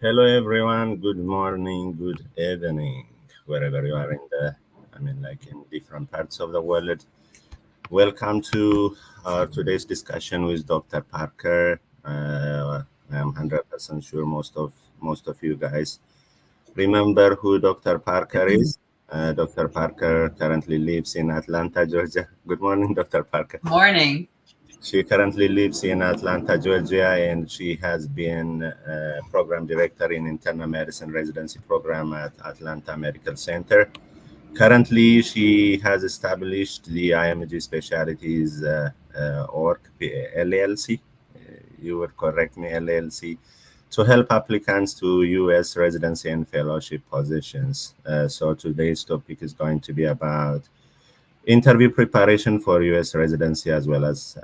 Hello, everyone. Good morning, good evening, wherever you are like in different parts of the world. Welcome to our today's discussion with Dr. Parker. I'm 100% sure most of you guys remember who Dr. Parker is. Dr. Parker currently lives in Atlanta, Georgia. Good morning, Dr. Parker. Morning. She currently lives in Atlanta, Georgia, and she has been program director in internal medicine residency program at Atlanta Medical Center. Currently, she has established the IMG Specialties Org LLC. You would correct me, LLC, to help applicants to U.S. residency and fellowship positions. So today's topic is going to be about interview preparation for U.S. residency as well as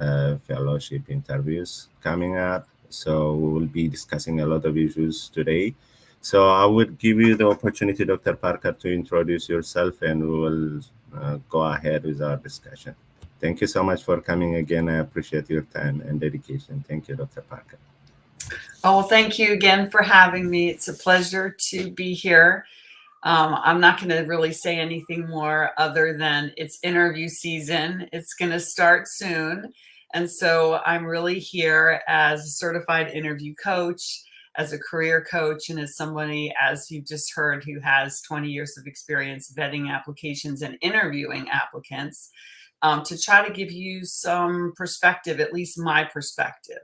fellowship interviews coming up. So we will be discussing a lot of issues today. So I would give you the opportunity, Dr. Parker, to introduce yourself, and we will go ahead with our discussion. Thank you so much for coming again. I appreciate your time and dedication. Thank you, Dr. Parker. Oh, well, thank you again for having me. It's a pleasure to be here. I'm not going to really say anything more other than it's interview season. It's going to start soon. And so I'm really here as a certified interview coach, as a career coach, and as somebody, as you just heard, who has 20 years of experience vetting applications and interviewing applicants, to try to give you some perspective, at least my perspective.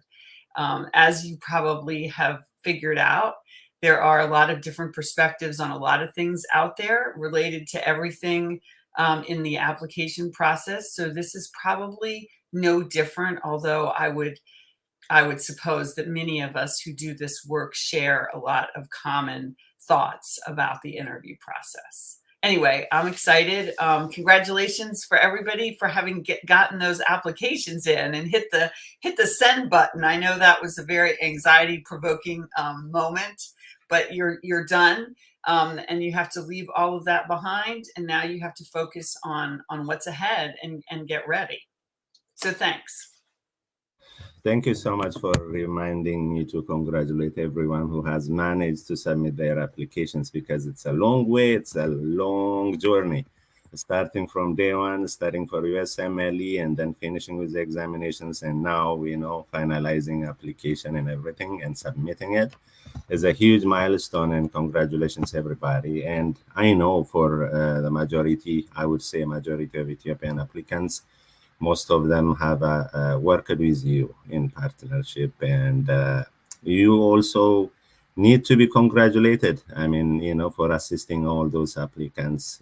As you probably have figured out, there are a lot of different perspectives on a lot of things out there related to everything in the application process. So this is probably no different, although I would suppose that many of us who do this work share a lot of common thoughts about the interview process. Anyway, I'm excited. Congratulations for everybody for having gotten those applications in and hit the send button. I know that was a very anxiety provoking moment, but you're done, and you have to leave all of that behind. And now you have to focus on what's ahead and get ready. So thanks. Thank you so much for reminding me to congratulate everyone who has managed to submit their applications because it's a long way, it's a long journey. Starting from day one, starting for USMLE and then finishing with the examinations, and now, finalizing application and everything and submitting it is a huge milestone. And congratulations, everybody. And I know for the majority, I would say majority of Ethiopian applicants, most of them have worked with you in partnership, and you also need to be congratulated. I mean, for assisting all those applicants,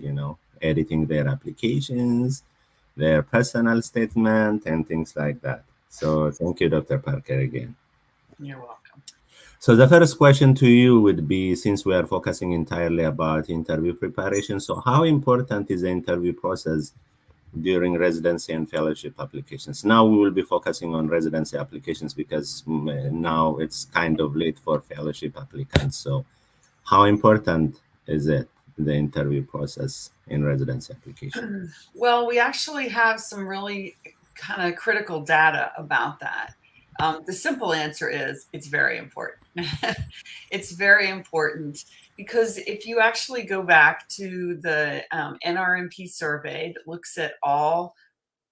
editing their applications, their personal statement, and things like that. So thank you, Dr. Parker, again. You're welcome. So the first question to you would be, since we are focusing entirely about interview preparation, so how important is the interview process during residency and fellowship applications? Now we will be focusing on residency applications because now it's kind of late for fellowship applicants. So how important is it, the interview process in residency application? Well, we actually have some really kind of critical data about that. The simple answer is it's very important. It's very important because if you actually go back to the NRMP survey that looks at all,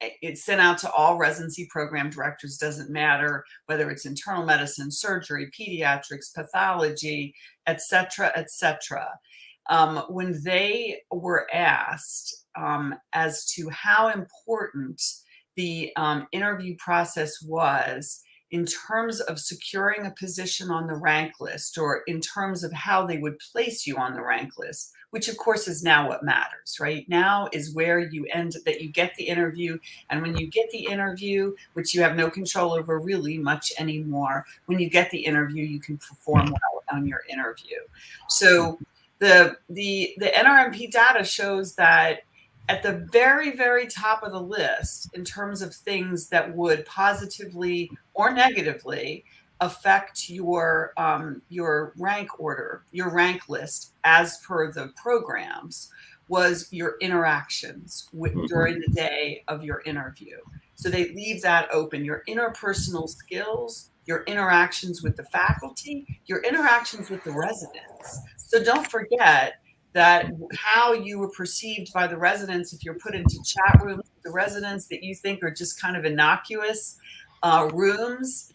it's sent out to all residency program directors, doesn't matter whether it's internal medicine, surgery, pediatrics, pathology, et cetera, et cetera. When they were asked as to how important the interview process was in terms of securing a position on the rank list, or in terms of how they would place you on the rank list, which of course is now what matters. Right now is where you end, that you get the interview. And when you get the interview, which you have no control over really much anymore, when you get the interview, you can perform well on your interview. So the NRMP data shows that at the very, very top of the list in terms of things that would positively or negatively affect your rank order, your rank list as per the programs, was your interactions during the day of your interview. So they leave that open. Your interpersonal skills, your interactions with the faculty, your interactions with the residents. So don't forget that how you were perceived by the residents, if you're put into chat rooms with the residents that you think are just kind of innocuous rooms,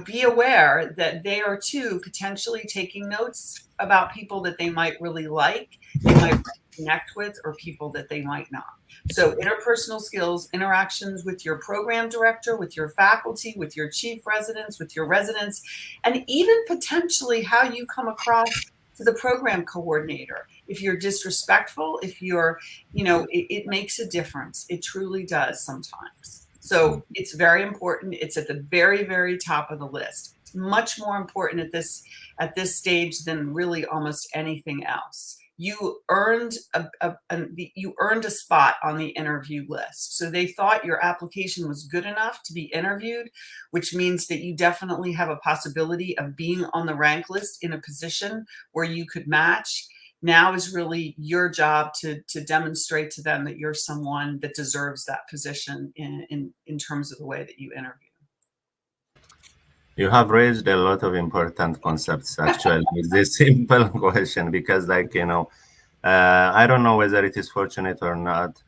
be aware that they are too potentially taking notes about people that they might really like, they might connect with, or people that they might not. So interpersonal skills, interactions with your program director, with your faculty, with your chief residents, with your residents, and even potentially how you come across to the program coordinator. If you're disrespectful, if you're, it makes a difference. It truly does sometimes. So it's very important. It's at the very, very top of the list. It's much more important at this stage than really almost anything else. You earned you earned a spot on the interview list. So they thought your application was good enough to be interviewed, which means that you definitely have a possibility of being on the rank list in a position where you could match. Now is really your job to demonstrate to them that you're someone that deserves that position in terms of the way that you interview. You have raised a lot of important concepts actually with this simple question, because I don't know whether it is fortunate or not.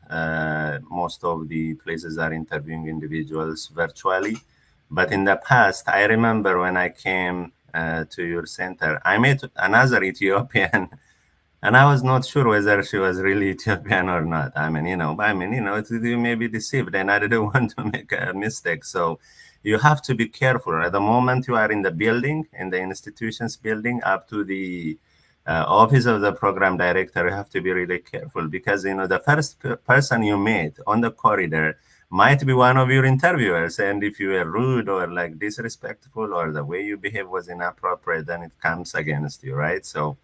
Most of the places are interviewing individuals virtually. But in the past, I remember when I came to your center, I met another Ethiopian, and I was not sure whether she was really Ethiopian or not. You may be deceived, and I didn't want to make a mistake. So you have to be careful. At the moment you are in the building, in the institution's building, up to the office of the program director, you have to be really careful, because the first person you meet on the corridor might be one of your interviewers, and if you were rude or like disrespectful, or the way you behave was inappropriate, then it comes against you, right? So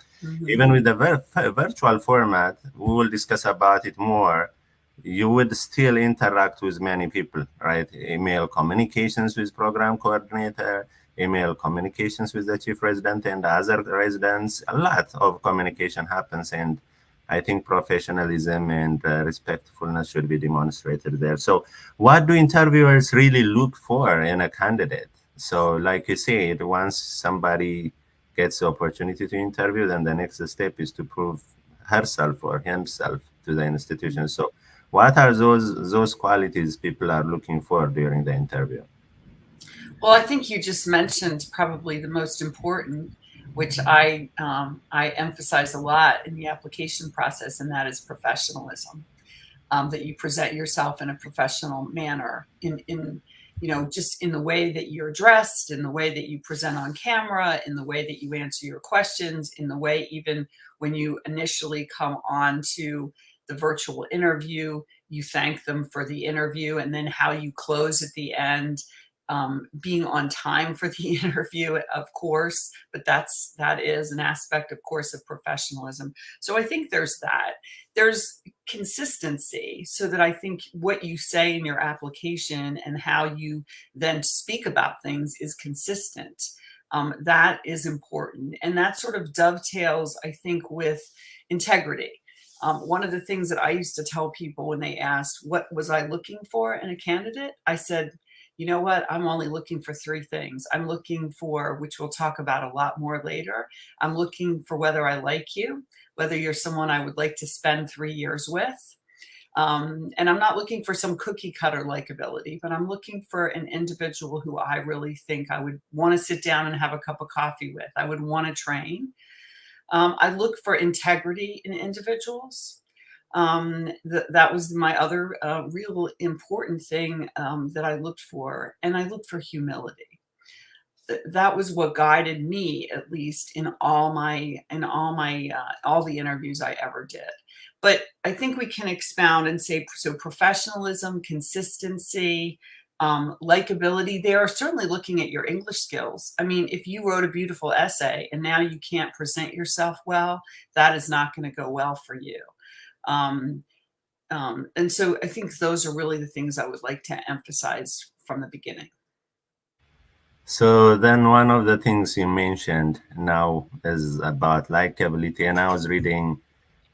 even with the virtual format, we will discuss about it more. You would still interact with many people, right? Email communications with program coordinator, email communications with the chief resident and other residents. A lot of communication happens, and I think professionalism and respectfulness should be demonstrated there. So what do interviewers really look for in a candidate? So like you said, once somebody gets the opportunity to interview, then the next step is to prove herself or himself to the institution. So what are those qualities people are looking for during the interview? Well, I think you just mentioned probably the most important, which I emphasize a lot in the application process, and that is professionalism. That you present yourself in a professional manner, in just in the way that you're dressed, in the way that you present on camera, in the way that you answer your questions, in the way even when you initially come on to the virtual interview, you thank them for the interview, and then how you close at the end, being on time for the interview, of course, but that is an aspect, of course, of professionalism. So I think there's that. There's consistency, so that I think what you say in your application and how you then speak about things is consistent. That is important, and that sort of dovetails, I think, with integrity. One of the things that I used to tell people when they asked what was I looking for in a candidate, I said, you know what? I'm only looking for three things. I'm looking for, which we'll talk about a lot more later, I'm looking for whether I like you, whether you're someone I would like to spend 3 years with. And I'm not looking for some cookie cutter likability, but I'm looking for an individual who I really think I would want to sit down and have a cup of coffee with. I would want to train. I look for integrity in individuals. That was my other real important thing that I looked for, and I looked for humility. That was what guided me, at least all the interviews I ever did. But I think we can expound and say, so professionalism, consistency, likability. They are certainly looking at your English skills. I mean, if you wrote a beautiful essay and now you can't present yourself well, that is not going to go well for you. Um, and so I think those are really the things I would like to emphasize from the beginning. So then one of the things you mentioned now is about likability, and I was reading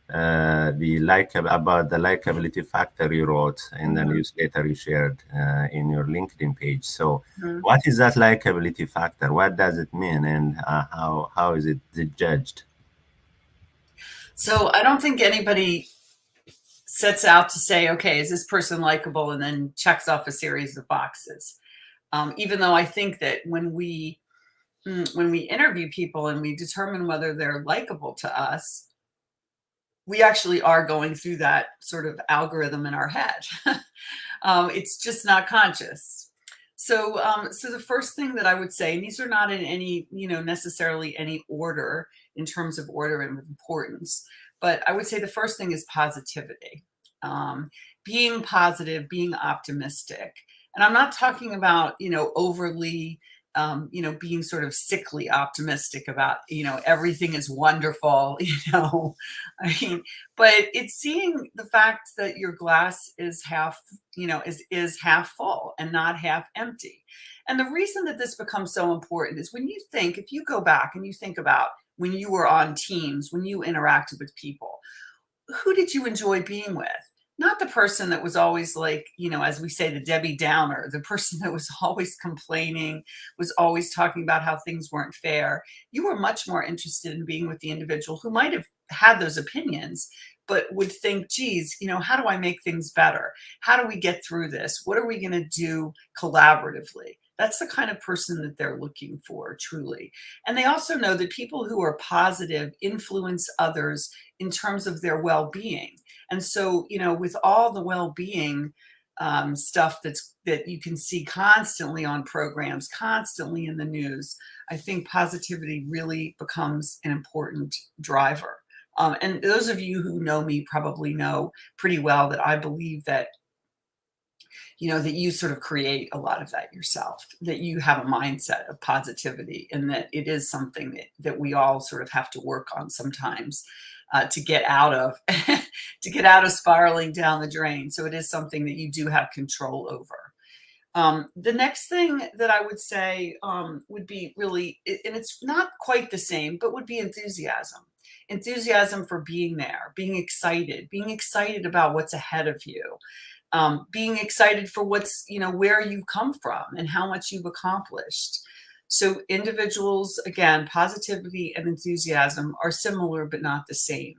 about the likability factor you wrote in the Mhm. newsletter you shared in your LinkedIn page. So, Mhm. what is that likability factor? What does it mean, and how is it judged? So I don't think anybody sets out to say, okay, is this person likable, and then checks off a series of boxes. Even though I think that when we interview people and we determine whether they're likable to us, we actually are going through that sort of algorithm in our head. It's just not conscious. So the first thing that I would say, and these are not in any, necessarily any order in terms of order and importance, but I would say the first thing is positivity. Um, Being positive, being optimistic. And I'm not talking about, overly, being sort of sickly optimistic about, everything is wonderful, I mean, but it's seeing the fact that your glass is half, is half full and not half empty. And the reason that this becomes so important is when you think, if you go back and you think about when you were on teams, when you interacted with people, who did you enjoy being with? Not the person that was always like, as we say, the Debbie Downer, the person that was always complaining, was always talking about how things weren't fair. You were much more interested in being with the individual who might have had those opinions, but would think, geez, how do I make things better? How do we get through this? What are we going to do collaboratively? That's the kind of person that they're looking for, truly. And they also know that people who are positive influence others in terms of their well-being. And so, with all the well-being stuff that you can see constantly on programs, constantly in the news, I think positivity really becomes an important driver. And those of you who know me probably know pretty well that I believe that that you sort of create a lot of that yourself, that you have a mindset of positivity, and that it is something that we all sort of have to work on sometimes to get out of to get out of spiraling down the drain. So it is something that you do have control over. The next thing that I would say would be really, and it's not quite the same, but would be enthusiasm. Enthusiasm for being there, being excited about what's ahead of you, being excited for what's, where you've come from and how much you've accomplished. So individuals, again, positivity and enthusiasm are similar but not the same.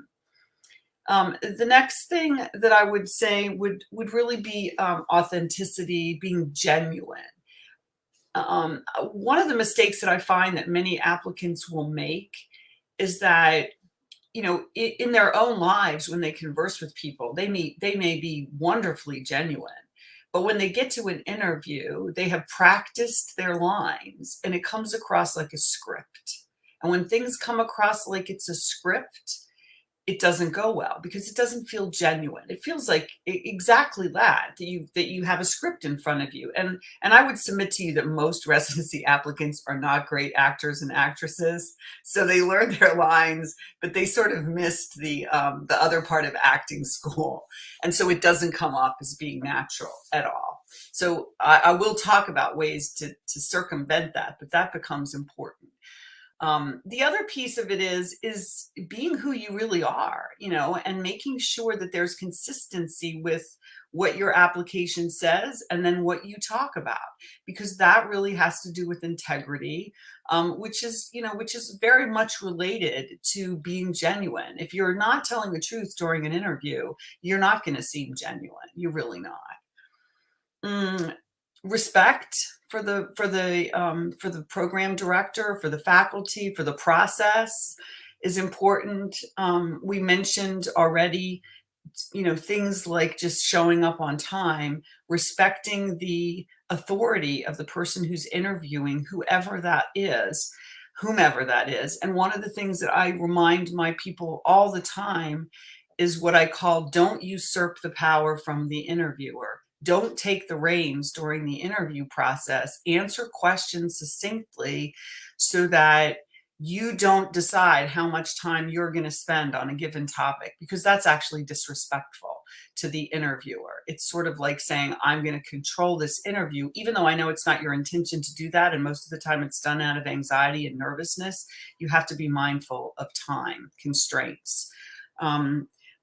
The next thing that I would say would really be authenticity, being genuine. One of the mistakes that I find that many applicants will make is that in their own lives, when they converse with people, they may be wonderfully genuine. But when they get to an interview, they have practiced their lines and it comes across like a script. And when things come across like it's a script, it doesn't go well because it doesn't feel genuine. It feels like exactly that you have a script in front of you. And I would submit to you that most residency applicants are not great actors and actresses. So they learned their lines, but they sort of missed the other part of acting school. And so it doesn't come off as being natural at all. So I will talk about ways to circumvent that, but that becomes important. The other piece of it is being who you really are, and making sure that there's consistency with what your application says and then what you talk about, because that really has to do with integrity, which is very much related to being genuine. If you're not telling the truth during an interview, you're not going to seem genuine. You're really not. Mm, Respect for the program director, for the faculty, for the process is important. We mentioned already, things like just showing up on time, respecting the authority of the person who's interviewing, whomever that is. And one of the things that I remind my people all the time is what I call don't usurp the power from the interviewer. Don't take the reins during the interview process. Answer questions succinctly so that you don't decide how much time you're going to spend on a given topic, because that's actually disrespectful to the interviewer. It's sort of like saying, I'm going to control this interview, even though I know it's not your intention to do that. And most of the time it's done out of anxiety and nervousness. You have to be mindful of time constraints.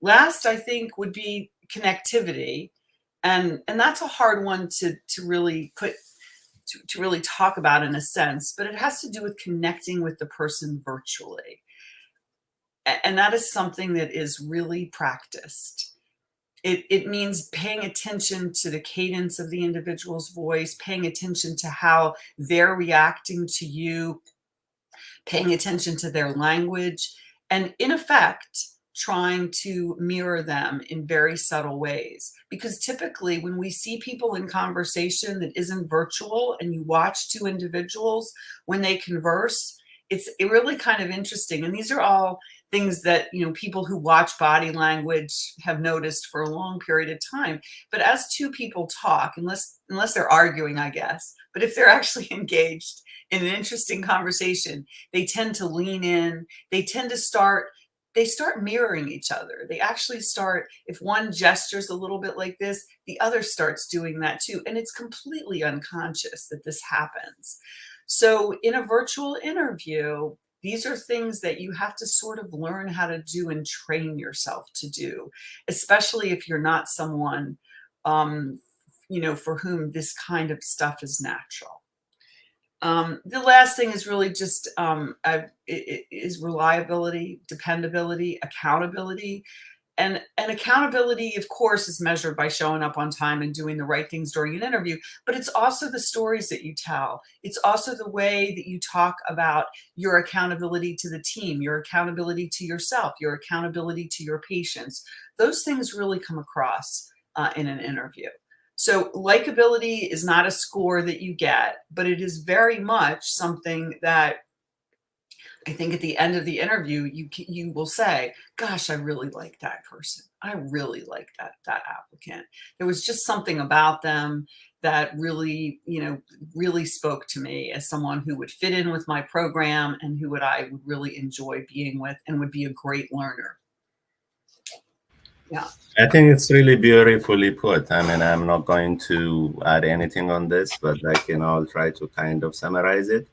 Last, I think, would be connectivity. And that's a hard one to really put to really talk about in a sense, but it has to do with connecting with the person virtually. And that is something that is really practiced. It means paying attention to the cadence of the individual's voice, paying attention to how they're reacting to you, paying attention to their language, and in effect, trying to mirror them in very subtle ways. Because typically, when we see people in conversation that isn't virtual and you watch two individuals when they converse, it's really kind of interesting. And these are all things that, you know, people who watch body language have noticed for a long period of time. But as two people talk, unless they're arguing, I guess, but if they're actually engaged in an interesting conversation, they tend to lean in. They start mirroring each other. They actually start, if one gestures a little bit like this, the other starts doing that too. And it's completely unconscious that this happens. So in a virtual interview, these are things that you have to sort of learn how to do and train yourself to do, especially if you're not someone, um, you know, for whom this kind of stuff is natural. The last thing is really just is reliability, dependability, accountability. And accountability, of course, is measured by showing up on time and doing the right things during an interview, but it's also the stories that you tell. It's also the way that you talk about your accountability to the team, your accountability to yourself, your accountability to your patients. Those things really come across in an interview. So likability is not a score that you get, but it is very much something that I think at the end of the interview, you will say, "Gosh, I really like that person. I really like that applicant. There was just something about them that really, you know, really spoke to me as someone who would fit in with my program and who I would really enjoy being with and would be a great learner." Yeah. I think it's really beautifully put. I mean, I'm not going to add anything on this, but I'll try to kind of summarize it.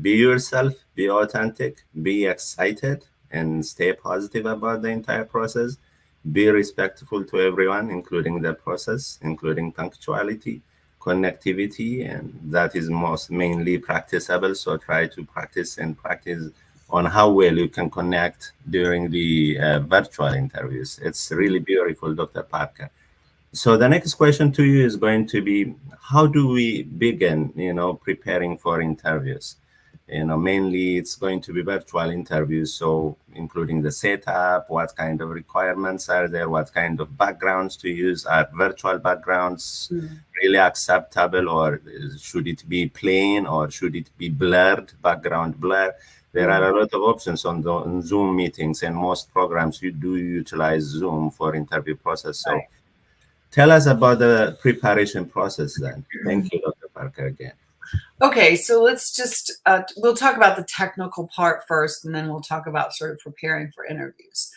Be yourself, be authentic, be excited, and stay positive about the entire process. Be respectful to everyone, including the process, including punctuality, connectivity, and that is most mainly practicable. So try to practice on how well you can connect during the virtual interviews. It's really beautiful, Dr. Parker. So the next question to you is going to be, how do we begin, preparing for interviews? Mainly it's going to be virtual interviews. So including the setup, what kind of requirements are there? What kind of backgrounds to use? Are virtual backgrounds Mm. really acceptable, or should it be plain, or should it be blurred, background blur? There are Mm. a lot of options on Zoom meetings, and most programs you do utilize Zoom for interview process. So tell us about the preparation process then. Thank you, Dr. Parker, again. Okay, so let's just we'll talk about the technical part first, and then we'll talk about sort of preparing for interviews.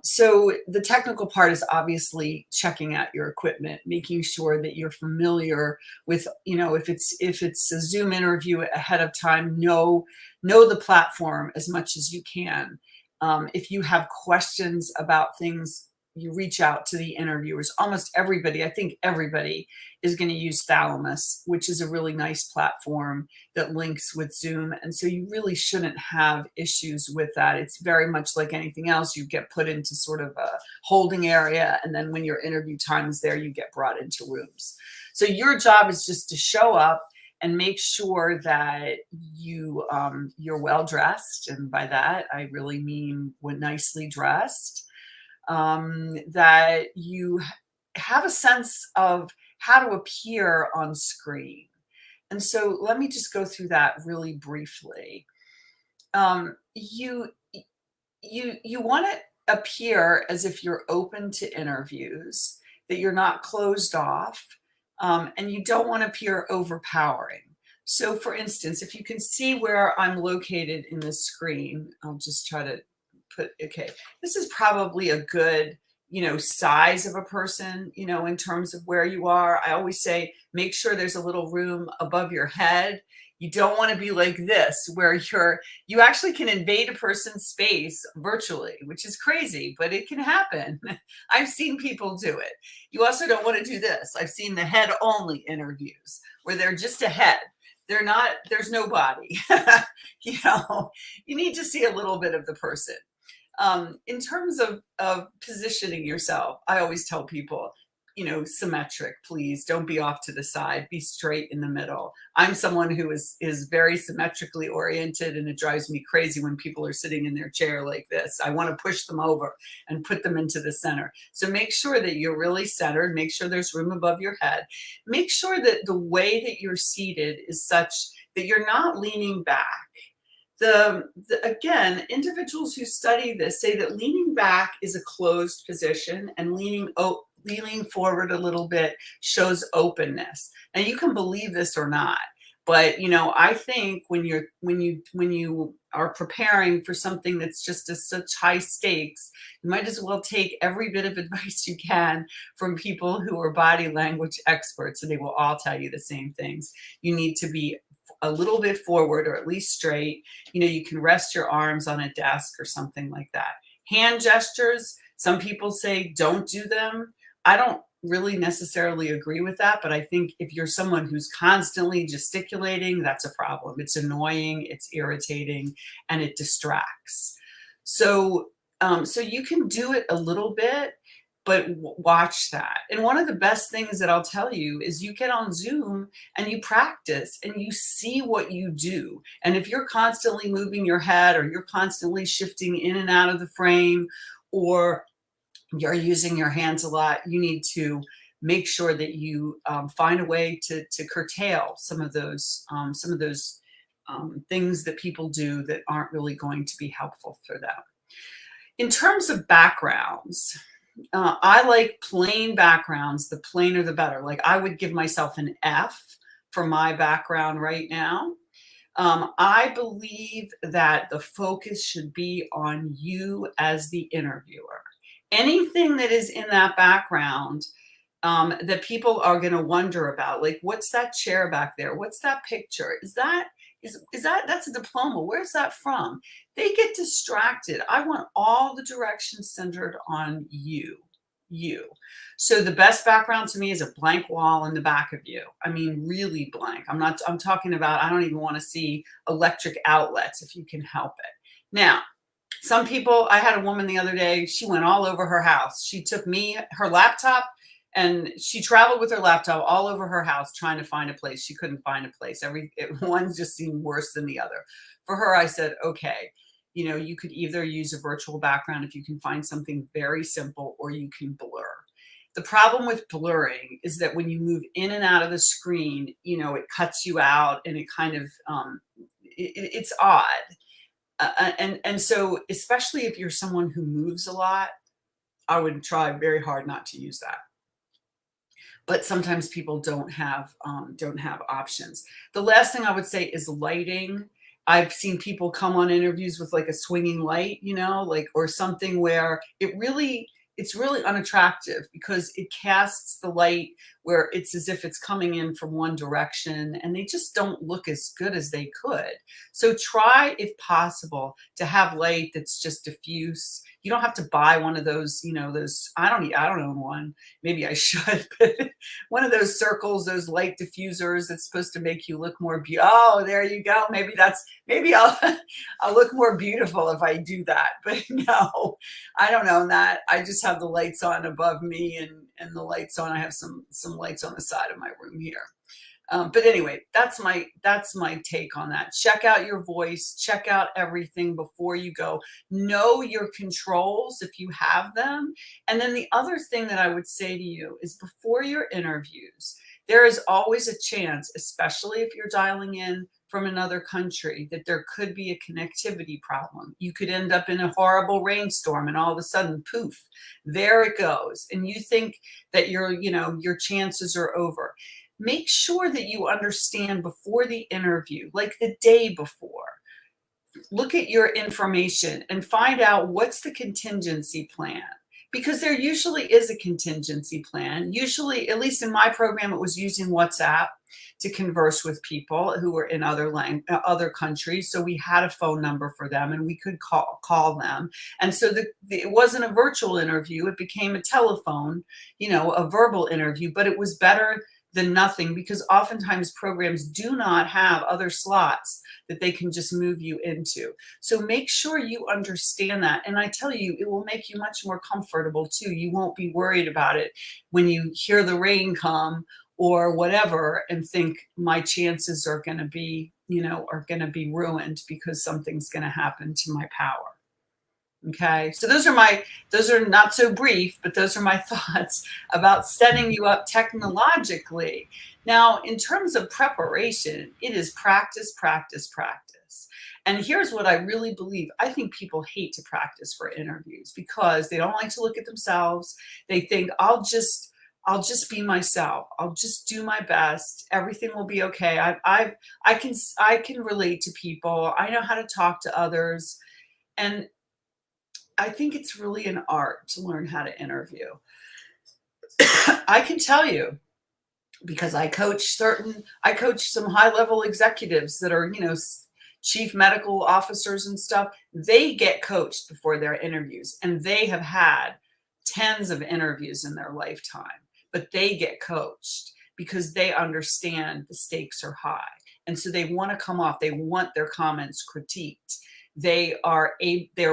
So the technical part is obviously checking out your equipment, making sure that you're familiar with, if it's a Zoom interview ahead of time, know the platform as much as you can. If you have questions about things, you reach out to the interviewers. Almost everybody, I think everybody, is going to use Thalamus, which is a really nice platform that links with Zoom. And so you really shouldn't have issues with that. It's very much like anything else. You get put into sort of a holding area, and then when your interview time is there, you get brought into rooms. So your job is just to show up and make sure that you're well dressed. And by that, I really mean nicely dressed. That you have a sense of how to appear on screen. And so let me just go through that really briefly. You want to appear as if you're open to interviews, that you're not closed off, and you don't want to appear overpowering. So for instance, if you can see where I'm located in the screen, I'll just try to okay, this is probably a good size of a person, in terms of where you are. I always say, make sure there's a little room above your head. You don't want to be like this, where you actually can invade a person's space virtually, which is crazy, but it can happen. I've seen people do it. You also don't want to do this. I've seen the head only interviews where they're just a head. They're not, there's no body. You need to see a little bit of the person. In terms of positioning yourself, I always tell people, symmetric, please don't be off to the side, be straight in the middle. I'm someone who is very symmetrically oriented, and it drives me crazy when people are sitting in their chair like this. I want to push them over and put them into the center. So make sure that you're really centered, make sure there's room above your head, make sure that the way that you're seated is such that you're not leaning back. Again, individuals who study this say that leaning back is a closed position, and leaning forward a little bit shows openness. Now, you can believe this or not, but I think when you are preparing for something that's just such high stakes, you might as well take every bit of advice you can from people who are body language experts, and they will all tell you the same things. You need to be a little bit forward, or at least straight. You can rest your arms on a desk or something like that. Hand gestures, some people say don't do them. I don't really necessarily agree with that, but I think if you're someone who's constantly gesticulating, that's a problem. It's annoying, it's irritating, and it distracts. So you can do it a little bit, but watch that. And one of the best things that I'll tell you is you get on Zoom and you practice and you see what you do. And if you're constantly moving your head, or you're constantly shifting in and out of the frame, or you're using your hands a lot, you need to make sure that you find a way to curtail some of those things that people do that aren't really going to be helpful for them. In terms of backgrounds, I like plain backgrounds. The plainer, the better. Like, I would give myself an F for my background right now. I believe that the focus should be on you as the interviewer. Anything that is in that background that people are going to wonder about, like, what's that chair back there? What's that picture? Is that that's a diploma? Where's that from? They get distracted. I want all the directions centered on you. So the best background to me is a blank wall in the back of you. I mean, really blank. I'm talking about, I don't even want to see electric outlets if you can help it. Now, some people, I had a woman the other day, she went all over her house. She took her laptop, and she traveled with her laptop all over her house trying to find a place. She couldn't find a place. One just seemed worse than the other. For her, I said, okay, you could either use a virtual background if you can find something very simple, or you can blur. The problem with blurring is that when you move in and out of the screen, it cuts you out, and it kind of, it's odd. And so, especially if you're someone who moves a lot, I would try very hard not to use that. But sometimes people don't have options. The last thing I would say is lighting. I've seen people come on interviews with like a swinging light, or something where it's really unattractive, because it casts the light where it's as if it's coming in from one direction, and they just don't look as good as they could. So try, if possible, to have light that's just diffuse. You don't have to buy one of those, I don't own one. Maybe I should, but one of those circles, those light diffusers that's supposed to make you look more beautiful. Oh, there you go. Maybe I'll look more beautiful if I do that. But no, I don't own that. I just have the lights on above me, and the lights on. I have some lights on the side of my room here. But anyway, that's my take on that. Check out your voice, check out everything before you go. Know your controls if you have them. And then the other thing that I would say to you is, before your interviews, there is always a chance, especially if you're dialing in from another country, that there could be a connectivity problem. You could end up in a horrible rainstorm, and all of a sudden, poof, there it goes. And you think that your chances are over. Make sure that you understand before the interview, like the day before. Look at your information and find out, what's the contingency plan. because there usually is a contingency plan. Usually, at least in my program, it was using WhatsApp to converse with people who were in other countries. So we had a phone number for them, and we could call them. And so it wasn't a virtual interview; it became a telephone, a verbal interview. But it was better than nothing, because oftentimes programs do not have other slots that they can just move you into. So make sure you understand that. And I tell you, it will make you much more comfortable too. You won't be worried about it when you hear the rain come or whatever and think my chances are going to be, ruined because something's going to happen to my power. Okay, so those are not so brief, but those are my thoughts about setting you up technologically. Now, in terms of preparation, it is practice, practice, practice. And here's what I really believe. I think people hate to practice for interviews because they don't like to look at themselves. They think, I'll just be myself. I'll just do my best. Everything will be okay. I can relate to people. I know how to talk to others. And I think it's really an art to learn how to interview. I can tell you, because I coach some high level executives that are, chief medical officers and stuff. They get coached before their interviews, and they have had tens of interviews in their lifetime, but they get coached because they understand the stakes are high. And so they want to come off, they want their comments critiqued. They're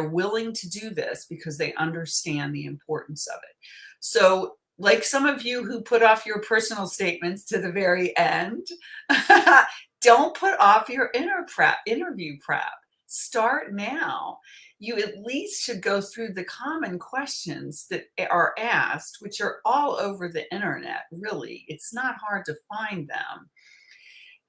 willing to do this because they understand the importance of it. So like some of you who put off your personal statements to the very end, don't put off your interview prep. Start now. You at least should go through the common questions that are asked, which are all over the internet, really. It's not hard to find them.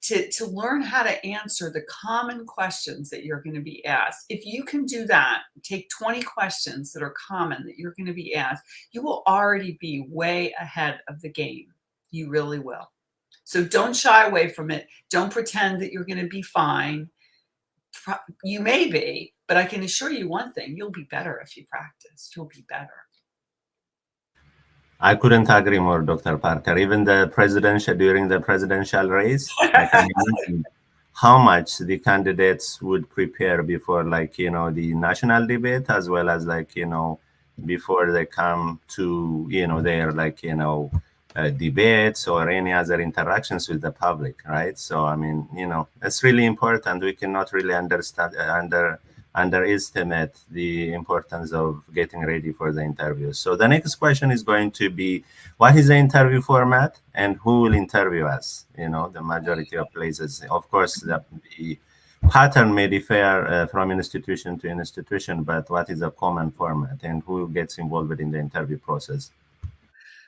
To learn how to answer the common questions that you're going to be asked. If you can do that, take 20 questions that are common that you're going to be asked, you will already be way ahead of the game. You really will. So don't shy away from it. Don't pretend that you're going to be fine. You may be, but I can assure you one thing, you'll be better if you practice. You'll be better. I couldn't agree more, Dr. Parker. Even during the presidential race, I can imagine how much the candidates would prepare before, the national debate, as well as, before they come to, their, debates or any other interactions with the public, right? So, I mean, it's really important. We cannot really underestimate the importance of getting ready for the interview. So the next question is going to be, what is the interview format and who will interview us? The majority of places, of course, the pattern may differ from institution to institution, but what is a common format and who gets involved in the interview process?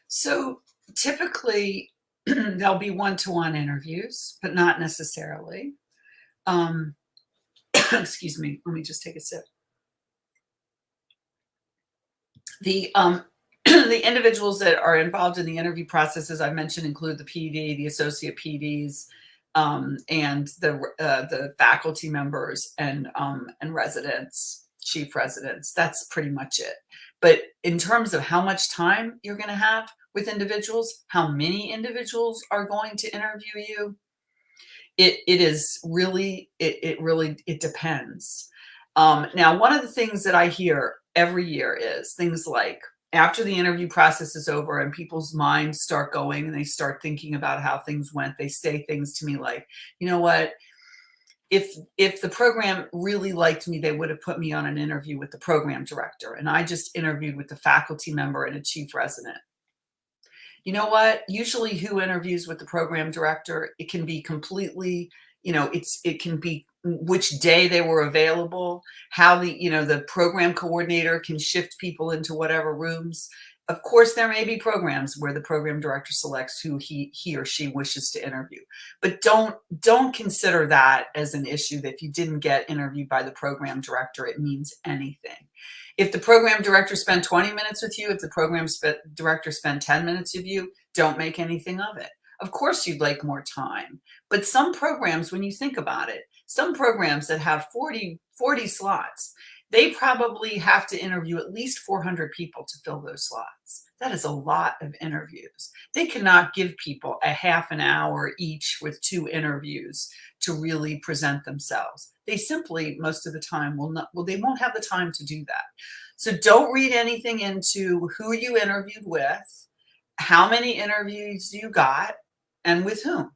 So typically there'll be one-to-one interviews, but not necessarily. Excuse me, let me just take a sip. The the individuals that are involved in the interview process, as I mentioned, include the PD, the associate PDs, and the faculty members and residents, chief residents. That's pretty much it. But in terms of how much time you're going to have with individuals, how many individuals are going to interview you, it depends. Now, one of the things that I hear every year is things like, after the interview process is over and people's minds start going and they start thinking about how things went, they say things to me like, you know what, if the program really liked me, they would have put me on an interview with the program director, and I just interviewed with the faculty member and a chief resident. You know what? Usually who interviews with the program director, it can be completely, it can be which day they were available, how the program coordinator can shift people into whatever rooms. Of course, there may be programs where the program director selects who he or she wishes to interview, but don't consider that as an issue that if you didn't get interviewed by the program director, it means anything. If the program director spent 20 minutes with you, if the program director spent 10 minutes with you, don't make anything of it. Of course, you'd like more time, but some programs, when you think about it, some programs that have 40 slots, they probably have to interview at least 400 people to fill those slots. That is a lot of interviews. They cannot give people a half an hour each with 2 interviews to really present themselves. They simply, most of the time, they won't have the time to do that. So don't read anything into who you interviewed with, how many interviews you got, and with whom.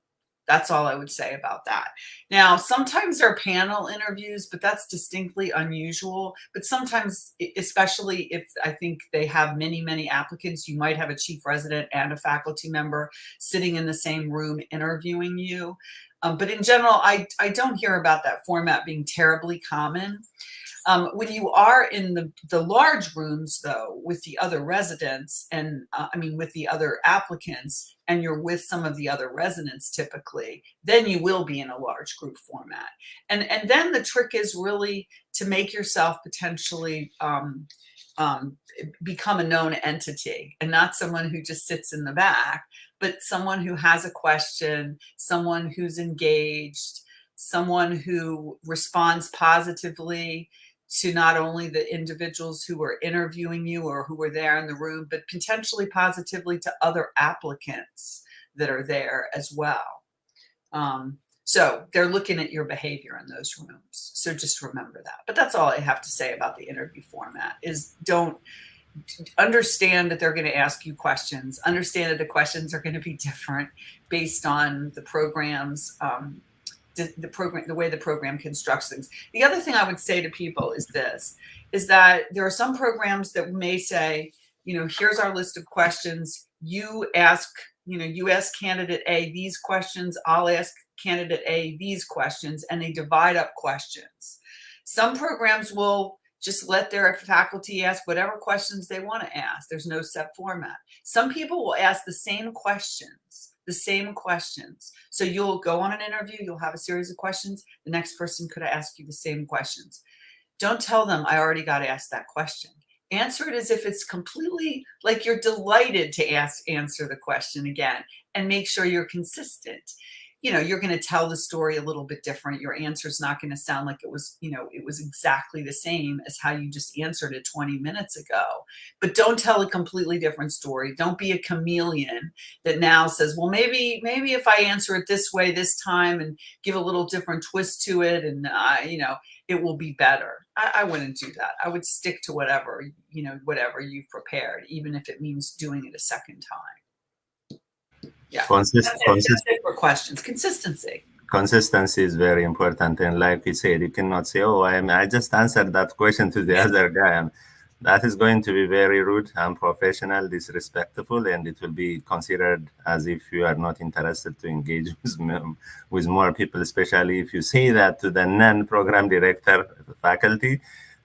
That's all I would say about that. Now, sometimes there are panel interviews, but that's distinctly unusual. But sometimes, especially if I think they have many, many applicants, you might have a chief resident and a faculty member sitting in the same room interviewing you. But in general, I don't hear about that format being terribly common. When you are in the large rooms, though, with the other residents and with the other applicants, and you're with some of the other residents typically, then you will be in a large group format. And then the trick is really to make yourself potentially become a known entity and not someone who just sits in the back, but someone who has a question, someone who's engaged, someone who responds positively to not only the individuals who are interviewing you or who are there in the room, but potentially positively to other applicants that are there as well. So they're looking at your behavior in those rooms. So just remember that. But that's all I have to say about the interview format is don't understand that they're going to ask you questions. Understand that the questions are going to be different based on the program's the way the program constructs things. The other thing I would say to people is this, is that there are some programs that may say, here's our list of questions. You ask candidate A these questions, I'll ask candidate A these questions, and they divide up questions. Some programs will just let their faculty ask whatever questions they want to ask. There's no set format. Some people will ask the same questions. So you'll go on an interview, you'll have a series of questions. The next person could ask you the same questions. Don't tell them I already got asked that question. Answer it as if it's completely like you're delighted to answer the question again, and make sure you're consistent. You're going to tell the story a little bit different. Your answer is not going to sound like it was exactly the same as how you just answered it 20 minutes ago. But don't tell a completely different story. Don't be a chameleon that now says, well, maybe if I answer it this way this time and give a little different twist to it, and it will be better. I wouldn't do that. I would stick to whatever you've prepared, even if it means doing it a second time. Yeah, that's it for questions. Consistency. Consistency is very important, and like we said, you cannot say, "Oh, I just answered that question to the other guy." And that is going to be very rude, unprofessional, disrespectful, and it will be considered as if you are not interested to engage with more people, especially if you say that to the non-program director faculty.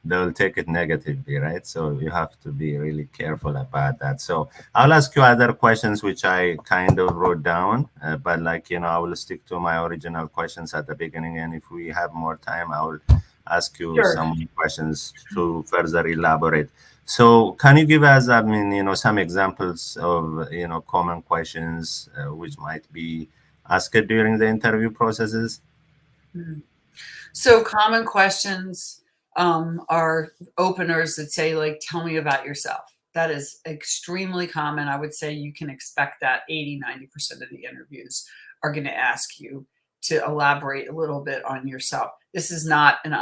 They will take it negatively, right? So you have to be really careful about that. So I'll ask you other questions, which I kind of wrote down, but I will stick to my original questions at the beginning. And if we have more time, I will ask you some questions to further elaborate. So can you give us, some examples of, common questions which might be asked during the interview processes? Mm-hmm. So common questions are openers that say, like, tell me about yourself. That is extremely common. I would say you can expect that 80-90% of the interviews are going to ask you to elaborate a little bit on yourself. This is not an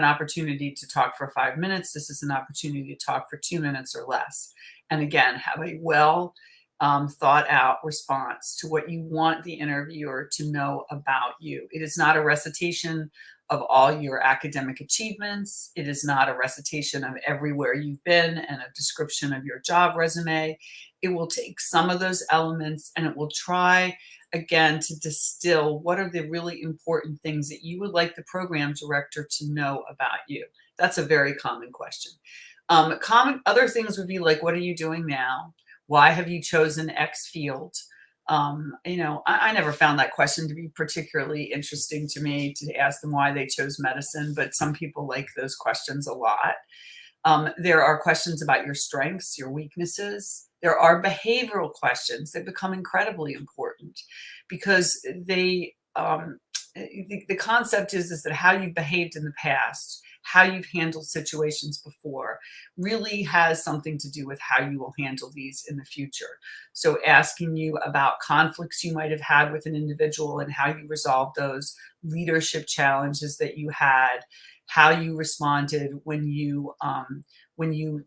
opportunity to talk for 5 minutes. This is an opportunity to talk for 2 minutes or less. And again, have a thought out response to what you want the interviewer to know about you. It is not a recitation of all your academic achievements. It is not a recitation of everywhere you've been and a description of your job resume. It will take some of those elements and it will try again to distill what are the really important things that you would like the program director to know about you. That's a very common question. Common other things would be like, what are you doing now? Why have you chosen X field? I never found that question to be particularly interesting to me, to ask them why they chose medicine, but some people like those questions a lot. There are questions about your strengths, your weaknesses. There are behavioral questions that become incredibly important because the concept is that how you've behaved in the past how you've handled situations before really has something to do with how you will handle these in the future. So asking you about conflicts you might have had with an individual and how you resolved those, leadership challenges that you had, how you responded when you,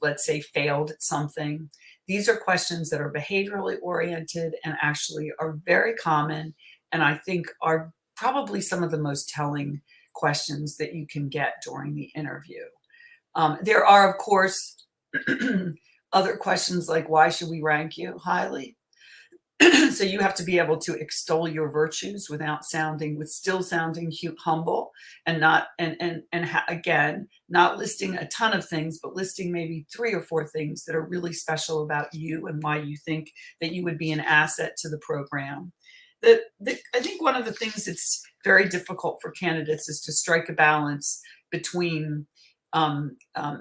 let's say, failed at something. These are questions that are behaviorally oriented and actually are very common, and I think are probably some of the most telling questions that you can get during the interview. There are, of course, other questions like, why should we rank you highly? So you have to be able to extol your virtues without still sounding humble, and not, again, not listing a ton of things, but listing maybe 3 or 4 things that are really special about you and why you think that you would be an asset to the program. I think one of the things that's very difficult for candidates is to strike a balance between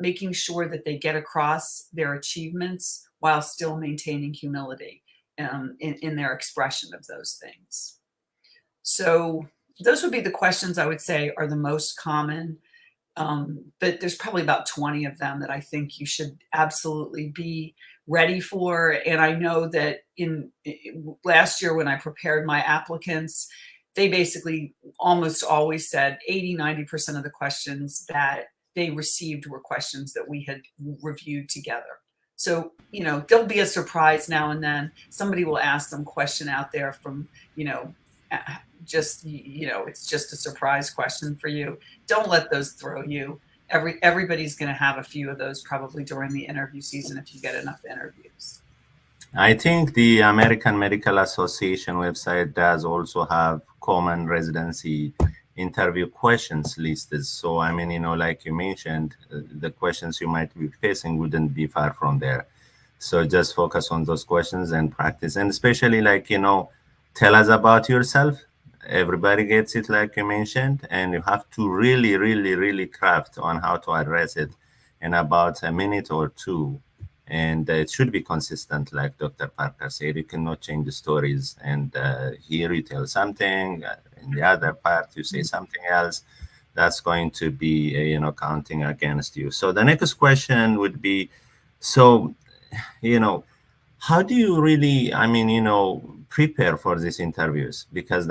making sure that they get across their achievements while still maintaining humility in their expression of those things. So those would be the questions I would say are the most common. But there's probably about 20 of them that I think you should absolutely be ready for. And I know that last year when I prepared my applicants, they basically almost always said 80–90% of the questions that they received were questions that we had reviewed together. So, there'll be a surprise now and then. Somebody will ask them question out there from, it's just a surprise question for you. Don't let those throw you. Everybody's going to have a few of those probably during the interview season if you get enough interviews. I think the American Medical Association website does also have common residency interview questions listed. So, I mean, like you mentioned, the questions you might be facing wouldn't be far from there. So just focus on those questions and practice. And especially tell us about yourself. Everybody gets it, like you mentioned, and you have to really, really, really craft on how to address it in about a minute or two. And it should be consistent, like Dr. Parker said. You cannot change the stories. And here you tell something, in the other part you say something else. That's going to be, counting against you. So the next question would be, so, how do you really, prepare for these interviews? Because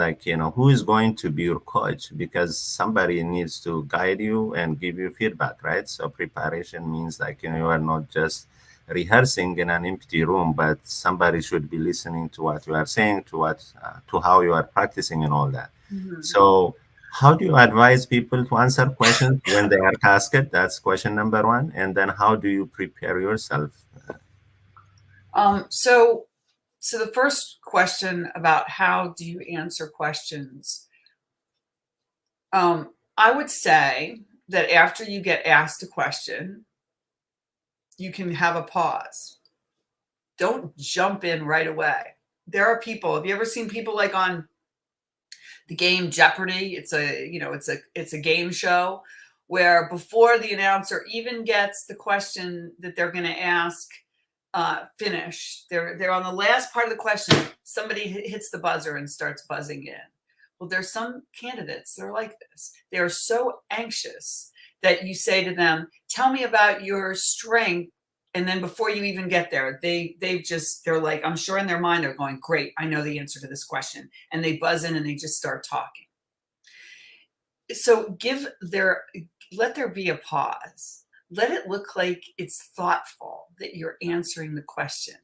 who is going to be your coach? Because somebody needs to guide you and give you feedback, right? So preparation means you are not just rehearsing in an empty room, but somebody should be listening to what you are saying, to how you are practicing and all that. Mm-hmm. So how do you advise people to answer questions when they are asked? That's question number 1. And then how do you prepare yourself? So the first question about how do you answer questions, I would say that after you get asked a question, you can have a pause. Don't jump in right away. There are people, have you ever seen people like on the game Jeopardy? It's a game show where before the announcer even gets the question that they're going to ask finished, they're on the last part of the question, somebody hits the buzzer and starts buzzing in. Well, there's some candidates that are like this. They're so anxious that you say to them, tell me about your strength. And then before you even get there, they're like, I'm sure in their mind, they're going, great, I know the answer to this question. And they buzz in and they just start talking. So let there be a pause. Let it look like it's thoughtful that you're answering the question.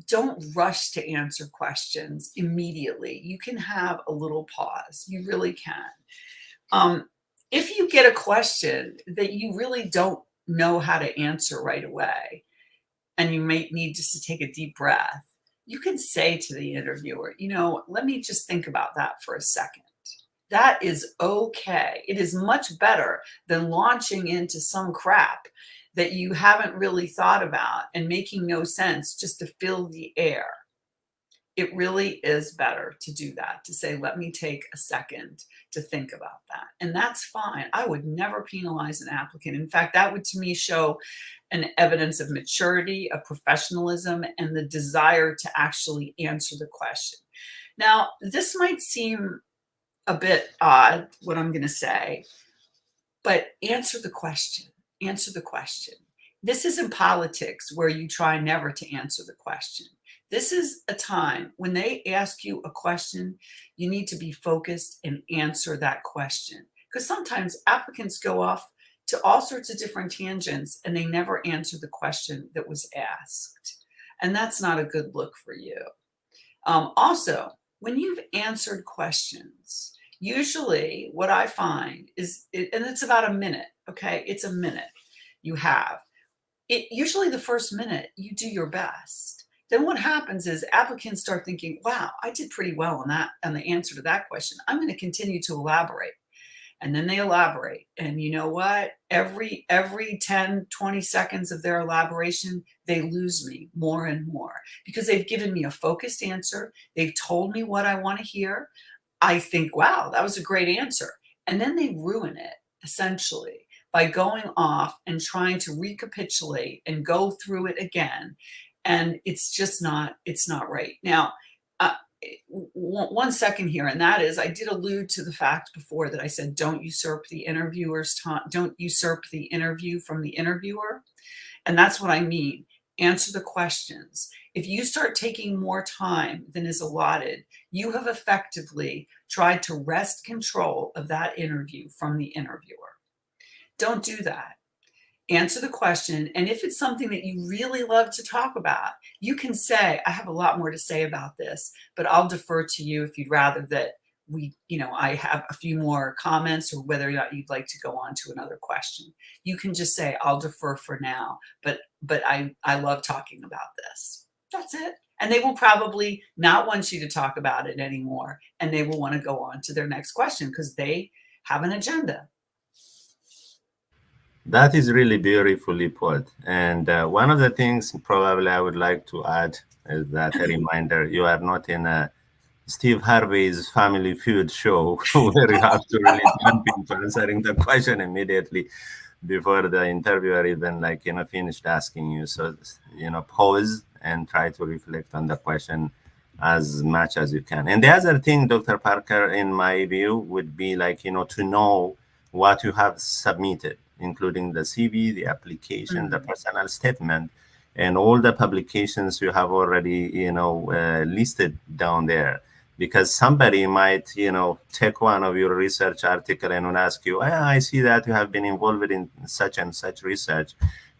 Don't rush to answer questions immediately. You can have a little pause. You really can. If you get a question that you really don't know how to answer right away, and you may need just to take a deep breath, you can say to the interviewer, let me just think about that for a second. That is okay. It is much better than launching into some crap that you haven't really thought about and making no sense just to fill the air. It really is better to do that, to say, let me take a second to think about that. And that's fine. I would never penalize an applicant. In fact, that would to me show an evidence of maturity, of professionalism, and the desire to actually answer the question. Now, this might seem a bit odd, what I'm going to say, but answer the question. Answer the question. This isn't politics where you try never to answer the question. This is a time when they ask you a question, you need to be focused and answer that question. Because sometimes applicants go off to all sorts of different tangents and they never answer the question that was asked. And that's not a good look for you. Also, when you've answered questions, usually what I find is, and it's about a minute, okay? It's a minute you have. Usually the first minute, you do your best. Then what happens is applicants start thinking, wow, I did pretty well on that, on the answer to that question. I'm going to continue to elaborate. And then they elaborate. And you know what? Every 10, 20 seconds of their elaboration, they lose me more and more because they've given me a focused answer. They've told me what I want to hear. I think, wow, that was a great answer. And then they ruin it, essentially, by going off and trying to recapitulate and go through it again. And it's not right. Now, uh, 1 second here, and that is, I did allude to the fact before that I said, don't usurp the interviewer's time, don't usurp the interview from the interviewer. And that's what I mean. Answer the questions. If you start taking more time than is allotted, you have effectively tried to wrest control of that interview from the interviewer. Don't do that. Answer the question. And if it's something that you really love to talk about, you can say, I have a lot more to say about this, but I'll defer to you if you'd rather that I have a few more comments, or whether or not you'd like to go on to another question. You can just say, I'll defer for now, but I love talking about this. That's it. And they will probably not want you to talk about it anymore. And they will want to go on to their next question because they have an agenda. That is really beautifully put. And one of the things probably I would like to add is that a reminder, you are not in a Steve Harvey's Family Feud show where you have to really jump into answering the question immediately before the interviewer even finished asking you. So, pause and try to reflect on the question as much as you can. And the other thing, Dr. Parker, in my view, would be to know what you have submitted, including the CV, the application, the personal statement, and all the publications you have already, listed down there. Because somebody might, take one of your research article and will ask you, I see that you have been involved in such and such research.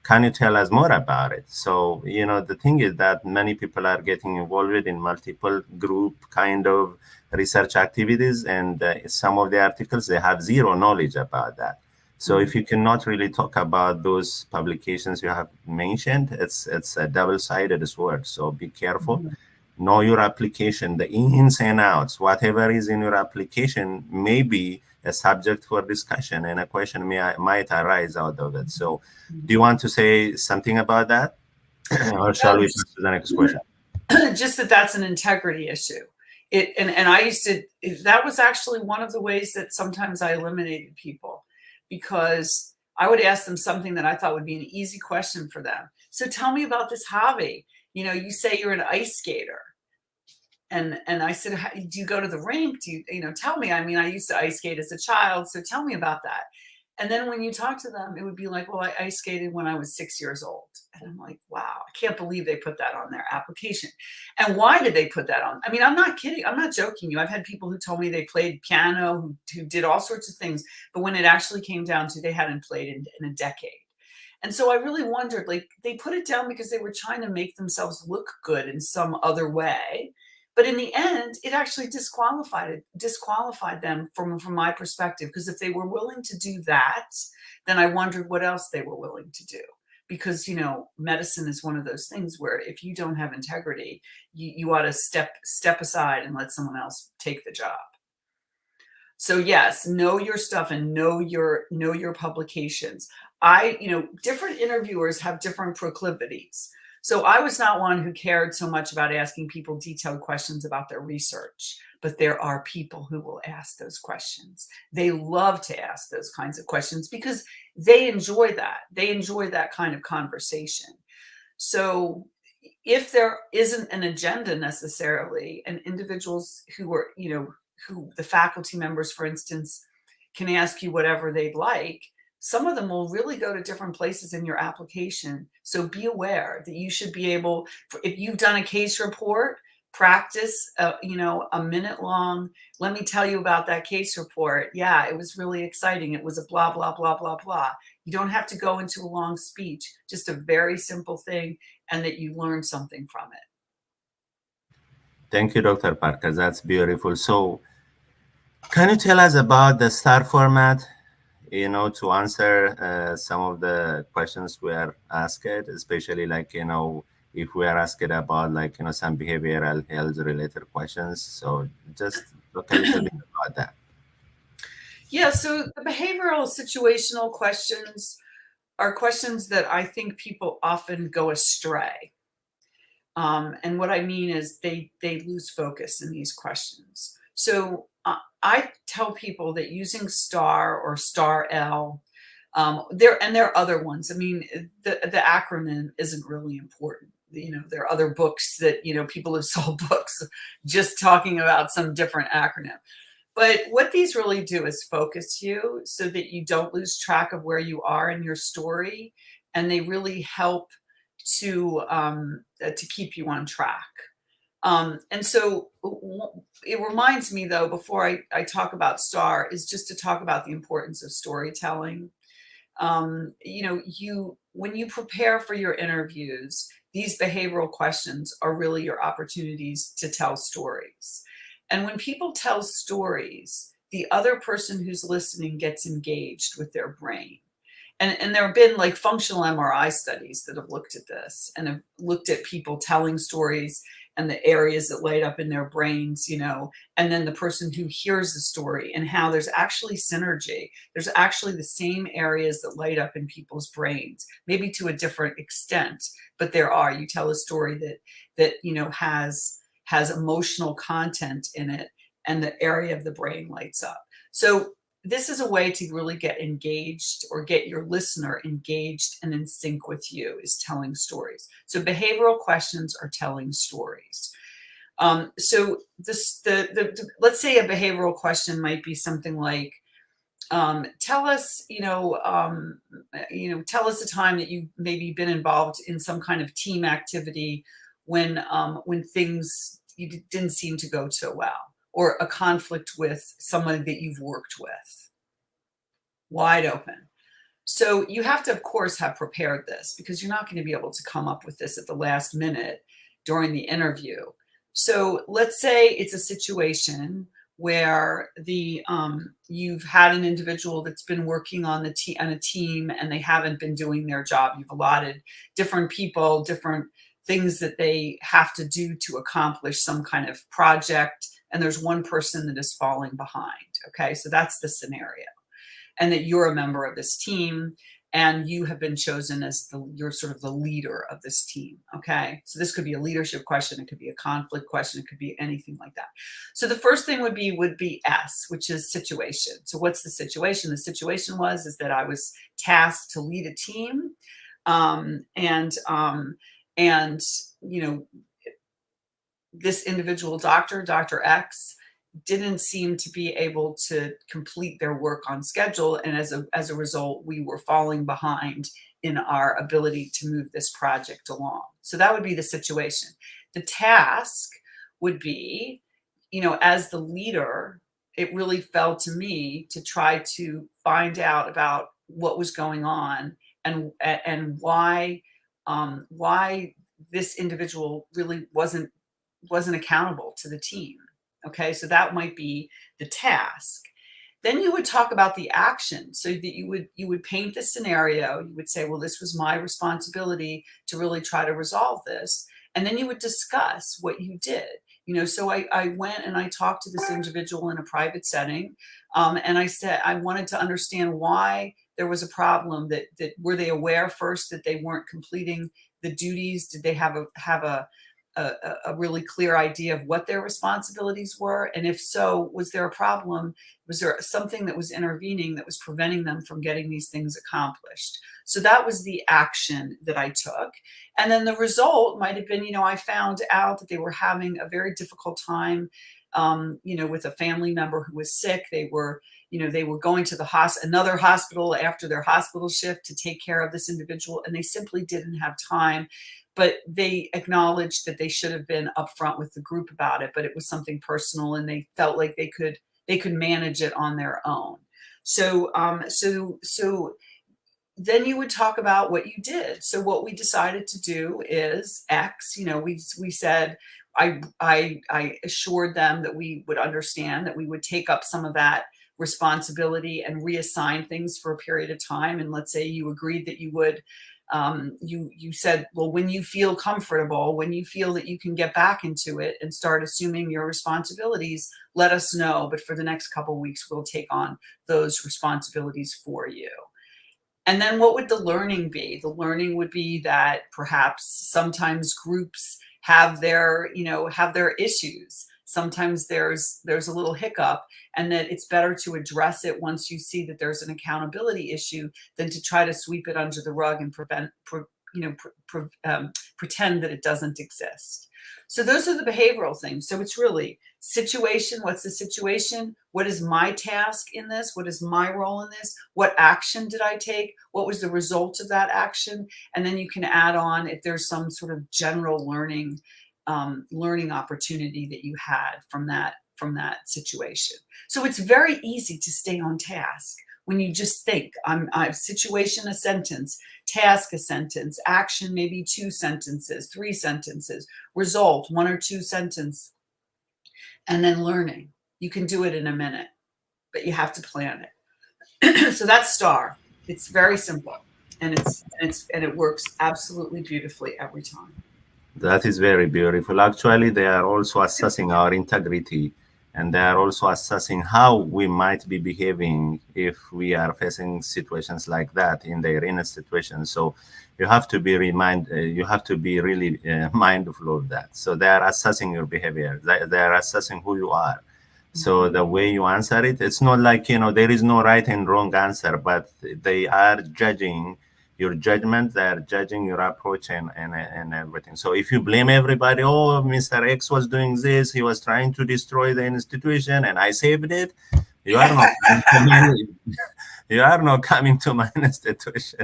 Can you tell us more about it? So, the thing is that many people are getting involved in multiple group kind of research activities, and some of the articles, they have zero knowledge about that. So if you cannot really talk about those publications you have mentioned, it's a double-sided sword. So be careful. Know your application, the ins and outs. Whatever is in your application may be a subject for discussion, and a question might arise out of it. So do you want to say something about that? Or shall we pass to the next question? Just that's an integrity issue. And I used to, that was actually one of the ways that sometimes I eliminated people, because I would ask them something that I thought would be an easy question for them. So tell me about this hobby. You say you're an ice skater. And I said, do you go to the rink? Do you tell me, I used to ice skate as a child. So tell me about that. And then when you talk to them, it would be like, well, I ice skated when I was 6 years old. And I'm like, wow, I can't believe they put that on their application. And why did they put that on? I'm not kidding. I'm not joking you. I've had people who told me they played piano, who did all sorts of things. But when it actually came down to, they hadn't played in a decade. And so I really wondered, they put it down because they were trying to make themselves look good in some other way. But in the end, it actually disqualified them from my perspective, because if they were willing to do that, then I wondered what else they were willing to do. Because, medicine is one of those things where if you don't have integrity, you ought to step aside and let someone else take the job. So yes, know your stuff and know your publications. Different interviewers have different proclivities. So I was not one who cared so much about asking people detailed questions about their research, but there are people who will ask those questions. They love to ask those kinds of questions because they enjoy that. They enjoy that kind of conversation. So if there isn't an agenda necessarily, and individuals who are, who the faculty members, for instance, can ask you whatever they'd like, some of them will really go to different places in your application. So be aware that you should be able, if you've done a case report, practice, a minute long. Let me tell you about that case report. Yeah, it was really exciting. It was a blah, blah, blah, blah, blah. You don't have to go into a long speech, just a very simple thing, and that you learn something from it. Thank you, Dr. Parker. That's beautiful. So, can you tell us about the STAR format? To answer some of the questions we are asked, especially like, if we are asked about like, some behavioral health related questions. So just talk a little bit about that. Yeah, so the behavioral situational questions are questions that I think people often go astray. And what I mean is they lose focus in these questions. So I tell people that using STAR or STAR L, there are other ones. I mean, the acronym isn't really important. There are other books that people have sold books just talking about some different acronym. But what these really do is focus you so that you don't lose track of where you are in your story, and they really help to keep you on track. And so it reminds me, though, before I talk about STAR, is just to talk about the importance of storytelling. When you prepare for your interviews, these behavioral questions are really your opportunities to tell stories. And when people tell stories, the other person who's listening gets engaged with their brain. And there have been like functional MRI studies that have looked at this and have looked at people telling stories and the areas that light up in their brains, and then the person who hears the story and how there's actually synergy. There's actually the same areas that light up in people's brains, maybe to a different extent, but there are. You tell a story that has emotional content in it, and the area of the brain lights up. So this is a way to really get engaged or get your listener engaged and in sync with you, is telling stories. So behavioral questions are telling stories. So let's say a behavioral question might be something like, tell us, tell us a time that you've maybe been involved in some kind of team activity when things didn't seem to go so well, or a conflict with someone that you've worked with. Wide open. So you have to, of course, have prepared this, because you're not going to be able to come up with this at the last minute during the interview. So let's say it's a situation where you've had an individual that's been working on a team, and they haven't been doing their job. You've allotted different people, different things that they have to do to accomplish some kind of project, and there's one person that is falling behind. Okay, so that's the scenario, and that you're a member of this team, and you have been chosen as you're sort of the leader of this team. Okay, so this could be a leadership question, it could be a conflict question, it could be anything like that. So the first thing would be S, which is situation. So what's the situation? The situation is that I was tasked to lead a team, and this individual Dr. X, didn't seem to be able to complete their work on schedule, and as a result, we were falling behind in our ability to move this project along. So that would be the situation. The task would be, as the leader, it really fell to me to try to find out about what was going on, and why this individual really wasn't accountable to the team. Okay, so that might be the task. Then you would talk about the action, so that you would paint the scenario. You would say, well, this was my responsibility to really try to resolve this. And then you would discuss what you did. So I went and I talked to this individual in a private setting, and I said I wanted to understand why there was a problem. That were they aware first that they weren't completing the duties? Did they have a really clear idea of what their responsibilities were? And if so, was there a problem? Was there something that was intervening that was preventing them from getting these things accomplished? So that was the action that I took. And then the result might have been, I found out that they were having a very difficult time, with a family member who was sick. They were they were going to another hospital after their hospital shift to take care of this individual, and they simply didn't have time. But they acknowledged that they should have been upfront with the group about it, but it was something personal, and they felt like they could manage it on their own. So then you would talk about what you did. So what we decided to do is X. We said, I assured them that we would understand, that we would take up some of that responsibility and reassign things for a period of time. And let's say you agreed that you would, you said, well, when you feel comfortable, when you feel that you can get back into it and start assuming your responsibilities, let us know. But for the next couple of weeks, we'll take on those responsibilities for you. And then what would the learning be? The learning would be that perhaps sometimes groups have their issues. Sometimes there's a little hiccup, and that it's better to address it once you see that there's an accountability issue than to try to sweep it under the rug and pretend that it doesn't exist. So those are the behavioral things. So it's really situation. What's the situation? What is my task in this? What is my role in this? What action did I take? What was the result of that action? And then you can add on if there's some sort of general learning opportunity that you had from that situation. So it's very easy to stay on task when you just think, I've situation, a sentence, task, a sentence, action, maybe 2 sentences, 3 sentences, result, 1 or 2 sentences, and then learning. You can do it in a minute, but you have to plan it. So that's STAR. It's very simple, and it works absolutely beautifully every time. That is very beautiful. Actually, they are also assessing our integrity, and they are also assessing how we might be behaving if we are facing situations like that in the arena situation. So you have to be you have to be really mindful of that. So they are assessing your behavior. They are assessing who you are. So the way you answer it, it's not like, there is no right and wrong answer, but they are judging your judgment, they're judging your approach and everything. So if you blame everybody, oh, Mr. X was doing this, he was trying to destroy the institution and I saved it, you are not you are not coming to my institution.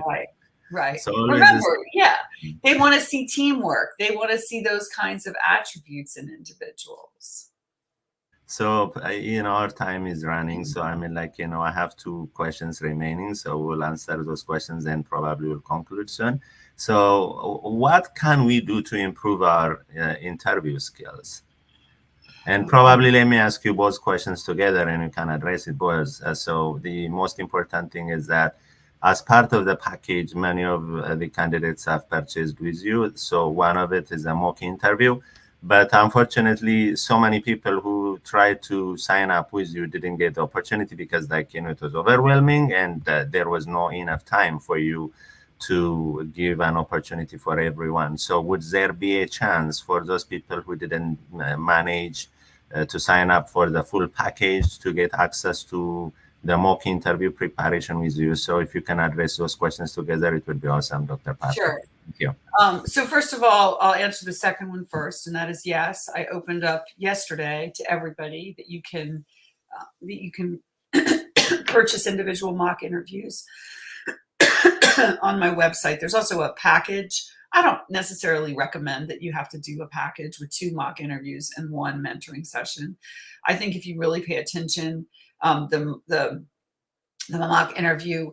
Right. So remember, they want to see teamwork. They want to see those kinds of attributes in individuals. So, our time is running. So, I have 2 questions remaining. So, we'll answer those questions and probably we'll conclude soon. So, what can we do to improve our interview skills? And probably let me ask you both questions together and you can address it both. So, the most important thing is that as part of the package, many of the candidates have purchased with you. So, one of it is a mock interview. But unfortunately, so many people who tried to sign up with you didn't get the opportunity because, it was overwhelming and there was not enough time for you to give an opportunity for everyone. So would there be a chance for those people who didn't manage to sign up for the full package to get access to the mock interview preparation with you? So if you can address those questions together, it would be awesome, Dr. Patrick. Sure. Thank you. So first of all, I'll answer the second one first, and that is yes. I opened up yesterday to everybody that you can purchase individual mock interviews on my website. There's also a package. I don't necessarily recommend that you have to do a package with 2 mock interviews and 1 mentoring session. I think if you really pay attention, the mock interview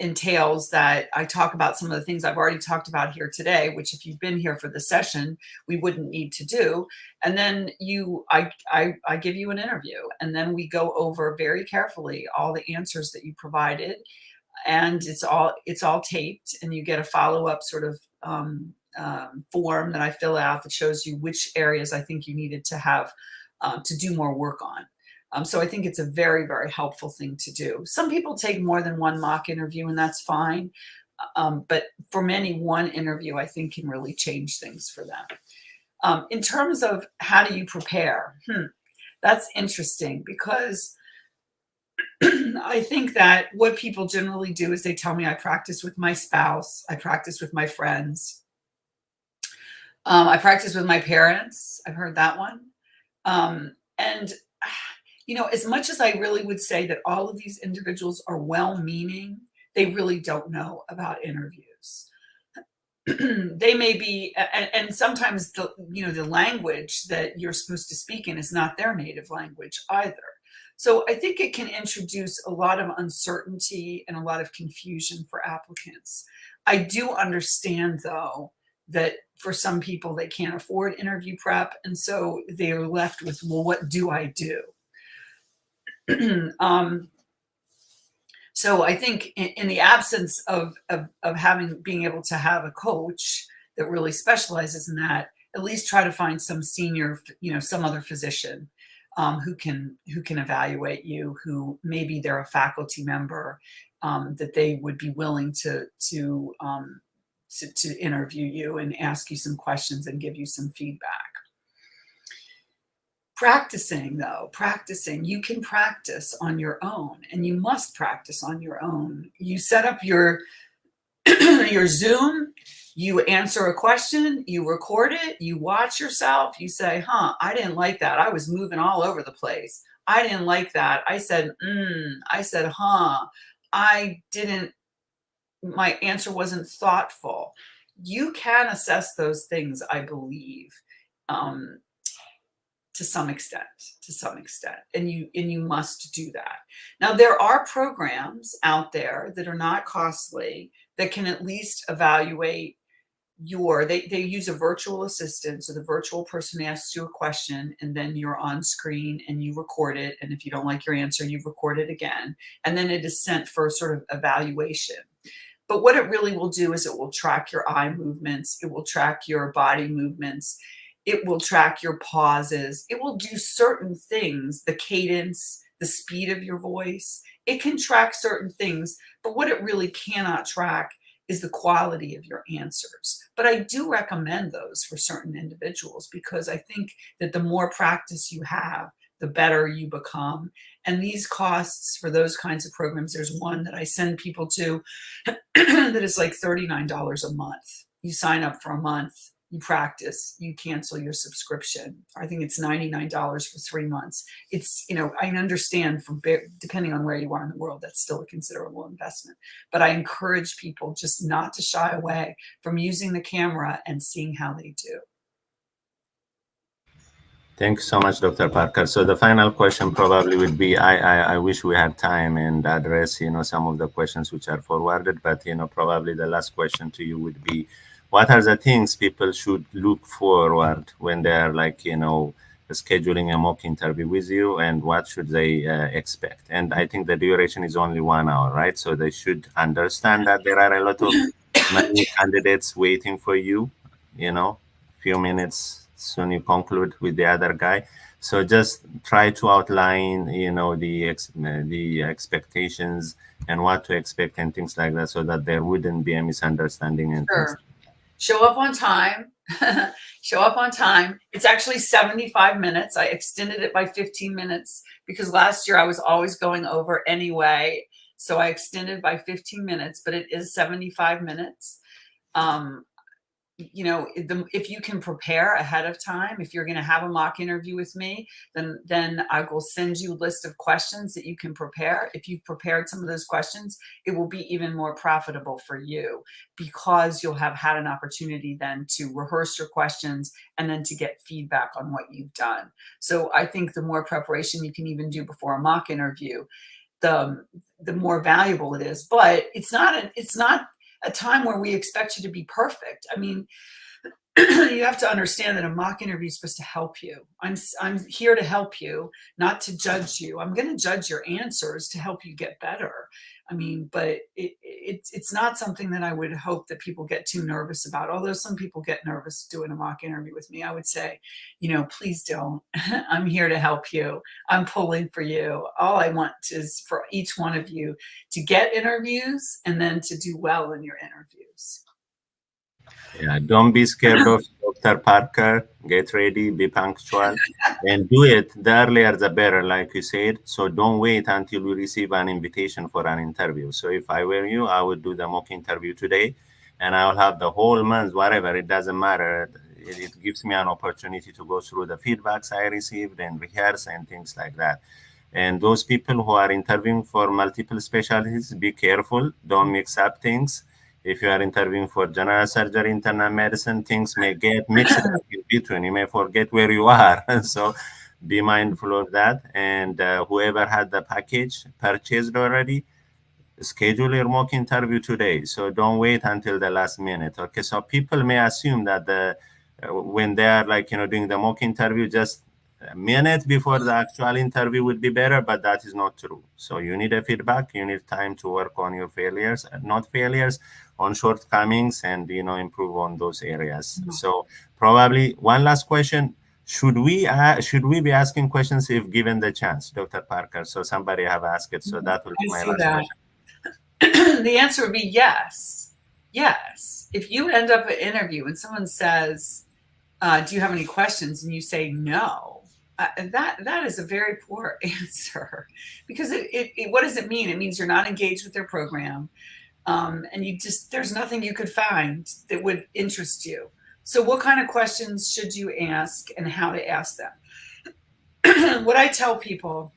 entails that I talk about some of the things I've already talked about here today, which if you've been here for the session, we wouldn't need to do. And then I give you an interview, and then we go over very carefully all the answers that you provided, and it's all taped, and you get a follow-up sort of form that I fill out that shows you which areas I think you needed to have to do more work on. So I think it's a very, very helpful thing to do. Some people take more than 1 mock interview, and that's fine. But for many, 1 interview, I think, can really change things for them. In terms of how do you prepare? That's interesting because I think that what people generally do is they tell me I practice with my spouse, I practice with my friends, I practice with my parents. I've heard that one. And as much as I really would say that all of these individuals are well-meaning, they really don't know about interviews. They may be, and sometimes the language that you're supposed to speak in is not their native language either. So I think it can introduce a lot of uncertainty and a lot of confusion for applicants. I do understand, though, that for some people they can't afford interview prep, and so they are left with, well, what do I do? So I think in the absence of being able to have a coach that really specializes in that, at least try to find some senior, some other physician who can evaluate you, who maybe they're a faculty member that they would be willing to interview you and ask you some questions and give you some feedback. Practicing, you can practice on your own, and you must practice on your own. You set up your your Zoom, you answer a question, you record it, you watch yourself, you say, I didn't like that. I was moving all over the place. I didn't like that. I said, I said, I didn't, my answer wasn't thoughtful. You can assess those things, I believe. To some extent, and you must do that. Now, there are programs out there that are not costly that can at least evaluate they use a virtual assistant, so the virtual person asks you a question, and then you're on screen and you record it, and if you don't like your answer, you record it again, and then it is sent for sort of evaluation. But what it really will do is it will track your eye movements, it will track your body movements, it will track your pauses. It will do certain things, the cadence, the speed of your voice. It can track certain things, but what it really cannot track is the quality of your answers. But I do recommend those for certain individuals because I think that the more practice you have, the better you become. And these costs for those kinds of programs, there's one that I send people to that is like $39 a month. You sign up for a month, you practice, you cancel your subscription. I think it's $99 for 3 months. It's, I understand depending on where you are in the world, that's still a considerable investment. But I encourage people just not to shy away from using the camera and seeing how they do. Thank you so much, Dr. Parker. So the final question probably would be, I wish we had time and address, some of the questions which are forwarded, but, probably the last question to you would be, what are the things people should look forward when they're scheduling a mock interview with you, and what should they expect? And I think the duration is only 1 hour, right? So they should understand that there are a lot of many candidates waiting for you, few minutes, soon you conclude with the other guy. So just try to outline, the expectations and what to expect and things like that, so that there wouldn't be a misunderstanding and things. Show up on time. Show up on time. It's actually 75 minutes. I extended it by 15 minutes because last year I was always going over anyway. So I extended by 15 minutes, but it is 75 minutes. If you can prepare ahead of time, if you're going to have a mock interview with me, then I will send you a list of questions that you can prepare. If you've prepared some of those questions, it will be even more profitable for you because you'll have had an opportunity then to rehearse your questions and then to get feedback on what you've done. So I think the more preparation you can even do before a mock interview, the more valuable it is. But it's not a time where we expect you to be perfect. I mean, you have to understand that a mock interview is supposed to help you. I'm here to help you, not to judge you. I'm going to judge your answers to help you get better. I mean, but it's not something that I would hope that people get too nervous about. Although some people get nervous doing a mock interview with me, I would say, please don't. I'm here to help you. I'm pulling for you. All I want is for each one of you to get interviews and then to do well in your interviews. Yeah, don't be scared of Dr. Parker. Get ready, be punctual, and do it. The earlier, the better, like you said. So don't wait until you receive an invitation for an interview. So if I were you, I would do the mock interview today, and I will have the whole month, whatever, it doesn't matter. It gives me an opportunity to go through the feedbacks I received and rehearse and things like that. And those people who are interviewing for multiple specialties, be careful. Don't mix up things. If you are interviewing for general surgery, internal medicine, things may get mixed up in between. You may forget where you are. So be mindful of that. And whoever had the package purchased already, schedule your mock interview today. So don't wait until the last minute. Okay. So people may assume that when they are like, doing the mock interview, just a minute before the actual interview would be better, but that is not true. So you need a feedback. You need time to work on your failures, not failures, on shortcomings, and improve on those areas. So probably one last question: should we be asking questions if given the chance, Dr. Parker? So somebody have asked it. So that will be I my see last that. question. The answer would be yes. Yes. If you end up an interview and someone says, do you have any questions? And you say no, that is a very poor answer, because what does it mean? It means you're not engaged with their program. And there's nothing you could find that would interest you. So what kind of questions should you ask and how to ask them? What I tell people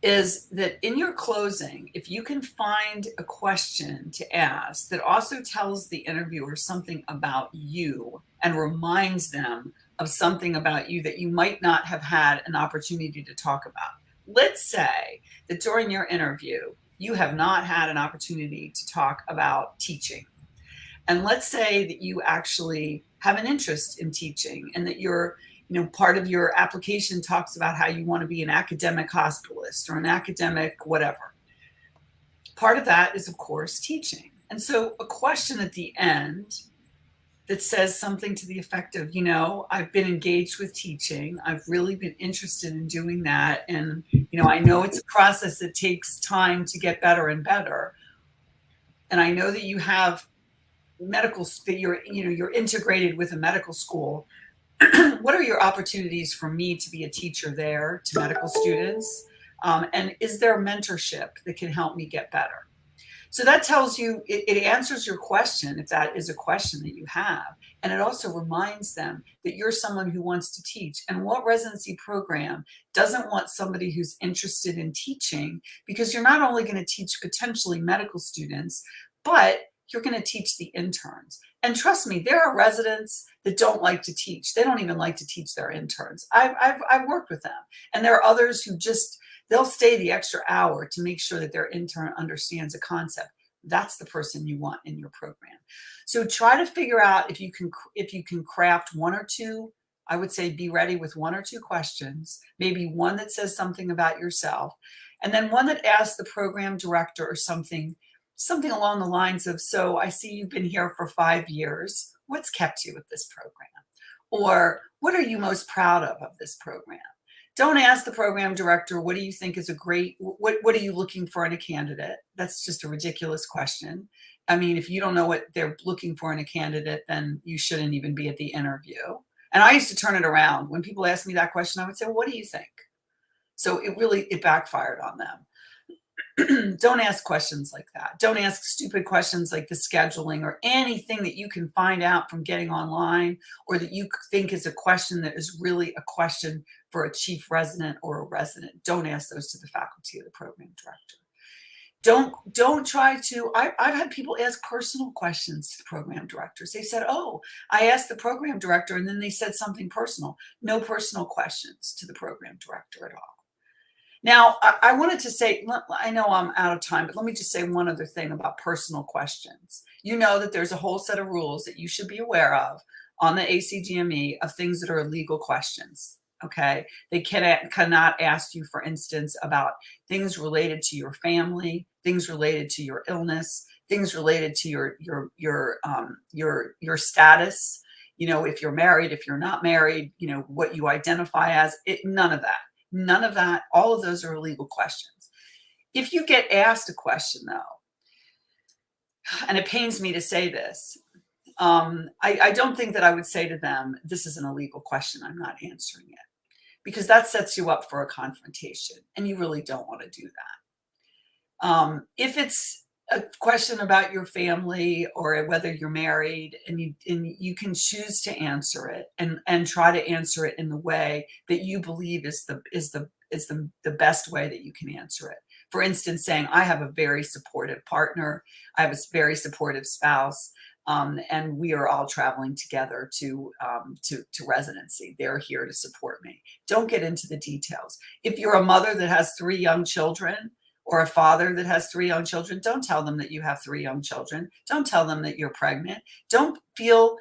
is that in your closing, if you can find a question to ask that also tells the interviewer something about you and reminds them of something about you that you might not have had an opportunity to talk about. Let's say that during your interview, you have not had an opportunity to talk about teaching. And let's say that you actually have an interest in teaching and that part of your application talks about how you want to be an academic hospitalist or an academic whatever. Part of that is, of course, teaching. And so a question at the end that says something to the effect of, I've been engaged with teaching. I've really been interested in doing that. And, I know it's a process that takes time to get better and better. And I know that you have that you're integrated with a medical school. What are your opportunities for me to be a teacher there to medical students? And is there mentorship that can help me get better? So that tells you, it answers your question if that is a question that you have. And it also reminds them that you're someone who wants to teach. And what residency program doesn't want somebody who's interested in teaching? Because you're not only going to teach potentially medical students, but you're going to teach the interns. And trust me, there are residents that don't like to teach. They don't even like to teach their interns. I've worked with them. And there are others who they'll stay the extra hour to make sure that their intern understands a concept. That's the person you want in your program. So try to figure out if you can craft one or two. I would say be ready with one or two questions, maybe one that says something about yourself, and then one that asks the program director or something along the lines of, so I see you've been here for 5 years. What's kept you with this program? Or what are you most proud of this program? Don't ask the program director, what do you think is what are you looking for in a candidate? That's just a ridiculous question. I mean, if you don't know what they're looking for in a candidate, then you shouldn't even be at the interview. And I used to turn it around. When people asked me that question, I would say, well, what do you think? So it backfired on them. Don't ask questions like that. Don't ask stupid questions like the scheduling or anything that you can find out from getting online or that you think is a question that is really a question for a chief resident or a resident. Don't ask those to the faculty or the program director. Don't try to, I've had people ask personal questions to the program directors. They said, oh, I asked the program director and then they said something personal. No personal questions to the program director at all. Now, I wanted to say, I know I'm out of time, but let me just say one other thing about personal questions. You know that there's a whole set of rules that you should be aware of on the ACGME of things that are illegal questions. Okay. They cannot ask you, for instance, about things related to your family, things related to your illness, things related to your status. If you're married, if you're not married, what you identify as. None of that. None of that. All of those are illegal questions. If you get asked a question, though, and it pains me to say this, I don't think that I would say to them, this is an illegal question, I'm not answering it, because that sets you up for a confrontation, and you really don't want to do that. If it's a question about your family or whether you're married, and you can choose to answer it and try to answer it in the way that you believe is the is the best way that you can answer it. For instance, saying, I have a very supportive partner, I have a very supportive spouse, and we are all traveling together to residency. They're here to support me. Don't get into the details. If you're a mother that has 3 young children, or a father that has 3 young children, don't tell them that you have 3 young children. Don't tell them that you're pregnant. Don't feel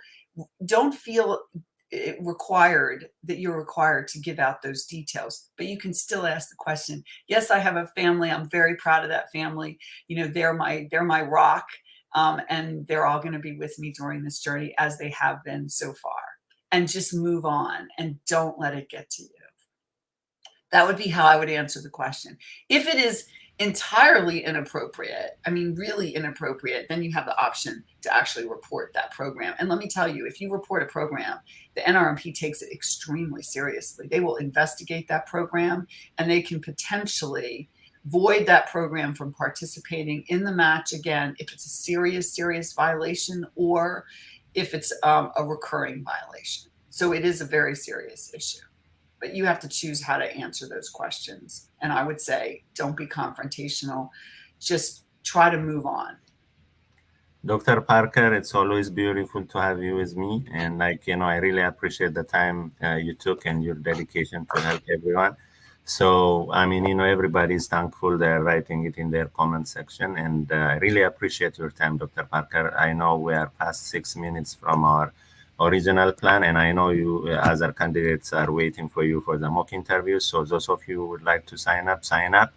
required that you're required to give out those details, but you can still ask the question. Yes, I have a family. I'm very proud of that family. They're my rock, and they're all going to be with me during this journey as they have been so far. And just move on and don't let it get to you. That would be how I would answer the question. If it is entirely inappropriate, I mean, really inappropriate, then you have the option to actually report that program. And let me tell you, if you report a program, the NRMP takes it extremely seriously. They will investigate that program, and they can potentially void that program from participating in the match again if it's a serious, serious violation, or if it's a recurring violation. So it is a very serious issue. But you have to choose how to answer those questions. And I would say, don't be confrontational. Just try to move on. Dr. Parker, it's always beautiful to have you with me. And I really appreciate the time you took and your dedication to help everyone. So, I mean, everybody's thankful. They're writing it in their comment section. And I really appreciate your time, Dr. Parker. I know we are past 6 minutes from our original plan, and I know you other candidates are waiting for you for the mock interview. So those of you who would like to sign up,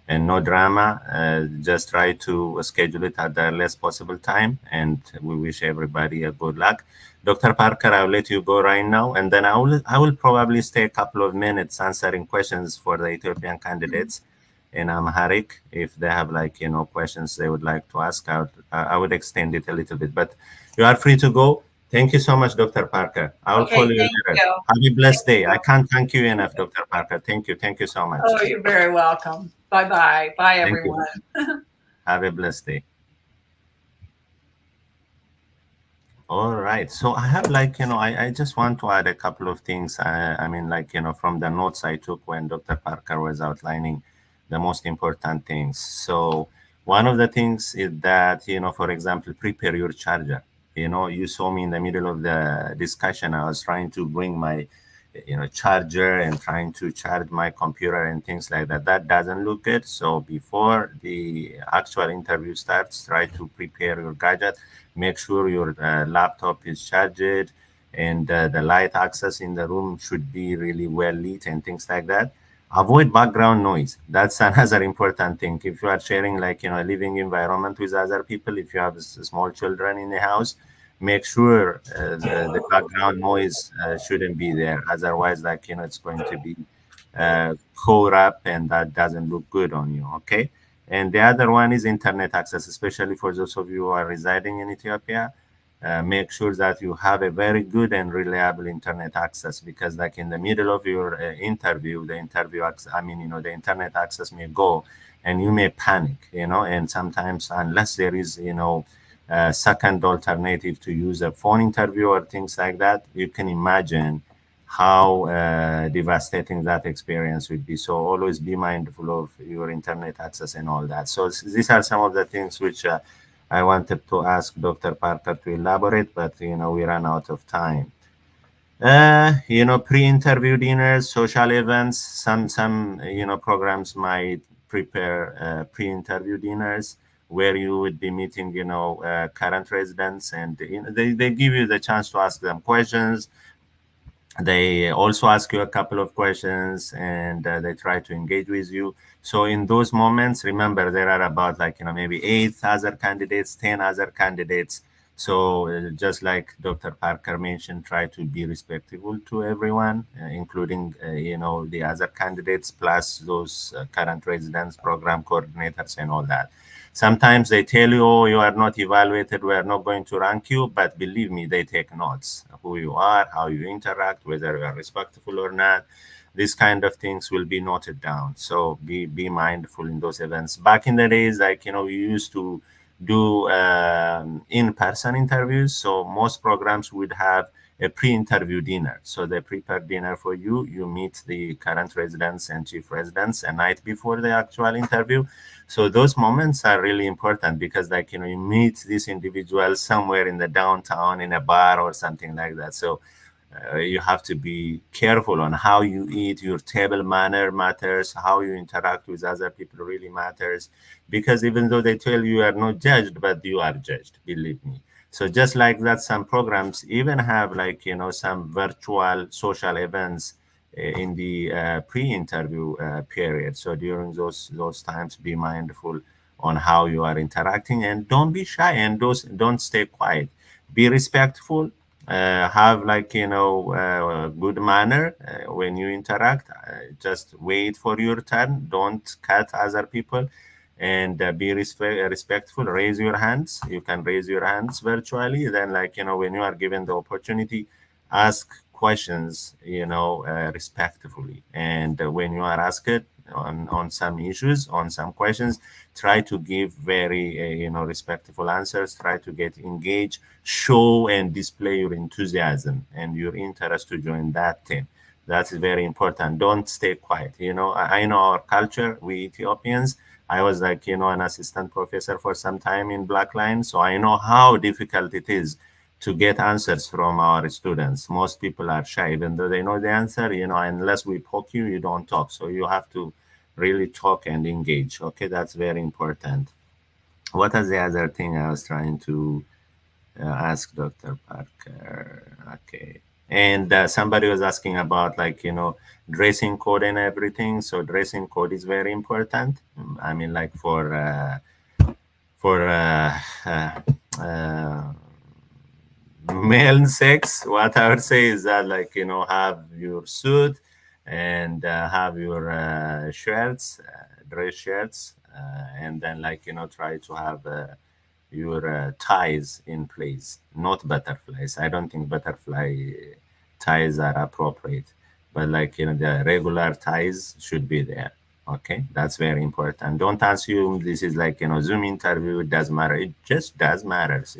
and no drama. Just try to schedule it at the earliest possible time, and we wish everybody a good luck. Dr. Parker, I'll let you go right now, and then I will probably stay a couple of minutes answering questions for the Ethiopian candidates in Amharic. If they have questions they would like to ask, I would extend it a little bit, but you are free to go. Thank you so much, Dr. Parker. I will call you later. You. Have a blessed day. I can't thank you enough, Dr. Parker. Thank you. Thank you so much. Oh, you're very welcome. Bye-bye. Bye, everyone. Have a blessed day. All right. So I have I just want to add a couple of things. I mean, from the notes I took when Dr. Parker was outlining the most important things. So one of the things is that, for example, prepare your charger. You saw me in the middle of the discussion. I was trying to bring my, charger and trying to charge my computer and things like that. That doesn't look good. So before the actual interview starts, try to prepare your gadget. Make sure your laptop is charged, and the light access in the room should be really well lit and things like that. Avoid background noise. That's another important thing. If you are sharing a living environment with other people, if you have small children in the house, make sure the background noise shouldn't be there. Otherwise, it's going to be caught up, and that doesn't look good on you. Okay. And the other one is internet access, especially for those of you who are residing in Ethiopia. Make sure that you have a very good and reliable internet access, because in the middle of your interview, the internet access may go and you may panic, and sometimes unless there is, a second alternative to use a phone interview or things like that, you can imagine how devastating that experience would be. So always be mindful of your internet access and all that. So these are some of the things which I wanted to ask Dr. Parker to elaborate, but we ran out of time. Pre-interview dinners, social events. Some programs might prepare pre-interview dinners where you would be meeting current residents, and they give you the chance to ask them questions. They also ask you a couple of questions, and they try to engage with you. So in those moments, remember, there are about maybe 8 other candidates, 10 other candidates. So just like Dr. Parker mentioned, try to be respectful to everyone, including the other candidates, plus those current residents, program coordinators, and all that. Sometimes they tell you, oh, you are not evaluated, we are not going to rank you, but believe me, they take notes. Who you are, how you interact, whether you are respectful or not. These kind of things will be noted down. So be mindful in those events. Back in the days, we used to do in-person interviews. So most programs would have a pre-interview dinner. So they prepare dinner for you. You meet the current residents and chief residents a night before the actual interview. So those moments are really important because, like, you meet these individuals somewhere in the downtown in a bar or something like that. So you have to be careful on how you eat. Your table manner matters. How you interact with other people really matters, because even though they tell you are not judged, but you are judged, believe me. So just like that, some programs even have, like, some virtual social events in the pre-interview period. So during those times, be mindful on how you are interacting, and don't be shy, and don't stay quiet. Be respectful. Have, like, good manner when you interact. Just wait for your turn. Don't cut other people, and be respectful. Raise your hands. You can raise your hands virtually. Then, like, when you are given the opportunity, ask questions, respectfully. And when you are asked on some issues, on some questions, try to give very respectful answers. Try to get engaged, show and display your enthusiasm and your interest to join that team. That's very important. Don't stay quiet. I know our culture, we Ethiopians. I was, like, an assistant professor for some time in Blackline, so I know how difficult it is to get answers from our students. Most people are shy, even though they know the answer. Unless we poke you, you don't talk. So you have to really talk and engage. Okay, that's very important. What is the other thing I was trying to ask Dr. Parker? Okay. And somebody was asking about, like, dressing code and everything. So dressing code is very important. I mean, like, for uh, male sex, what I would say is that, like, have your suit, and have your shirts, dress shirts, and then, like, try to have your ties in place, not butterflies. I don't think butterfly ties are appropriate, but, like, the regular ties should be there. Okay, that's very important. Don't assume this is like, Zoom interview. It does matter. It just does matters.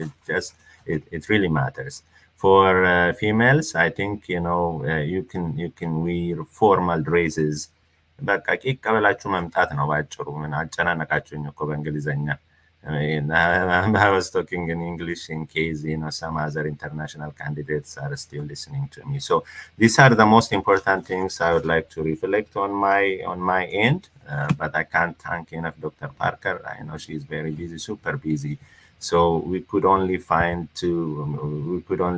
It really matters. For females, I think, you can wear formal dresses. በቃ ቂቅ ብላችሁ መምጣት ነው ባጭሩ። ምን አጨናነቃችሁኝ እኮ በእንግሊዘኛ። And I was talking in English in case, some other international candidates are still listening to me. So these are the most important things I would like to reflect on my end. But I can't thank enough Dr. Parker. I know she's very busy, super busy. So we could only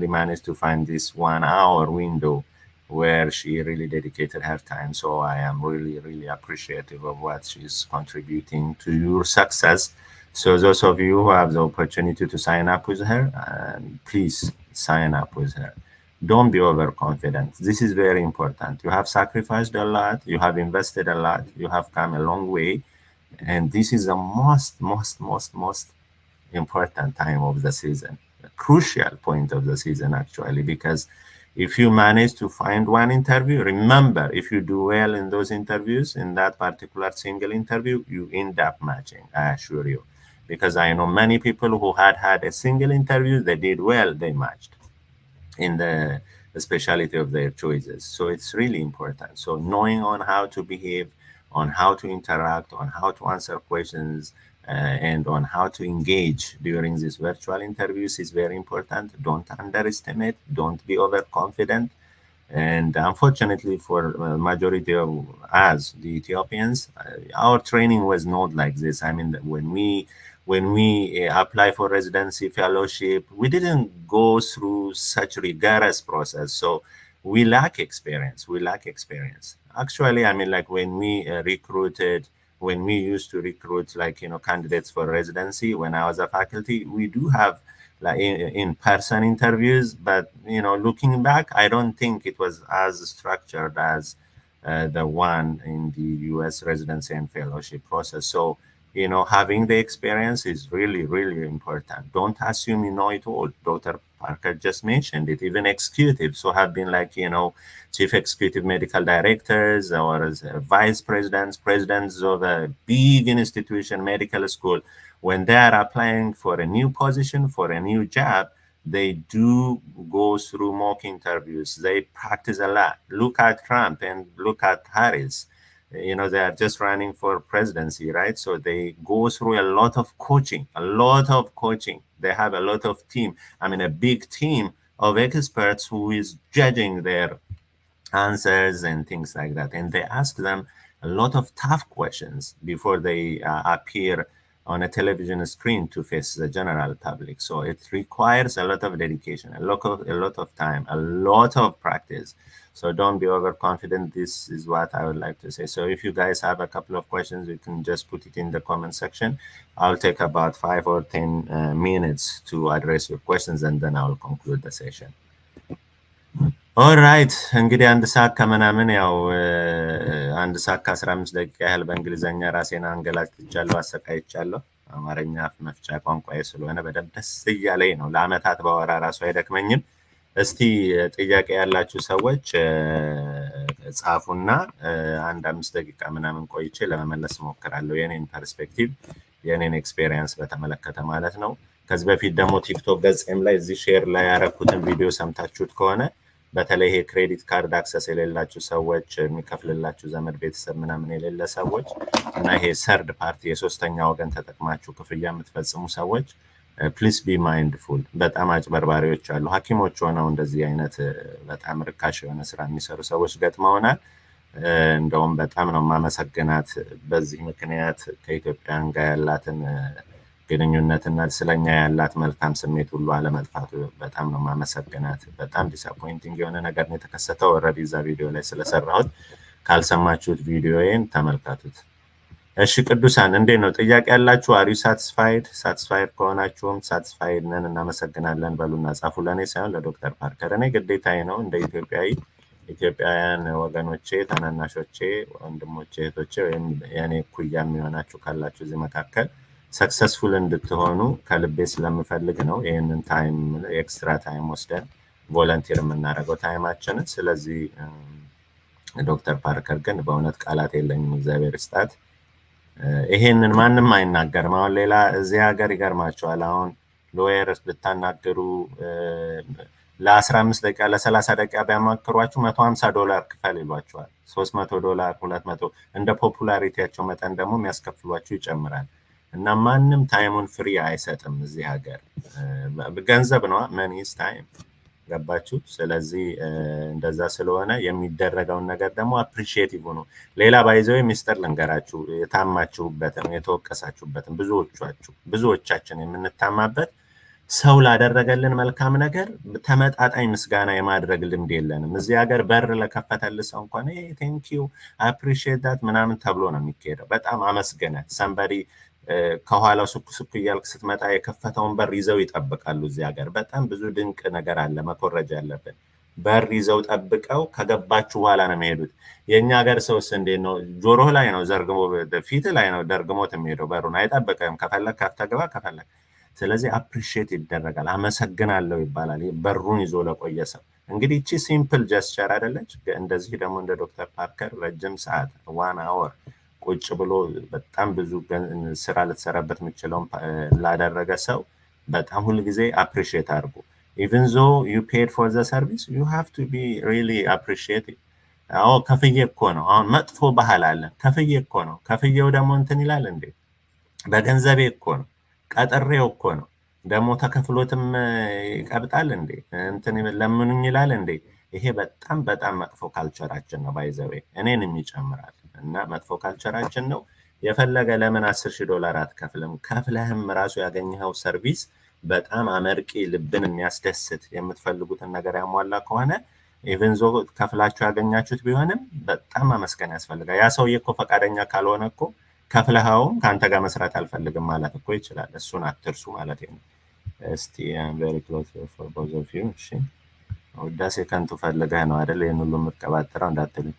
manage to find this 1 hour window where she really dedicated her time. So I am really, really appreciative of what she's contributing to your success. So those of you who have the opportunity to sign up with her, please sign up with her. Don't be overconfident. This is very important. You have sacrificed a lot. You have invested a lot. You have come a long way. And this is the most, most, most, most important time of the season, a crucial point of the season, actually, because if you manage to find one interview, remember, if you do well in those interviews, in that particular single interview, you end up matching, I assure you. Because I know many people who had a single interview, they did well, they matched in the specialty of their choices. So it's really important. So knowing on how to behave, on how to interact, on how to answer questions, and on how to engage during these virtual interviews is very important. Don't underestimate. Don't be overconfident. And unfortunately, for majority of us, the Ethiopians, our training was not like this. I mean, when we apply for residency fellowship, we didn't go through such rigorous process. So we lack experience. We lack experience. Actually, I mean, like, when we used to recruit, like, candidates for residency, when I was a faculty, we do have, like, in-person interviews, but looking back, I don't think it was as structured as the one in the US residency and fellowship process. So having the experience is really, really important. Don't assume you know it all. Dr. Parker just mentioned it. Even executives who have been, like, chief executive medical directors, or as vice presidents, presidents of a big institution, medical school, when they are applying for a new position, for a new job, they do go through mock interviews. They practice a lot. Look at Trump and look at Harris. You know, they are just running for presidency, right? So they go through a lot of coaching, a lot of coaching. They have a lot of team. I mean, a big team of experts who is judging their answers and things like that. And they ask them a lot of tough questions before they appear on a television screen to face the general public. So it requires a lot of dedication, a lot of time, a lot of practice. So don't be overconfident. This is what I would like to say. So if you guys have a couple of questions, you can just put it in the comment section. I'll take about 5 or 10 minutes to address your questions, and then I'll conclude the session. ኦልራይት እንግዲህ አንድ ሰዓት ከምናምን ያው አንድ ሰዓት ከ15 ደቂቃ ያህል በእንግሊዘኛ ራሴን አንገላትቻለሁ፣ አሰቃይቻለሁ። አማርኛ አፍ መፍቻ ቋንቋዬ ስለሆነ በደንብ ደስ እያለኝ ነው። ለአመታት ባወራ ራሱ አይደክመኝም። እስቲ ጥያቄ ያላችሁ ሰዎች ጻፉና አንድ 5 ደቂቃ ምናምን ቆይቼ ለመመለስ እሞክራለሁ። የኔን ፐርስፔክቲቭ የኔን ኤክስፔሪየንስ በተመለከተ ማለት ነው። ከዚህ በፊት ደግሞ ቲክቶክ ገጽም ላይ እዚህ ሼር ላይ ያረኩትን ቪዲዮ ሰምታችሁት ከሆነ በተለይ ይሄ ክሬዲት ካርድ አክሰስ የሌላችሁ ሰዎች፣ የሚከፍልላችሁ ዘመድ ቤተሰብ ምናምን የሌለ ሰዎች እና ይሄ ሰርድ ፓርቲ የሶስተኛ ወገን ተጠቅማችሁ ክፍያ የምትፈጽሙ ሰዎች ፕሊስ ቢ ማይንድፉል። በጣም አጭበርባሪዎች አሉ። ሐኪሞች ሆነው እንደዚህ አይነት በጣም ርካሽ የሆነ ስራ የሚሰሩ ሰዎች ገጥመውናል። እንደውም በጣም ነው ማመሰግናት በዚህ ምክንያት ከኢትዮጵያን ጋር ያላትን ግንኙነትና ስለኛ ያላት መልካም ስሜት ሁሉ አለመጥፋቱ በጣም ነው ማመሰግናት። በጣም ዲስአፖይንቲንግ የሆነ ነገር ነው የተከሰተው። ኦልሬዲ እዛ ቪዲዮ ላይ ስለሰራሁት ካልሰማችሁት ቪዲዮዬን ተመልከቱት። እሺ ቅዱሳን እንዴት ነው? ጥያቄ ያላችሁ? አር ዩ ሳቲስፋይድ? ሳቲስፋይድ ከሆናችሁም ሳቲስፋይድ ነን እናመሰግናለን በሉና ጻፉ። ለእኔ ሳይሆን ለዶክተር ፓርከር። እኔ ግዴታዬ ነው እንደ ኢትዮጵያዊ ኢትዮጵያውያን ወገኖቼ፣ ታናናሾቼ፣ ወንድሞቼ፣ እህቶቼ ወይም የኔ እኩያ የሚሆናችሁ ካላችሁ እዚህ መካከል ሰክሰስፉል እንድትሆኑ ከልቤ ስለምፈልግ ነው ይህንን ታይም ኤክስትራ ታይም ወስደን ቮለንቲር የምናደርገው ታይማችንን። ስለዚህ ዶክተር ፓርከር ግን በእውነት ቃላት የለኝም፣ እግዚአብሔር ይስጣት። ይሄንን ማንም አይናገርም። አሁን ሌላ እዚህ ሀገር ይገርማቸዋል። አሁን ሎየር ብታናገሩ ለ15 ደቂቃ ለ30 ደቂቃ ቢያማክሯችሁ $150 ክፈል ይሏቸዋል። $300፣ $200 እንደ ፖፑላሪቲያቸው መጠን ደግሞ የሚያስከፍሏችሁ ይጨምራል። እና ማንም ታይሙን ፍሪ አይሰጥም እዚህ ሀገር። ገንዘብ ነው፣ መኒ ኢዝ ታይም። ገባችሁ? ስለዚህ እንደዛ ስለሆነ የሚደረገውን ነገር ደግሞ አፕሪሺየቲቭ ነው። ሌላ ባይዘው ሚስጥር ልንገራችሁ፣ የታማችሁበትን የተወቀሳችሁበትን ብዙዎቻችን የምንታማበት ሰው ላደረገልን መልካም ነገር ተመጣጣኝ ምስጋና የማድረግ ልምድ የለንም። እዚህ ሀገር በር ለከፈተልህ ሰው እንኳን ቴንክ ዩ አፕሪሺየት ዳት ምናምን ተብሎ ነው የሚካሄደው። በጣም አመስገነ ሰንበዲ ከኋላው ሱክ እያልክ ስትመጣ የከፈተውን በር ይዘው ይጠብቃሉ። እዚህ ሀገር በጣም ብዙ ድንቅ ነገር አለ፣ መኮረጃ ያለብን። በር ይዘው ጠብቀው ከገባችሁ በኋላ ነው የሚሄዱት። የእኛ ሀገር ሰውስ እንዴት ነው? ጆሮህ ላይ ነው ዘርግሞ፣ ፊት ላይ ነው ደርግሞት የሚሄደው። በሩን አይጠብቅም። ከፈለግ ከፍተህ ግባ ከፈለግ። ስለዚህ አፕሪሺየት ይደረጋል፣ አመሰግናለሁ ይባላል በሩን ይዞ ለቆየ ሰው። እንግዲህ እቺ ሲምፕል ጀስቸር አይደለች? እንደዚህ ደግሞ እንደ ዶክተር ፓርከር ረጅም ሰዓት 1 hour ቁጭ ብሎ በጣም ብዙ ስራ ልትሰራበት የምችለውን ላደረገ ሰው በጣም ሁል ጊዜ አፕሪሺየት አድርጉ። ኢቭን ዞ ዩ ፔድ ፎር ዘ ሰርቪስ ዩ ሃቭ ቱ ቢ ሪሊ አፕሪሺየቲቭ። አዎ ከፍዬ እኮ ነው። አሁን መጥፎ ባህል አለ። ከፍዬ እኮ ነው። ከፍዬው ደግሞ እንትን ይላል እንዴ? በገንዘቤ እኮ ነው፣ ቀጥሬው እኮ ነው። ደግሞ ተከፍሎትም ይቀብጣል እንዴ? እንትን ለምኑኝ ይላል እንዴ? ይሄ በጣም በጣም መጥፎ ካልቸራችን ነው። ባይዘዌ እኔንም ይጨምራል። እና መጥፎ ካልቸራችን ነው። የፈለገ ለምን $10,000 አትከፍልም? ከፍለህም ራሱ ያገኘኸው ሰርቪስ በጣም አመርቂ፣ ልብን የሚያስደስት፣ የምትፈልጉትን ነገር ያሟላ ከሆነ ኢቭን ዞ ከፍላችሁ ያገኛችሁት ቢሆንም በጣም ማመስገን ያስፈልጋል። ያ ሰውዬ እኮ ፈቃደኛ ካልሆነ እኮ ከፍለኸውም ከአንተ ጋር መስራት አልፈልግም ማለት እኮ ይችላል። እሱን አትርሱ ማለት ነው። እስቲ ቬሪ ክሎዝ ፎር ቦዝ ኦፍ ዩ። እሺ ውዳሴ ከንቱ ፈልገህ ነው አይደል ይህን ሁሉ የምትቀባጥረው እንዳትሉኝ።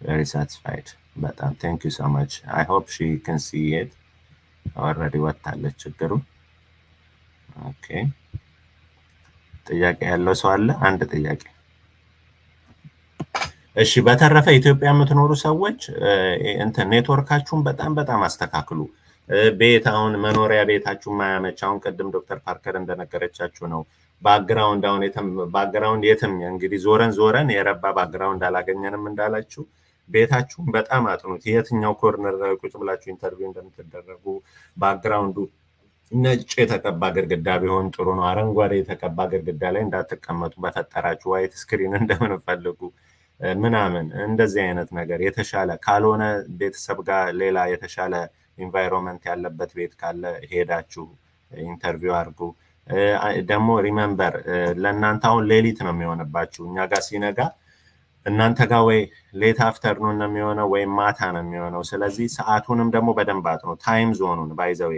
very satisfied በጣም thank you so much. I hope she can see it already ወጣለች ችግሩ። ኦኬ ጥያቄ ያለው ሰው አለ? አንድ ጥያቄ። እሺ በተረፈ ኢትዮጵያ የምትኖሩ ሰዎች እንትን ኔትወርካችሁን በጣም አስተካክሉ። ቤት አሁን መኖሪያ ቤታችሁ ማያመች አሁን ቅድም ዶክተር ፓርከር እንደነገረቻችሁ ነው ባክግራውንድ አሁን ባክግራውንድ የትም እንግዲህ ዞረን የረባ ባክግራውንድ አላገኘንም እንዳላችሁ ቤታችሁን በጣም አጥኑት የትኛው ኮርነር ላይ ቁጭ ብላችሁ ኢንተርቪው እንደምትደረጉ ባክግራውንዱ ነጭ የተቀባ ግድግዳ ቢሆን ጥሩ ነው አረንጓዴ የተቀባ ግድግዳ ላይ እንዳትቀመጡ በፈጠራችሁ ዋይት ስክሪን እንደምንፈልጉ ምናምን እንደዚህ አይነት ነገር የተሻለ ካልሆነ ቤተሰብ ጋር ሌላ የተሻለ ኢንቫይሮንመንት ያለበት ቤት ካለ ሄዳችሁ ኢንተርቪው አድርጉ ደግሞ ሪመምበር ለእናንተ አሁን ሌሊት ነው የሚሆንባችሁ እኛ ጋር ሲነጋ እናንተ ጋር ወይ ሌት አፍተርኑን ነው የሚሆነው ወይም ማታ ነው የሚሆነው ስለዚህ ሰዓቱንም ደግሞ በደንብ አጥኑ ታይም ዞኑን ባይዘዌ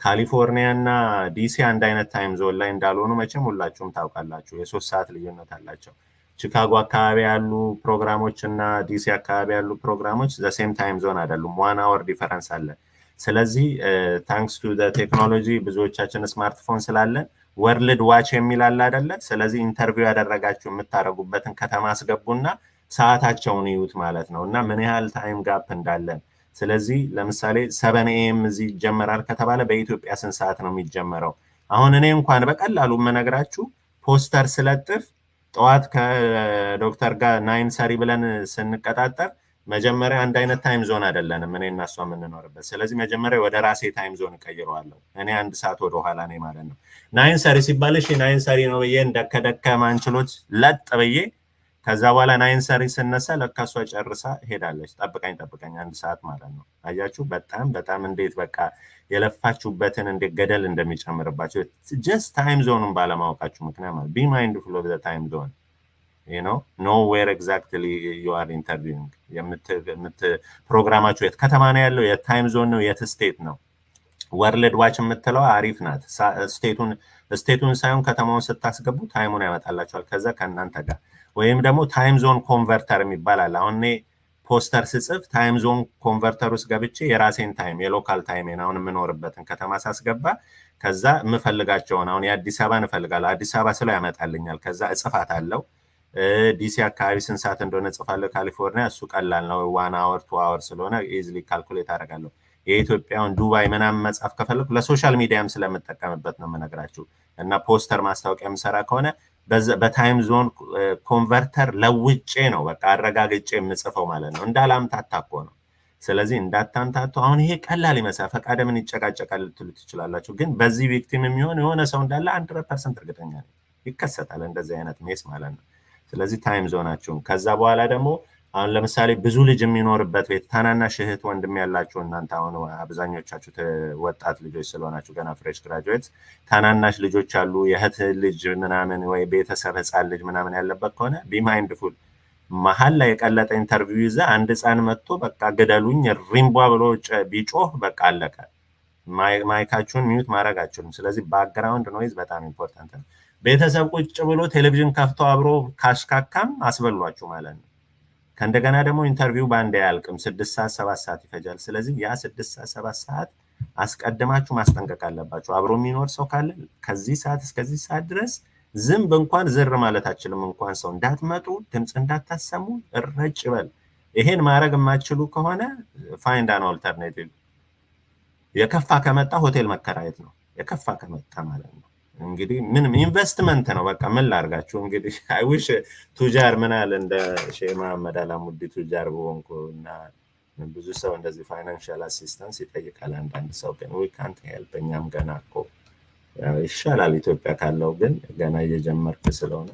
ካሊፎርኒያ እና ዲሲ አንድ አይነት ታይም ዞን ላይ እንዳልሆኑ መቼም ሁላችሁም ታውቃላችሁ የ3 ሰዓት ልዩነት አላቸው ቺካጎ አካባቢ ያሉ ፕሮግራሞች እና ዲሲ አካባቢ ያሉ ፕሮግራሞች ዘሴም ታይም ዞን አይደሉም 1 hour ዲፈረንስ አለ ስለዚህ ታንክስ ቱ ቴክኖሎጂ ብዙዎቻችን ስማርትፎን ስላለን ወርልድ ዋች የሚል አለ አይደለ ስለዚህ ኢንተርቪው ያደረጋችሁ የምታረጉበትን ከተማ አስገቡና ሰዓታቸውን ይዩት ማለት ነው እና ምን ያህል ታይም ጋፕ እንዳለን ስለዚህ ለምሳሌ 7 am እዚህ ይጀመራል ከተባለ በኢትዮጵያ ስንት ሰዓት ነው የሚጀመረው አሁን እኔ እንኳን በቀላሉ መነግራችሁ ፖስተር ስለጥፍ ጠዋት ከዶክተር ጋር 9 ሰሪ ብለን ስንቀጣጠር መጀመሪያ አንድ አይነት ታይም ዞን አይደለንም እኔ እና እሷ የምንኖርበት ስለዚህ መጀመሪያ ወደ ራሴ ታይም ዞን ቀይረዋለሁ እኔ አንድ ሰዓት ወደ ኋላ ነኝ ማለት ነው 9 ሰሪ ሲባል እሺ 9 ሰሪ ነው ብዬ እንደከደከ ማንችሎት ለጥ ብዬ ከዛ በኋላ 9 ሰሪ ስነሳ ለካሷ ጨርሳ ሄዳለች ጠብቀኝ አንድ ሰዓት ማለት ነው አያችሁ በጣም እንዴት በቃ የለፋችሁበትን እንደ ገደል እንደሚጨምርባችሁ just ታይም ዞኑን ባለማወቃችሁ ምክንያት be mindful of the time zone you know where exactly you are interviewing ፕሮግራማችሁ የት ከተማ ነው ያለው የታይም ዞን ነው የት ስቴት ነው ወርልድ ዋች የምትለው አሪፍ ናት ስቴቱን ሳይሆን ከተማውን ስታስገቡ ታይሙን ያመጣላችኋል ከዛ ከእናንተ ጋር ወይም ደግሞ ታይም ዞን ኮንቨርተር የሚባላል አሁን ፖስተር ስጽፍ ታይም ዞን ኮንቨርተር ውስጥ ገብቼ የራሴን ታይም የሎካል ታይሜን አሁን የምኖርበትን ከተማ ሳስገባ ከዛ የምፈልጋቸውን አሁን የአዲስ አበባን እፈልጋለሁ አዲስ አበባ ስለው ያመጣልኛል ከዛ እጽፋታለሁ ዲሲ አካባቢ ስንት ሰዓት እንደሆነ እጽፋለሁ ካሊፎርኒያ እሱ ቀላል ነው 1 hour 2 hour ስለሆነ ኢዝሊ ካልኩሌት አደርጋለሁ የኢትዮጵያውን ዱባይ ምናምን መጻፍ ከፈለኩ ለሶሻል ሚዲያም ስለምጠቀምበት ነው የምነግራችሁ እና ፖስተር ማስታወቂያ የምሰራ ከሆነ በታይም ዞን ኮንቨርተር ለውጬ ነው በቃ አረጋግጬ የምጽፈው ማለት ነው እንዳላምታታ እኮ ነው ስለዚህ እንዳታምታቱ አሁን ይሄ ቀላል ይመስላል ፈቃደ ምን ይጨቃጨቃል ልትሉ ትችላላችሁ ግን በዚህ ቪክቲም የሚሆን የሆነ ሰው እንዳለ 100% እርግጠኛ ነኝ ይከሰታል እንደዚህ አይነት ሜስ ማለት ነው ስለዚህ ታይም ዞናችሁን ከዛ በኋላ ደግሞ አሁን ለምሳሌ ብዙ ልጅ የሚኖርበት ቤት ታናናሽ እህት ወንድም ያላችሁ እናንተ አሁን አብዛኞቻችሁ ወጣት ልጆች ስለሆናችሁ ገና ፍሬሽ ግራጁዌት ታናናሽ ልጆች አሉ የእህት ልጅ ምናምን ወይ ቤተሰብ ህፃን ልጅ ምናምን ያለበት ከሆነ ቢ ማይንድፉል መሀል ላይ የቀለጠ ኢንተርቪው ይዘ አንድ ህፃን መጥቶ በቃ ገደሉኝ ሪምቧ ብሎ ቢጮህ በቃ አለቀ ማይካችሁን ሚዩት ማድረግ አትችሉም ስለዚህ ባክግራውንድ ኖይዝ በጣም ኢምፖርታንት ነው ቤተሰብ ቁጭ ብሎ ቴሌቪዥን ከፍቶ አብሮ ካሽካካም አስበሏችሁ ማለት ነው ከእንደገና ደግሞ ኢንተርቪው ባንድ ያልቅም 6 ሰዓት 7 ሰዓት ይፈጃል ስለዚህ ያ 6 ሰዓት 7 ሰዓት አስቀድማችሁ ማስጠንቀቅ አለባችሁ አብሮ የሚኖር ሰው ካለ ከዚህ ሰዓት እስከዚህ ሰዓት ድረስ ዝም እንኳን ዝር ማለት አችልም እንኳን ሰው እንዳትመጡ ድምጽ እንዳታሰሙ እረጭ በል ይሄን ማድረግ የማትችሉ ከሆነ ፋይንድ አን ኦልተርኔቲቭ የከፋ ከመጣ ሆቴል መከራየት ነው የከፋ ከመጣ ማለት ነው እንግዲህ ምንም ኢንቨስትመንት ነው በቃ ምን ላርጋችሁ እንግዲህ አይ ዊሽ ቱጃር ምናል እንደ ሼህ መሐመድ አላሙዲ ቱጃር በሆንኩና ብዙ ሰው እንደዚህ ፋይናንሻል አሲስታንስ ይጠይቃል አንዳንድ ሰው ግን we can't help እኛም ገና እኮ ይሻላል ኢትዮጵያ ካለው ግን ገና እየጀመርክ ስለሆነ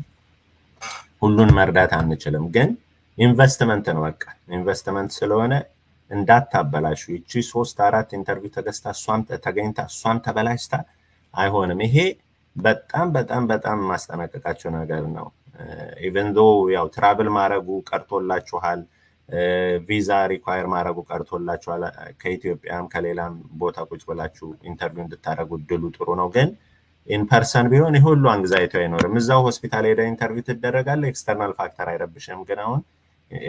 ሁሉን መርዳት አንችልም ግን ኢንቨስትመንት ነው በቃ ኢንቨስትመንት ስለሆነ እንዳታበላሹ እቺ 3-4 ኢንተርቪው ተገስታ እሷም ተገኝታ እሷም ተበላሽታ አይሆንም ይሄ በጣም ማስጠነቀቃቸው ነገር ነው ኢቨን ዶ ያው ትራቭል ማረጉ ቀርቶላችኋል ቪዛ ሪኳየር ማረጉ ቀርቶላችኋል ከኢትዮጵያም ከሌላም ቦታ ቁጭ ብላችሁ ኢንተርቪው እንድታረጉ ድሉ ጥሩ ነው ግን ኢን ፐርሰን ቢሆን ይሄ ሁሉ አንግዛይቲ አይኖርም እዛው ሆስፒታል ሄደ ኢንተርቪው ትደረጋለ ኤክስተርናል ፋክተር አይረብሽም ግን አሁን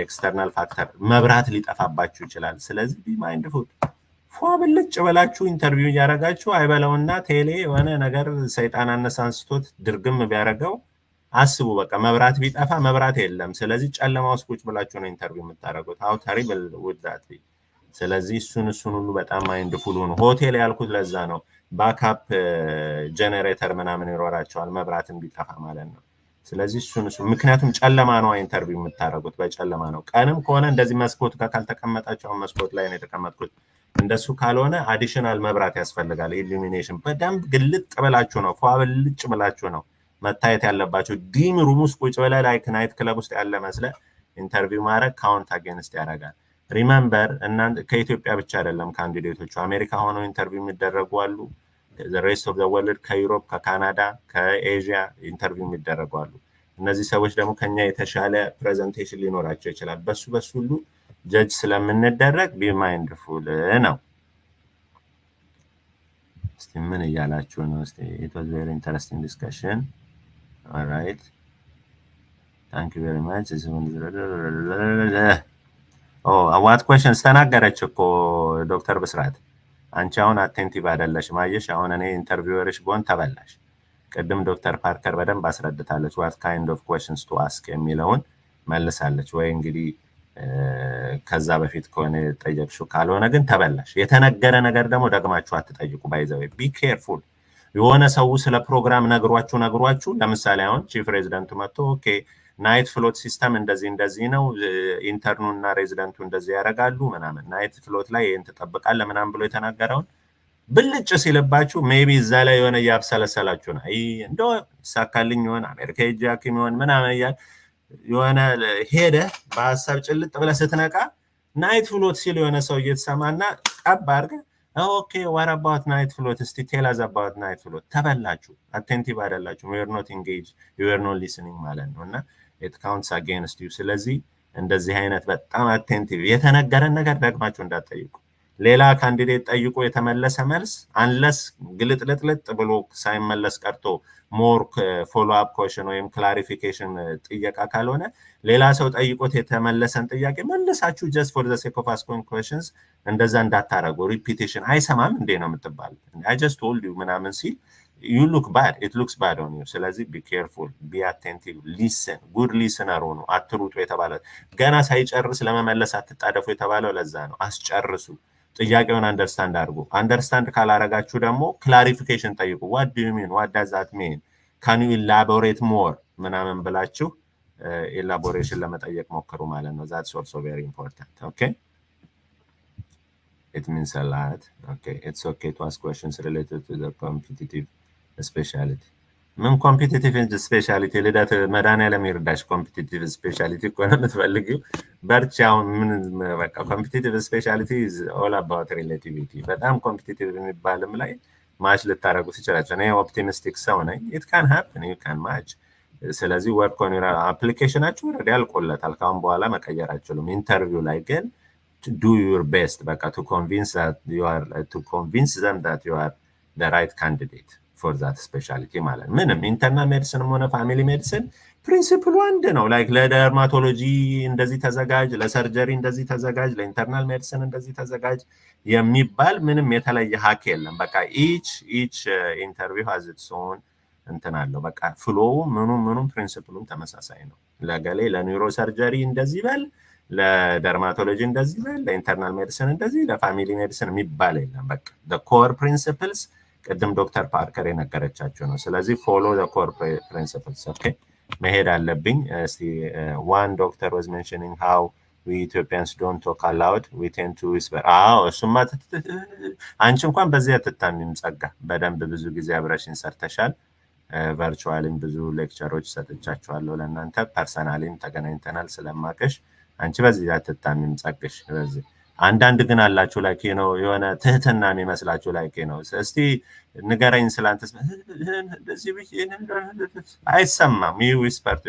ኤክስተርናል ፋክተር መብራት ሊጠፋባችሁ ይችላል ስለዚህ ቢ ማይንድፉል ፏብልጭ በላችሁ ኢንተርቪው ያረጋችሁ አይበለውና ቴሌ የሆነ ነገር ሰይጣን አነሳንስቶት ድርግም ቢያረጋው አስቡ በቃ መብራት ቢጠፋ መብራት የለም ስለዚህ ጨለማ ውስጥ ቁጭ ብላችሁ ነው ኢንተርቪው የምታረጉት how terrible would that be ስለዚህ እሱን ሁሉ በጣም ማይንድፉል ሆኑ። ሆቴል ያልኩት ለዛ ነው። ባካፕ ጀነሬተር ምናምን ይኖራቸዋል መብራትን ቢጠፋ ማለት ነው። ስለዚህ እሱን ምክንያቱም ጨለማ ነው ኢንተርቪው የምታደርጉት በጨለማ ነው። ቀንም ከሆነ እንደዚህ መስኮት ጋር ካልተቀመጣቸው መስኮት ላይ ነው የተቀመጥኩት። እንደሱ ካልሆነ አዲሽናል መብራት ያስፈልጋል። ኢሉሚኔሽን በደንብ ግልጥ ብላችሁ ነው ፏ ብልጭ ብላችሁ ነው መታየት ያለባችሁ። ዲም ሩም ውስጥ ቁጭ ብለህ ላይክ ናይት ክለብ ውስጥ ያለ መስለ ኢንተርቪው ማድረግ ካውንት አጌንስት ያደርጋል። ሪመምበር እናንተ ከኢትዮጵያ ብቻ አይደለም ካንዲዴቶቹ አሜሪካ ሆነው ኢንተርቪው የሚደረጉ አሉ። ሬስት ኦፍ ዘ ወርልድ ከዩሮፕ፣ ከካናዳ፣ ከኤዥያ ኢንተርቪው የሚደረጉ አሉ። እነዚህ ሰዎች ደግሞ ከኛ የተሻለ ፕሬዘንቴሽን ሊኖራቸው ይችላል። በሱ ሁሉ ጀጅ ስለምንደረግ ቢ ማይንድፉል ነው። እስቲ ምን እያላችሁ ነው? እስቲ it was very interesting discussion. All right. Thank you very much. ዋት questions ተናገረች እኮ ዶክተር ብስራት። አንቺ አሁን አቴንቲቭ አይደለሽም። አየሽ አሁን እኔ ኢንተርቪወርሽ ብሆን ተበላሽ። ቅድም ዶክተር ፓርከር በደንብ አስረድታለች። ዋት ካይንድ ኦፍ questions to ask የሚለውን መልሳለች። ወይ እንግዲህ ከዛ በፊት ከሆነ ጠየቅሽው፣ ካልሆነ ግን ተበላሽ። የተነገረ ነገር ደግሞ ደግማችሁ አትጠይቁ። ባይዘው ቢ ኬርፉል። የሆነ ሰው ስለ ፕሮግራም ነግሯችሁ ለምሳሌ አሁን ቺፍ ሬዚደንቱ መጥቶ ኦኬ ናይት ፍሎት ሲስተም እንደዚህ ነው፣ ኢንተርኑ እና ሬዚደንቱ እንደዚህ ያደርጋሉ ምናምን፣ ናይት ፍሎት ላይ ይሄን ትጠብቃለህ ምናምን ብሎ የተናገረውን ብልጭ ሲልባችሁ ሜቢ እዛ ላይ የሆነ እያብሰለሰላችሁ ነው። እንደው ይሳካልኝ ይሆን አሜሪካ ሄጄ ሐኪም ይሆን ምናምን እያል የሆነ ሄደ በሀሳብ ጭልጥ ብለህ ስትነቃ ናይት ፍሎት ሲል የሆነ ሰው እየተሰማና ቀብ አድርገህ ኦኬ ዋት አባውት ናይት ፍሎት እስቲ ቴል አዝ አባውት ናይት ፍሎት። ተበላችሁ። አቴንቲቭ አይደላችሁ። ዩ አር ኖት ኢንጌጅ ዩ አር ኖት ሊስኒንግ ማለት ነው። እና ኢት ካውንትስ አጌንስት ዩ። ስለዚህ እንደዚህ አይነት በጣም አቴንቲቭ የተነገረን ነገር ደግማችሁ እንዳትጠይቁ። ሌላ ካንዲዴት ጠይቆ የተመለሰ መልስ አንለስ ግልጥልጥልጥ ብሎ ሳይመለስ ቀርቶ ሞር ፎሎ አፕ ኮሽን ወይም ክላሪፊኬሽን ጥያቄ ካልሆነ ሌላ ሰው ጠይቆት የተመለሰን ጥያቄ መልሳችሁ ጀስት ፎር ዘ ሴክ ኦፍ አስኪንግ ኩዌስችንስ እንደዛ እንዳታረጉ። ሪፒቲሽን አይሰማም እንዴ ነው የምትባል። አይ ጀስት ቶልድ ዩ ምናምን ሲል you look bad, it looks bad on you። ስለዚህ be careful, be attentive, listen, good listener ሆኑ። አትሩጡ የተባለ ገና ሳይጨርስ ለመመለስ አትጣደፉ የተባለው ለዛ ነው። አስጨርሱ። ጥያቄውን አንደርስታንድ አድርጉ። አንደርስታንድ ካላረጋችሁ ደግሞ ክላሪፊኬሽን ጠይቁ። what do you mean, what does that mean, can you elaborate more ምናምን ብላችሁ ኤላቦሬሽን ለመጠየቅ ሞክሩ ማለት ነው። that's also very important. Okay, it means a lot. Okay, it's okay to ask questions related to the competitive specialty. ምን ኮምፒቲቲቭ ስፔሻሊቲ ልደት መድኃኒዓለም ይርዳሽ። ኮምፒቲቲቭ ስፔሻሊቲ እኮ ነው የምትፈልጊው። በርቺ። አሁን ምን በቃ ኮምፒቲቲቭ ስፔሻሊቲ ኢዝ ኦል አባውት ሪሌቲቪቲ። በጣም ኮምፒቲቲቭ የሚባልም ላይ ማች ልታደርጉ ትችላላችሁ። እኔ ኦፕቲሚስቲክ ሰው ነኝ። ኢት ካን ሃፕን ዩ ካን ማች። ስለዚህ ወርክ ኦን ዩር አፕሊኬሽናችሁ ኦልሬዲ አልቆለታል። ካሁን በኋላ መቀየር አይችሉም። ኢንተርቪው ላይ ግን do your best በቃ to convince them that you are the right candidate for that specialty ማለት ምንም ኢንተርናል ሜዲሲንም ሆነ ፋሚሊ ሜዲሲን ፕሪንሲፕሉ አንድ ነው። ላይክ ለደርማቶሎጂ እንደዚህ ተዘጋጅ፣ ለሰርጀሪ እንደዚህ ተዘጋጅ፣ ለኢንተርናል ሜዲሲን እንደዚህ ተዘጋጅ የሚባል ምንም የተለየ ሀክ የለም። በቃ ኢች ኢንተርቪው has its own እንትን አለው። በቃ ፍሎው ምኑም ፕሪንሲፕሉም ተመሳሳይ ነው። ለገሌ ለኒውሮ ሰርጀሪ እንደዚህ በል፣ ለደርማቶሎጂ እንደዚህ በል፣ ለኢንተርናል ሜዲሲን እንደዚህ፣ ለፋሚሊ ሜዲሲን የሚባል የለም። በቃ the core principles ቅድም ዶክተር ፓርከር የነገረቻቸው ነው። ስለዚህ ፎሎ the core principles። ኦኬ መሄድ አለብኝ። እስቲ one doctor was mentioning how we Ethiopians don't talk aloud, we tend to whisper። እሱማ አንቺ እንኳን በዚህ አትታሚም ጸጋ። በደንብ ብዙ ጊዜ አብረሽን ሰርተሻል። ቨርቹዋሊም ብዙ ሌክቸሮች ሰጥቻችኋለሁ ለእናንተ። ፐርሰናሊም ተገናኝተናል ስለማቀሽ። አንቺ በዚህ አትታሚም ጸግሽ። በዚህ አንዳንድ ግን አላችሁ ላይክ ነው የሆነ ትህትና የሚመስላችሁ ላይክ ነው። እስቲ ንገረኝ ስላንተስ እንደዚህ ብዬ አይሰማም። ዊስፐርት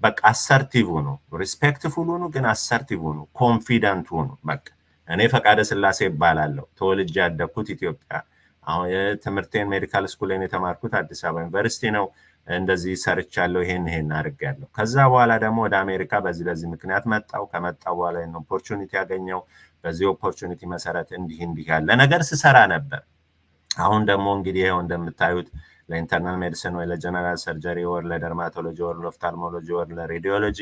በቃ አሰርቲቭ ነው፣ ሪስፔክትፉል ነው፣ ግን አሰርቲቭ ነው፣ ኮንፊደንት ነው። በቃ እኔ ፈቃደ ስላሴ ይባላለሁ። ተወልጄ ያደግኩት ኢትዮጵያ። አሁን የትምህርቴን ሜዲካል ስኩል ላይ የተማርኩት አዲስ አበባ ዩኒቨርሲቲ ነው። እንደዚህ ሰርቻለሁ፣ ይሄን አድርጌያለሁ። ከዛ በኋላ ደግሞ ወደ አሜሪካ በዚህ ምክንያት መጣው። ከመጣው በኋላ ነው ኦፖርቹኒቲ ያገኘው። በዚህ ኦፖርቹኒቲ መሰረት እንዲህ ያለ ነገር ስሰራ ነበር። አሁን ደግሞ እንግዲህ ይሄው እንደምታዩት ለኢንተርናል ሜዲሲን ወይ ለጀነራል ሰርጀሪ ወይ ለደርማቶሎጂ ወይ ለኦፍታልሞሎጂ ወይ ለሬዲዮሎጂ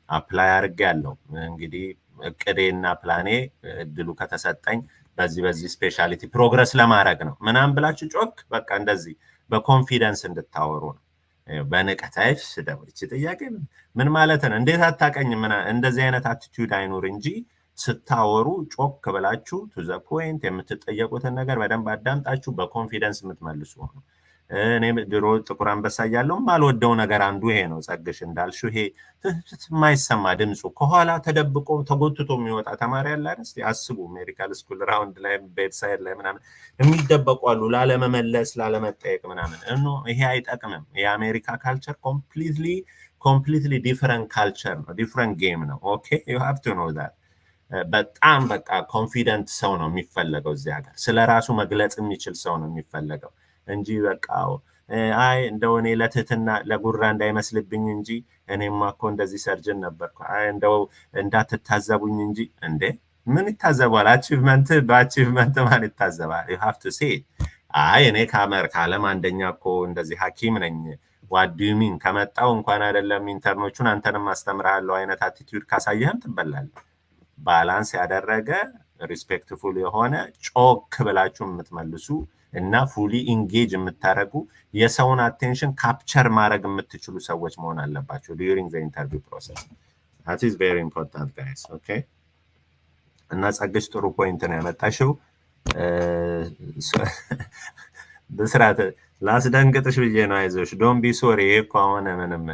አፕላይ አድርጌያለሁ። እንግዲህ እቅዴና ፕላኔ እድሉ ከተሰጠኝ በዚህ ስፔሻሊቲ ፕሮግረስ ለማድረግ ነው ምናምን ብላችሁ ጮክ በቃ እንደዚህ በኮንፊደንስ እንድታወሩ ነው። በንቀት ስደቦች ጥያቄ ምን ማለት ነው? እንዴት አታቀኝም? እንደዚህ አይነት አቲቲዩድ አይኑር እንጂ ስታወሩ ጮክ ብላችሁ ቱ ዘ ፖይንት የምትጠየቁትን ነገር በደንብ አዳምጣችሁ በኮንፊደንስ የምትመልሱ ነው። እኔ ድሮ ጥቁር አንበሳ እያለሁ ማልወደው ነገር አንዱ ይሄ ነው። ጸግሽ እንዳልሽው ይሄ የማይሰማ ድምፁ ከኋላ ተደብቆ ተጎትቶ የሚወጣ ተማሪ ያለ አይደል? አስቡ ሜዲካል ስኩል ራውንድ ላይ ቤድሳይድ ላይ ምናምን የሚደበቁ አሉ ላለመመለስ ላለመጠየቅ ምናምን። ይሄ አይጠቅምም። የአሜሪካ ካልቸር ኮምፕሊትሊ ዲፈረንት ካልቸር ነው፣ ዲፈረንት ጌም ነው። ኦኬ ዩ ሃቭ ቱ ኖ ዛት። በጣም በቃ ኮንፊደንት ሰው ነው የሚፈለገው እዚህ ሀገር። ስለ ራሱ መግለጽ የሚችል ሰው ነው የሚፈለገው እንጂ በቃ አይ እንደው እኔ ለትህትና ለጉራ እንዳይመስልብኝ እንጂ እኔማ እኮ እንደዚህ ሰርጅን ነበርኩ፣ አይ እንደው እንዳትታዘቡኝ እንጂ። እንዴ ምን ይታዘባል? አቺቭመንት በአቺቭመንት ማን ይታዘባል? ዩ ሃቭ ቱ ሴ አይ እኔ ከዓለም አንደኛ እኮ እንደዚህ ሐኪም ነኝ ዋዲዩሚን ከመጣው እንኳን አይደለም ኢንተርኖቹን አንተንም አስተምርሃለሁ አይነት አቲቲዩድ ካሳየህም ትበላለህ። ባላንስ ያደረገ ሪስፔክትፉል የሆነ ጮክ ብላችሁ የምትመልሱ እና ፉሊ ኢንጌጅ የምታደርጉ የሰውን አቴንሽን ካፕቸር ማድረግ የምትችሉ ሰዎች መሆን አለባቸው ዲዩሪንግ ዘ ኢንተርቪው ፕሮሰስ። that is very important guys. okay እና ጸግሽ ጥሩ ፖይንት ነው ያመጣሽው። በስርዓት ላስደንግጥሽ ብዬ ነው። አይዞሽ ዶንት ቢ ሶሪ። ይሄ እኮ አሁን ምንም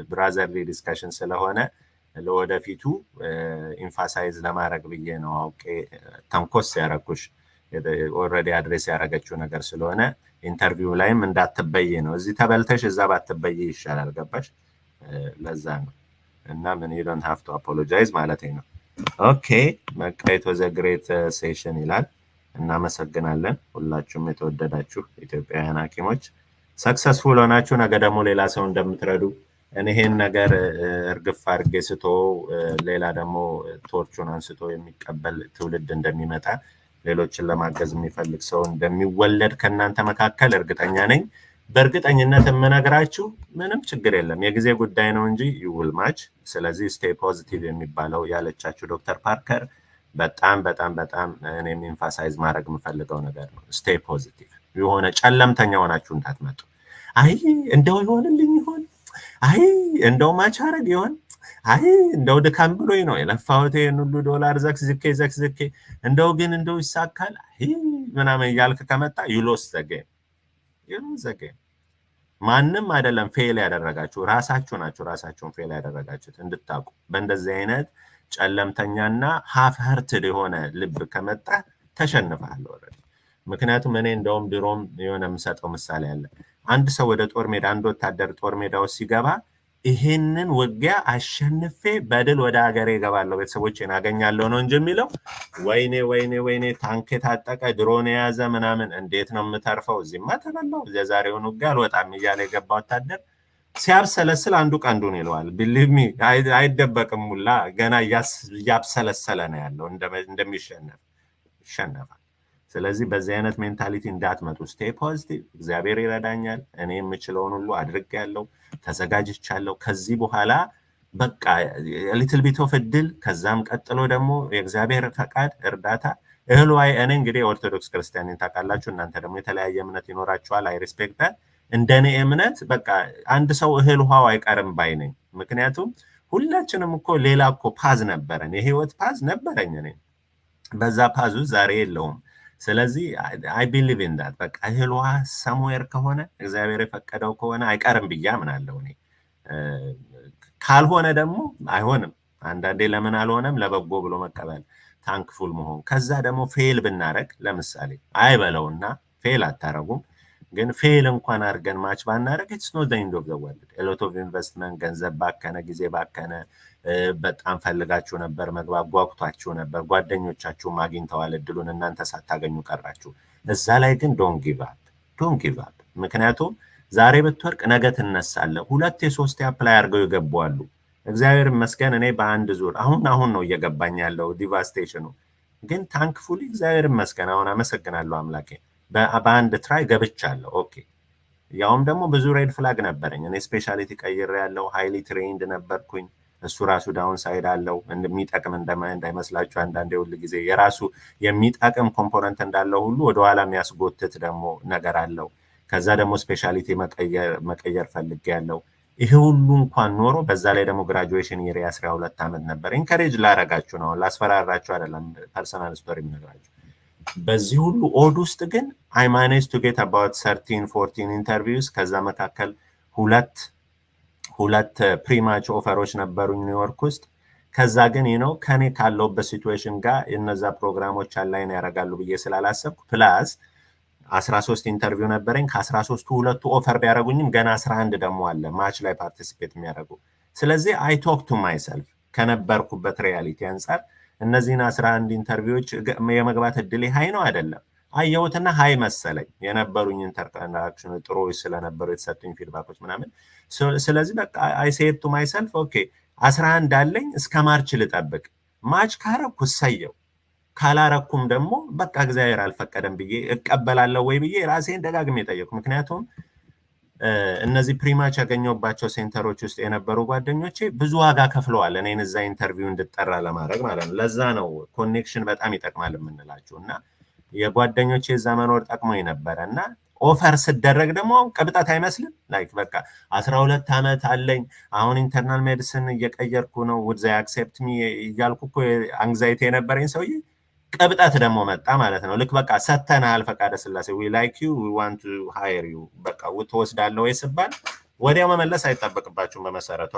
ብራዘርሊ ዲስከሽን ስለሆነ ለወደፊቱ ኢንፋሳይዝ ለማድረግ ብዬ ነው አውቄ ተንኮስ ያረኩሽ። ኦልሬዲ አድሬስ ያደረገችው ነገር ስለሆነ ኢንተርቪው ላይም እንዳትበይ ነው። እዚህ ተበልተሽ እዛ ባትበይ ይሻላል። ገባሽ? ለዛ ነው እና ምን you don't have to apologize ማለት ነው። ኦኬ በቃ it was a great session ይላል። እናመሰግናለን ሁላችሁም የተወደዳችሁ ኢትዮጵያውያን ሐኪሞች ሰክሰስፉል ሆናችሁ ነገ ደግሞ ሌላ ሰው እንደምትረዱ እኔ ይሄን ነገር እርግፍ አድርጌ ስቶ ሌላ ደግሞ ቶርቹን አንስቶ የሚቀበል ትውልድ እንደሚመጣ ሌሎችን ለማገዝ የሚፈልግ ሰው እንደሚወለድ ከእናንተ መካከል እርግጠኛ ነኝ። በእርግጠኝነት የምነግራችሁ ምንም ችግር የለም፣ የጊዜ ጉዳይ ነው እንጂ ይውል ማች። ስለዚህ ስቴይ ፖዚቲቭ የሚባለው ያለቻችሁ ዶክተር ፓርከር በጣም በጣም በጣም እኔም ኢንፋሳይዝ ማድረግ የምፈልገው ነገር ነው። ስቴይ ፖዚቲቭ። የሆነ ጨለምተኛ ሆናችሁ እንዳትመጡ። አይ እንደው ይሆንልኝ ይሆን፣ አይ እንደው ማች አረግ ይሆን፣ አይ እንደው ድካም ብሎኝ ነው የለፋሁት ይሄን ሁሉ ዶላር ዘክዝኬ እንደው ግን እንደው ይሳካል አይ ምናምን እያልክ ከመጣ ዩሎስ ዘጌም ማንም አይደለም ፌል ያደረጋችሁ ራሳችሁ ናችሁ። ራሳችሁን ፌል ያደረጋችሁት እንድታውቁ። በእንደዚህ አይነት ጨለምተኛና ሃፍ ሀርትድ የሆነ ልብ ከመጣ ተሸንፈሃል ኦልሬዲ። ምክንያቱም እኔ እንደውም ድሮም የሆነ የምሰጠው ምሳሌ አለ። አንድ ሰው ወደ ጦር ሜዳ አንድ ወታደር ጦር ሜዳ ውስጥ ሲገባ ይሄንን ውጊያ አሸንፌ በድል ወደ ሀገሬ እገባለሁ ቤተሰቦቼን አገኛለሁ ነው እንጂ የሚለው ወይኔ ታንክ የታጠቀ ድሮን የያዘ ምናምን እንዴት ነው የምተርፈው? እዚህማ ተበላው የዛሬውን ውጊያ አልወጣም እያለ የገባ ወታደር ሲያብሰለስል አንዱ ቀንዱን ይለዋል። ቢሊቭ ሚ አይደበቅም። ሙላ ገና እያብሰለሰለ ነው ያለው እንደሚሸነፍ ይሸነፋል። ስለዚህ በዚህ አይነት ሜንታሊቲ እንዳትመጡ። ስቴይ ፖዚቲቭ። እግዚአብሔር ይረዳኛል፣ እኔ የምችለውን ሁሉ አድርጌያለሁ፣ ተዘጋጅቻለሁ። ከዚህ በኋላ በቃ ሊትል ቢት ኦፍ እድል፣ ከዛም ቀጥሎ ደግሞ የእግዚአብሔር ፈቃድ እርዳታ። እህል ዋይ እኔ እንግዲህ ኦርቶዶክስ ክርስቲያንን ታውቃላችሁ፣ እናንተ ደግሞ የተለያየ እምነት ይኖራችኋል። አይ ሪስፔክት እንደኔ እምነት በቃ አንድ ሰው እህል ውሃው አይቀርም ባይ ነኝ። ምክንያቱም ሁላችንም እኮ ሌላ እኮ ፓዝ ነበረን፣ የህይወት ፓዝ ነበረኝ እኔ። በዛ ፓዙ ዛሬ የለውም። ስለዚህ አይ ቢሊቭ ኢን ዳት በቃ እህል ውሃ ሰምዌር ከሆነ እግዚአብሔር የፈቀደው ከሆነ አይቀርም ብዬ አምናለሁ እኔ። ካልሆነ ደግሞ አይሆንም። አንዳንዴ ለምን አልሆነም ለበጎ ብሎ መቀበል፣ ታንክፉል መሆን። ከዛ ደግሞ ፌል ብናረግ ለምሳሌ አይበለውና ፌል አታረጉም፣ ግን ፌል እንኳን አድርገን ማች ባናረግ ኢትስ ኖት ዘ ኤንድ ኦፍ ዘ ወርልድ። ኤሎት ኦፍ ኢንቨስትመንት፣ ገንዘብ ባከነ፣ ጊዜ ባከነ፣ በጣም ፈልጋችሁ ነበር መግባት ጓጉቷችሁ ነበር፣ ጓደኞቻችሁም አግኝተዋል እድሉን፣ እናንተ ሳታገኙ ቀራችሁ። እዛ ላይ ግን ዶንት ጊቭ አፕ። ምክንያቱም ዛሬ ብትወርቅ ነገ ትነሳለህ። ሁለቴ ሶስቴ አፕላይ አድርገው ይገባዋሉ። እግዚአብሔር ይመስገን እኔ በአንድ ዙር አሁን ነው እየገባኝ ያለው ዲቫስቴሽኑ። ግን ታንክፉሊ እግዚአብሔር ይመስገን አሁን አመሰግናለሁ አምላኬ በአንድ ትራይ ገብቻለሁ። ኦኬ ያውም ደግሞ ብዙ ሬድ ፍላግ ነበረኝ። እኔ ስፔሻሊቲ ቀይሬ ያለው ሃይሊ ትሬንድ ነበርኩኝ። እሱ ራሱ ዳውን ሳይድ አለው። እንደሚጠቅም እንዳይመስላችሁ አንዳንዴ ሁል ጊዜ የራሱ የሚጠቅም ኮምፖነንት እንዳለው ሁሉ ወደኋላ የሚያስጎትት ደግሞ ነገር አለው። ከዛ ደግሞ ስፔሻሊቲ መቀየር ፈልጌ ያለው ይሄ ሁሉ እንኳን ኖሮ በዛ ላይ ደግሞ ግራጁዌሽን የሪ 12 ዓመት ነበር። ኢንከሬጅ ላረጋችሁ ነው፣ ላስፈራራችሁ አይደለም። ፐርሰናል ስቶሪ የምነግራችሁ በዚህ ሁሉ ኦድ ውስጥ ግን አይ ማኔጅ ቱ ጌት አባውት 13 14 ኢንተርቪውስ። ከዛ መካከል ሁለት ፕሪማች ኦፈሮች ነበሩኝ ኒውዮርክ ውስጥ። ከዛ ግን ነው ከኔ ካለውበት ሲቹዌሽን ጋር እነዛ ፕሮግራሞች አላይን ያደርጋሉ ብዬ ስላላሰብኩ ፕላስ 13 ኢንተርቪው ነበረኝ። ከ13ቱ ሁለቱ ኦፈር ቢያደርጉኝም ገና 11 ደግሞ አለ ማች ላይ ፓርቲሲፔት የሚያደርጉ። ስለዚህ አይ ቶክ ቱ ማይሰልፍ ከነበርኩበት ሪያሊቲ አንጻር እነዚህን 11 ኢንተርቪዎች የመግባት እድሌ ሀይ ነው አይደለም። አየሁትና ሀይ መሰለኝ የነበሩኝ ኢንተራክሽን ጥሩ ስለነበሩ የተሰጡኝ ፊድባኮች ምናምን። ስለዚህ በቃ አይ ሴድ ቱ ማይሰልፍ ኦኬ 11 አለኝ እስከ ማርች ልጠብቅ። ማች ካረኩ እሰየው፣ ካላረኩም ደግሞ በቃ እግዚአብሔር አልፈቀደም ብዬ እቀበላለሁ ወይ ብዬ ራሴን ደጋግሜ ጠየቁ። ምክንያቱም እነዚህ ፕሪማች ያገኘሁባቸው ሴንተሮች ውስጥ የነበሩ ጓደኞቼ ብዙ ዋጋ ከፍለዋል እኔን እዛ ኢንተርቪው እንድጠራ ለማድረግ ማለት ነው። ለዛ ነው ኮኔክሽን በጣም ይጠቅማል የምንላችሁ። እና የጓደኞቼ እዛ መኖር ጠቅሞኝ ነበረ። እና ኦፈር ስደረግ ደግሞ ቅብጠት አይመስልም። ላይክ በቃ 12 ዓመት አለኝ አሁን ኢንተርናል ሜዲሲን እየቀየርኩ ነው ውድ ዘይ አክሴፕት ሚ እያልኩ እኮ አንግዛይቲ የነበረኝ ሰውዬ ቅብጠት ደግሞ መጣ ማለት ነው። ልክ በቃ ሰተናል ፈቃደ ስላሴ ዊ ላይክ ዩ ዊ ዋንት ቱ ሃየር ዩ በቃ ትወስዳለህ ወይ ስባል ወዲያው መመለስ አይጠበቅባችሁም። በመሰረቱ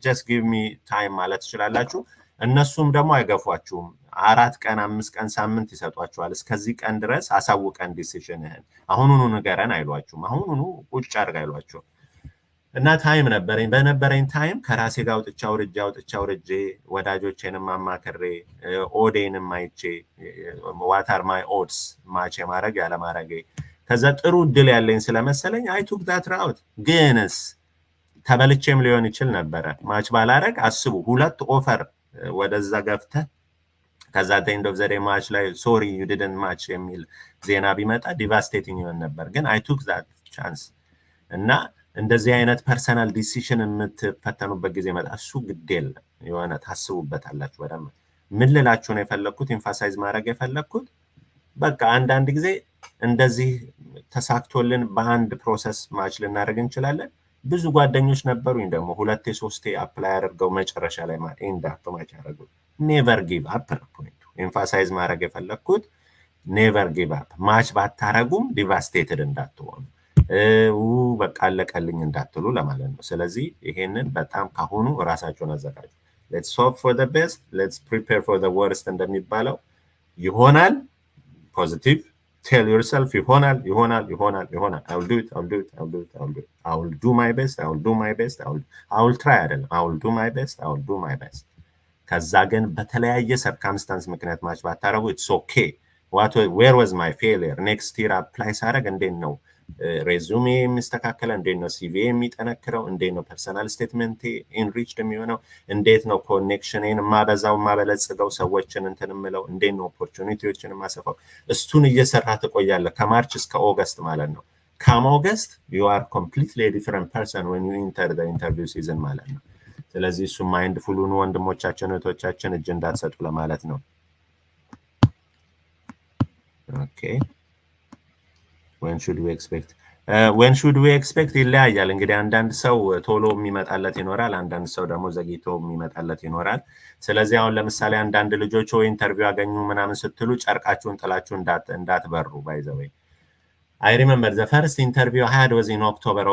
ጀስት ጊቭ ሚ ታይም ማለት ትችላላችሁ። እነሱም ደግሞ አይገፏችሁም። 4 ቀን 5 ቀን ሳምንት ይሰጧችኋል። እስከዚህ ቀን ድረስ አሳውቀን ዲሲሽንህን አሁኑኑ ንገረን አይሏችሁም። አሁኑኑ ቁጭ አድርግ አይሏችሁም። እና ታይም ነበረኝ። በነበረኝ ታይም ከራሴ ጋር አውጥቻ ውርጄ ወዳጆቼንም አማክሬ ኦዴንም አይቼ ዋታር ማይ ኦድስ ማች የማድረግ ያለማድረጌ ከዛ ጥሩ እድል ያለኝ ስለመሰለኝ አይ ቱክ ዳት ራውት። ግንስ ተበልቼም ሊሆን ይችል ነበረ። ማች ባላረግ አስቡ፣ 2 ኦፈር ወደዛ ገፍተህ ከዛ ኤንድ ኦፍ ዘ ዴይ ማች ላይ ሶሪ ዩ ዲድንት ማች የሚል ዜና ቢመጣ ዲቫስቴቲንግ ይሆን ነበር። ግን አይ ቱክ ዳት ቻንስ። እና እንደዚህ አይነት ፐርሰናል ዲሲሽን የምትፈተኑበት ጊዜ መጣ። እሱ ግድ የለም የሆነ ታስቡበታላችሁ በደንብ። ምን ልላችሁ ነው የፈለግኩት ኤምፋሳይዝ ማድረግ የፈለግኩት በቃ አንዳንድ ጊዜ እንደዚህ ተሳክቶልን በአንድ ፕሮሰስ ማች ልናደርግ እንችላለን። ብዙ ጓደኞች ነበሩኝ ደግሞ 2 3 አፕላይ አድርገው መጨረሻ ላይ ኤንድ አፕ ማች ያደረጉ። ኔቨር ጊቭ አፕ ነው ፖይንቱ። ኤምፋሳይዝ ማድረግ የፈለግኩት ኔቨር ጊቭ አፕ። ማች ባታረጉም ዲቫስቴትድ እንዳትሆኑ በቃ አለቀልኝ እንዳትሉ ለማለት ነው። ስለዚህ ይሄንን በጣም ካሁኑ ራሳቸውን አዘጋጁ። ሌትስ ሆፕ ፎር ዘ ቤስት ሌትስ ፕሪፔር ፎር ዘ ወርስት እንደሚባለው ይሆናል። ፖዚቲቭ ቴል ዮርሰልፍ ይሆናል። I will do it. I will do my best. I will try አይደለም I will do my best. ከዛ ግን በተለያየ ሰርከምስታንስ ምክንያት ማች ባታረጉ ኢትስ ኦኬ። where was my failure? next year apply ሳረግ እንዴት ነው ሬዙሜ የሚስተካከለ፣ እንዴት ነው ሲቪ የሚጠነክረው፣ እንዴት ነው ፐርሰናል ስቴትመንት ኢንሪችድ የሚሆነው፣ እንዴት ነው ኮኔክሽንን ማበለጽገው፣ ሰዎችን እንትን የምለው፣ እንዴት ነው ኦፖርቹኒቲዎችን ማሰፋው። እሱን እየሰራ ትቆያለህ ከማርች እስከ ኦገስት ማለት ነው። ከኦገስት you are completely a different person when you enter the interview season ማለት ነው። ስለዚህ እሱ ማይንድፉል ሁኑ ወንድሞቻችን እህቶቻችን፣ እጅ እንዳትሰጡ ለማለት ነው። ኦኬ when should we expect ይለያያል። እንግዲህ አንዳንድ ሰው ቶሎ የሚመጣለት ይኖራል፣ አንዳንድ ሰው ደግሞ ዘግይቶ የሚመጣለት ይኖራል። ስለዚህ አሁን ለምሳሌ አንዳንድ ልጆች ወይ ኢንተርቪው ያገኙ ምናምን ስትሉ ጨርቃችሁን ጥላችሁ እንዳትበሩ። ባይ ዘ ዌይ I remember the first interview I had was in October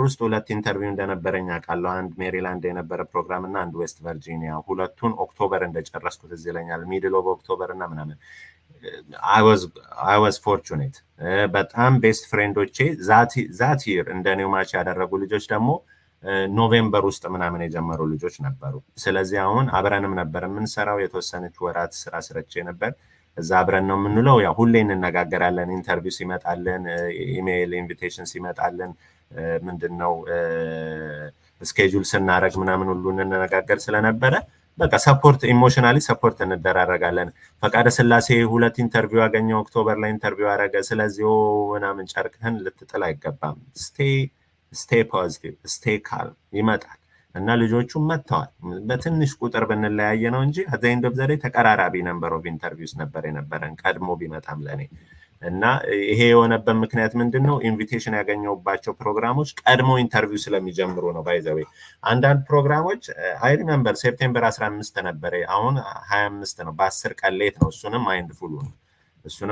ውስጥ 2 ኢንተርቪው እንደነበረኝ አውቃለሁ። አንድ ሜሪላንድ የነበረ ፕሮግራም እና አንድ ዌስት ቨርጂኒያ። ሁለቱን ኦክቶበር እንደጨረስኩት እዚህ ይለኛል። ሚድል ኦፍ ኦክቶበር እና ምናምን I was fortunate። በጣም ቤስት ፍሬንዶቼ ዛት ይር እንደኔው ማች ያደረጉ ልጆች ደግሞ ኖቬምበር ውስጥ ምናምን የጀመሩ ልጆች ነበሩ። ስለዚህ አሁን አብረንም ነበር የምንሰራው። የተወሰነች ወራት ስራ ስረቼ ነበር። እዛ አብረን ነው የምንውለው። ያው ሁሌ እንነጋገራለን። ኢንተርቪው ሲመጣልን፣ ኢሜይል ኢንቪቴሽን ሲመጣልን፣ ምንድነው ስኬጁል ስናረግ ምናምን ሁሉ እንነጋገር ስለነበረ በቃ ሰፖርት ኢሞሽናሊ ሰፖርት እንደራረጋለን። ፈቃደ ስላሴ 2 ኢንተርቪው ያገኘው ኦክቶበር ላይ ኢንተርቪው አረገ። ስለዚህ ምናምን ጨርቅህን ልትጥል አይገባም። ስቴይ ፖዚቲቭ፣ ስቴይ ካልም። ይመጣል። እና ልጆቹም መጥተዋል። በትንሽ ቁጥር ብንለያየ ነው እንጂ at the end of the day ተቀራራቢ ነምበር ኦፍ ኢንተርቪውስ ነበር የነበረን ቀድሞ ቢመጣም ለኔ። እና ይሄ የሆነበት ምክንያት ምንድነው? ኢንቪቴሽን ያገኘሁባቸው ፕሮግራሞች ቀድሞ ኢንተርቪው ስለሚጀምሩ ነው። ባይ ዘ ዌይ አንዳንድ ፕሮግራሞች አይ ሪሜምበር ሴፕቴምበር 15 ነበር፣ አሁን 25 ነው። በ10 ቀን ሌት ነው። እሱንም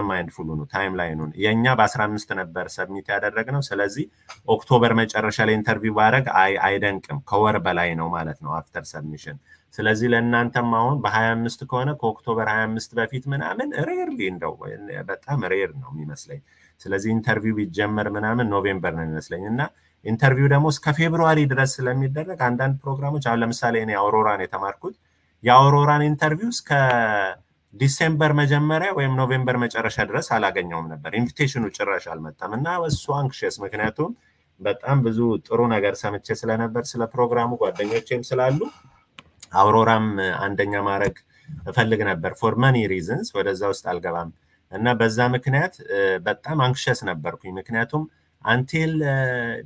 ማይንድፉል ነው ታይም ላይኑን። የኛ በ15 ነበር ሰብሚት ያደረግነው። ስለዚህ ኦክቶበር መጨረሻ ላይ ኢንተርቪው ባረግ አይደንቅም፣ ከወር በላይ ነው ማለት ነው አፍተር ሰብሚሽን። ስለዚህ ለእናንተም አሁን በ25 ከሆነ ከኦክቶበር 25 በፊት ምናምን ሬርሊ እንደው በጣም ሬር ነው የሚመስለኝ። ስለዚህ ኢንተርቪው ቢጀመር ምናምን ኖቬምበር ነው የሚመስለኝ። እና ኢንተርቪው ደግሞ እስከ ፌብሩዋሪ ድረስ ስለሚደረግ አንዳንድ ፕሮግራሞች አሁን ለምሳሌ እኔ አውሮራን የተማርኩት የአውሮራን ኢንተርቪው እስከ ዲሴምበር መጀመሪያ ወይም ኖቬምበር መጨረሻ ድረስ አላገኘውም ነበር። ኢንቪቴሽኑ ጭራሽ አልመጣም እና እሱ አንክሽስ፣ ምክንያቱም በጣም ብዙ ጥሩ ነገር ሰምቼ ስለነበር ስለ ፕሮግራሙ ጓደኞቼም ስላሉ አውሮራም አንደኛ ማድረግ እፈልግ ነበር ፎር መኒ ሪዝንስ፣ ወደዛ ውስጥ አልገባም። እና በዛ ምክንያት በጣም አንክሸስ ነበርኩኝ። ምክንያቱም አንቲል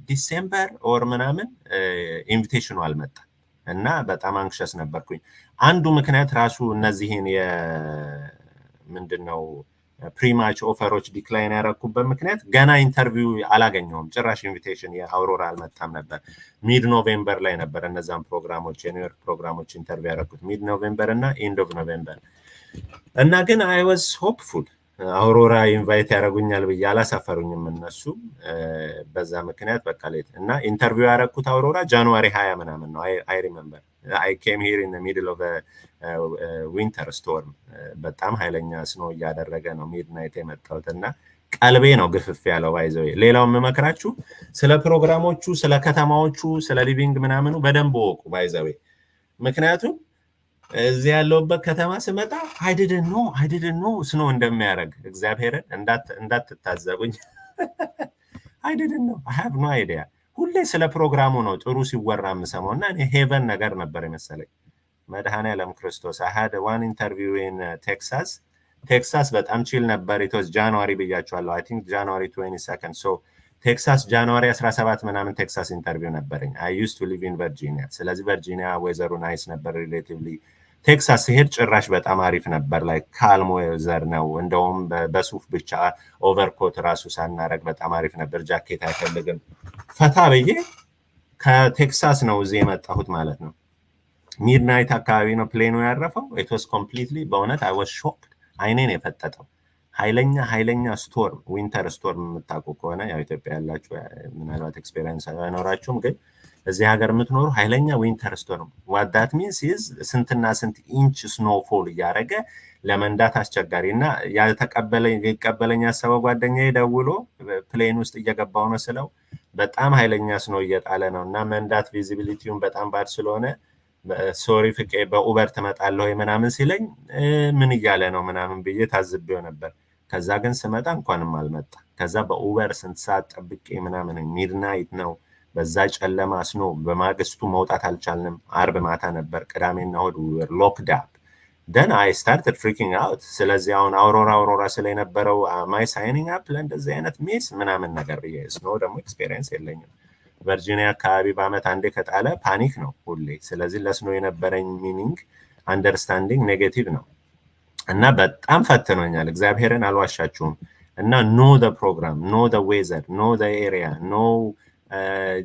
ዲሴምበር ኦር ምናምን ኢንቪቴሽኑ አልመጣም እና በጣም አንክሸስ ነበርኩኝ። አንዱ ምክንያት ራሱ እነዚህን ምንድነው ፕሪማች ኦፈሮች ዲክላይን ያደረኩበት ምክንያት ገና ኢንተርቪው አላገኘሁም። ጭራሽ ኢንቪቴሽን የአውሮራ አልመጣም ነበር። ሚድ ኖቬምበር ላይ ነበር እነዛን ፕሮግራሞች የኒውዮርክ ፕሮግራሞች ኢንተርቪው ያደረኩት ሚድ ኖቬምበር እና ኤንድ ኦፍ ኖቬምበር። እና ግን አይ ዋዝ ሆፕፉል አውሮራ ኢንቫይት ያደረጉኛል ብዬ አላሳፈሩኝም እነሱ። በዛ ምክንያት በቃ ሌት እና ኢንተርቪው ያደረኩት አውሮራ ጃንዋሪ 20 ምናምን ነው። አይ ሪሜምበር I came here in the middle of a winter storm። በጣም ኃይለኛ ስኖ እያደረገ ነው ሚድናይት የመጣሁት እና ቀልቤ ነው ግፍፍ ያለው። ባይዘው ሌላው የምመክራችሁ ስለ ፕሮግራሞቹ፣ ስለ ከተማዎቹ፣ ስለ ሊቪንግ ምናምኑ በደንብ ወቁ ባይዘው። ምክንያቱም እዚህ ያለውበት ከተማ ስመጣ I didn't know ስኖ እንደሚያደርግ እግዚአብሔርን እንዳትታዘቡኝ። I didn't know, I have no idea። ሁሌ ስለ ፕሮግራሙ ነው ጥሩ ሲወራ የምሰማው እና እኔ ሄቨን ነገር ነበር የመሰለኝ። መድኃኔዓለም ክርስቶስ I had one interview in ቴክሳስ በጣም ቺል ነበር። it was ጃንዋሪ ብያቸዋለሁ። I think January 22nd so ቴክሳስ ጃንዋሪ 17 ምናምን ቴክሳስ ኢንተርቪው ነበረኝ። I used to live in Virginia። ስለዚህ ቨርጂኒያ ዌዘሩ ናይስ ነበር ሪሌቲቭሊ። ቴክሳስ ሲሄድ ጭራሽ በጣም አሪፍ ነበር። ላይ ካልም ዌዘር ነው። እንደውም በሱፍ ብቻ ኦቨርኮት ራሱ ሳናረግ በጣም አሪፍ ነበር። ጃኬት አይፈልግም። ፈታ ብዬ ከቴክሳስ ነው እዚህ የመጣሁት ማለት ነው። ሚድናይት አካባቢ ነው ፕሌኑ ያረፈው። it was completely በእውነት I was shocked። አይኔን የፈጠጠው ኃይለኛ ስቶርም፣ ዊንተር ስቶርም የምታውቁ ከሆነ ያው ኢትዮጵያ ያላችሁ ምናልባት ኤክስፔሪየንስ አይኖራችሁም፣ ግን እዚህ ሀገር የምትኖሩ ኃይለኛ ዊንተር ስቶርም what that means is ስንትና ስንት ኢንች ስኖውፎል እያደረገ ለመንዳት አስቸጋሪ እና ይቀበለኝ ያሰበው ጓደኛዬ ደውሎ ፕሌን ውስጥ እየገባው ነው ስለው በጣም ኃይለኛ ስኖ እየጣለ ነው እና መንዳት ቪዚቢሊቲውን በጣም ባድ ስለሆነ ሶሪ ፍቄ በኡበር ትመጣለህ ወይ ምናምን ሲለኝ ምን እያለ ነው ምናምን ብዬ ታዝቤው ነበር። ከዛ ግን ስመጣ እንኳንም አልመጣ። ከዛ በኡበር ስንት ሰዓት ጠብቄ ምናምን ሚድናይት ነው በዛ ጨለማ ስኖ። በማግስቱ መውጣት አልቻልንም። አርብ ማታ ነበር፣ ቅዳሜና እሑድ ሎክድ አፕ። then I started freaking out። ስለዚህ አሁን አውሮራ ስለነበረው ማይ ሳይኒንግ አፕ ለእንደዚህ አይነት ሜስ ምናምን ነገር ብዬ ስኖ ደግሞ ኤክስፔሪየንስ የለኝም። ቨርጂኒያ አካባቢ በአመት አንዴ ከጣለ ፓኒክ ነው ሁሌ። ስለዚህ ለስኖ የነበረኝ ሚኒንግ አንደርስታንዲንግ ኔጌቲቭ ነው እና በጣም ፈትኖኛል። እግዚአብሔርን አልዋሻችሁም። እና ኖ the program, know the weather, know the area, know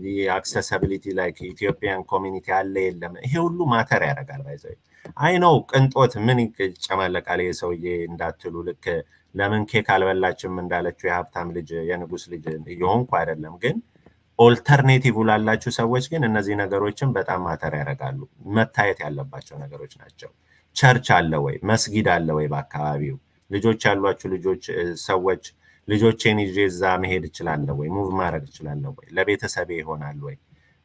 the accessibility like ኢትዮጵያን ኮሚኒቲ አለ የለም፣ ይሄ ሁሉ ማተር ያደርጋል። ባይዘው አይ ነው ቅንጦት ምን ይጨማለቃል የሰውዬ እንዳትሉ፣ ልክ ለምን ኬክ አልበላችም እንዳለችው የሀብታም ልጅ የንጉስ ልጅ እየሆንኩ አይደለም። ግን ኦልተርኔቲቭ ላላችሁ ሰዎች ግን እነዚህ ነገሮችን በጣም ማተር ያደርጋሉ። መታየት ያለባቸው ነገሮች ናቸው። ቸርች አለ ወይ? መስጊድ አለ ወይ በአካባቢው? ልጆች ያሏችሁ ሰዎች ልጆቼን ይዤ እዛ መሄድ እችላለሁ ወይ? ሙቭ ማድረግ እችላለሁ ወይ? ለቤተሰቤ ይሆናል ወይ?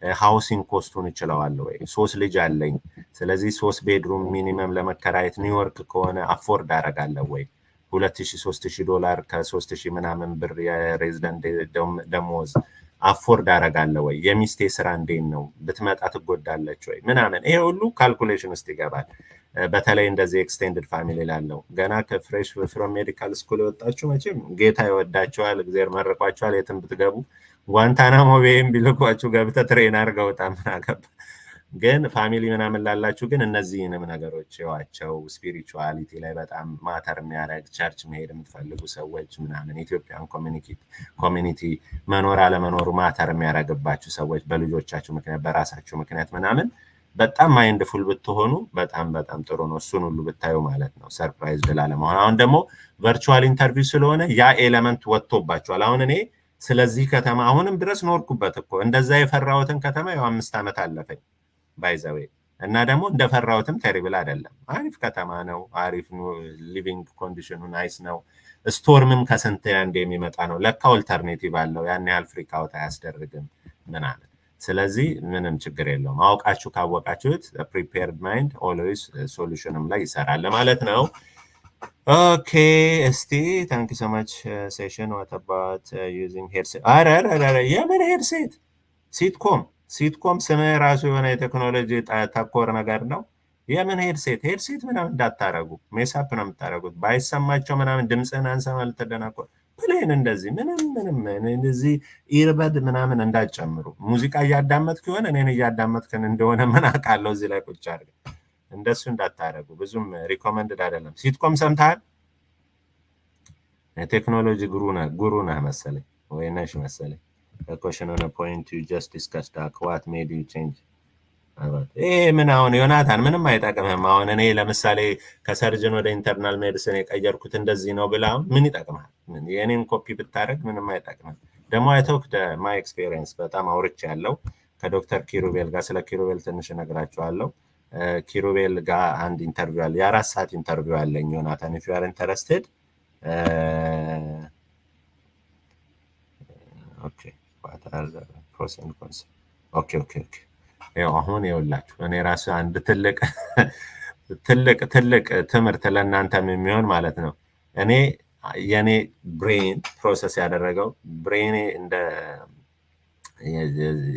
ሃውሲንግ ኮስቱን እችለዋለሁ ወይ? 3 ልጅ አለኝ። ስለዚህ 3 ቤድሩም ሚኒመም ለመከራየት ኒውዮርክ ከሆነ አፎርድ አደርጋለሁ ወይ? $2,000-3,000 ከ3,000 ምናምን ብር የሬዚደንት ደሞዝ አፎርድ አደርጋለሁ ወይ? የሚስቴ ስራ እንዴት ነው? ብትመጣ ትጎዳለች ወይ? ምናምን ይሄ ሁሉ ካልኩሌሽን ውስጥ ይገባል። በተለይ እንደዚህ ኤክስቴንድድ ፋሚሊ ላለው ገና ከፍሬሽ ፍሮም ሜዲካል ስኩል የወጣችሁ መቼም ጌታ ይወዳቸዋል፣ እግዚአብሔር መርቋቸዋል። የትም ብትገቡ ጓንታናሞ ቤም ቢልኳችሁ ገብተህ ትሬን አድርገው በጣም አገባ ግን ፋሚሊ ምናምን ላላችሁ ግን እነዚህንም ነገሮች ይዋቸው። ስፒሪቹዋሊቲ ላይ በጣም ማተር የሚያደርግ ቸርች መሄድ የምትፈልጉ ሰዎች ምናምን ኢትዮጵያን ኮሚኒቲ መኖር አለመኖሩ ማተር የሚያደርግባችሁ ሰዎች በልጆቻችሁ ምክንያት በራሳችሁ ምክንያት ምናምን በጣም ማይንድፉል ብትሆኑ በጣም በጣም ጥሩ ነው። እሱን ሁሉ ብታዩ ማለት ነው ሰርፕራይዝ ላለመሆን። አሁን ደግሞ ቨርቹዋል ኢንተርቪው ስለሆነ ያ ኤለመንት ወጥቶባቸዋል። አሁን እኔ ስለዚህ ከተማ አሁንም ድረስ ኖርኩበት እኮ እንደዛ የፈራሁትን ከተማ ያው 5 ዓመት አለፈኝ ባይዘዌ እና ደግሞ እንደፈራሁትም ቴሪብል አይደለም። አሪፍ ከተማ ነው። አሪፍ ሊቪንግ ኮንዲሽኑ ናይስ ነው። ስቶርምም ከስንት አንዴ የሚመጣ ነው። ለካ ኦልተርኔቲቭ አለው። ያን ያህል ፍሪክ አውት አያስደርግም ምናምን። ስለዚህ ምንም ችግር የለውም። አውቃችሁ ካወቃችሁት ፕሪፔርድ ማይንድ ኦልዌይስ ሶሉሽንም ላይ ይሰራል ማለት ነው። ኦኬ እስቲ ታንክ ዩ ሶ ማች ሴሽን ዋት አባውት ዩዚንግ ሄድሴት። አረ የምን ሄድሴት? ሲትኮም ስምህ ራሱ የሆነ የቴክኖሎጂ ተኮር ነገር ነው። የምን ሄድሴት ምናምን እንዳታረጉ፣ ሜሳፕ ነው የምታደረጉት። ባይሰማቸው ምናምን ድምፅህን አንሰማ ልትደናቆር ፕሌን እንደዚህ ምንም እንደዚህ ኢርበድ ምናምን እንዳትጨምሩ። ሙዚቃ እያዳመጥክ ይሆን እኔን እያዳመጥክን እንደሆነ ምን አውቃለሁ። እዚህ ላይ ቁጭ አድርገህ እንደሱ እንዳታረጉ። ብዙም ሪኮመንድድ አይደለም። ሲትኮም ሰምተሃል? የቴክኖሎጂ ጉሩ ነህ መሰለኝ ወይ ነሽ መሰለኝ። question on a point you just discussed what made you change? ምን አሁን ዮናታን ምንም አይጠቅምህም። አሁን እኔ ለምሳሌ ከሰርጅን ወደ ኢንተርናል ሜዲሲን የቀየርኩት እንደዚህ ነው ብላ ምን ይጠቅምሃል? የኔን ኮፒ ብታደረግ ምንም አይጠቅምም። ደግሞ አይቶክ ማይ ኤክስፔሪየንስ በጣም አውርቼ ያለው ከዶክተር ኪሩቤል ጋር ስለ ኪሩቤል ትንሽ እነግራቸዋለሁ። ኪሩቤል ጋር አንድ ኢንተርቪው አለ፣ የ4 ሰዓት ኢንተርቪው አለኝ ዮናታን if you are interested okay what are the pros and cons? okay ያው አሁን ይኸውላችሁ እኔ ራሱ አንድ ትልቅ ትምህርት ለእናንተም የሚሆን ማለት ነው። እኔ የኔ ብሬን ፕሮሰስ ያደረገው ብሬኔ እንደ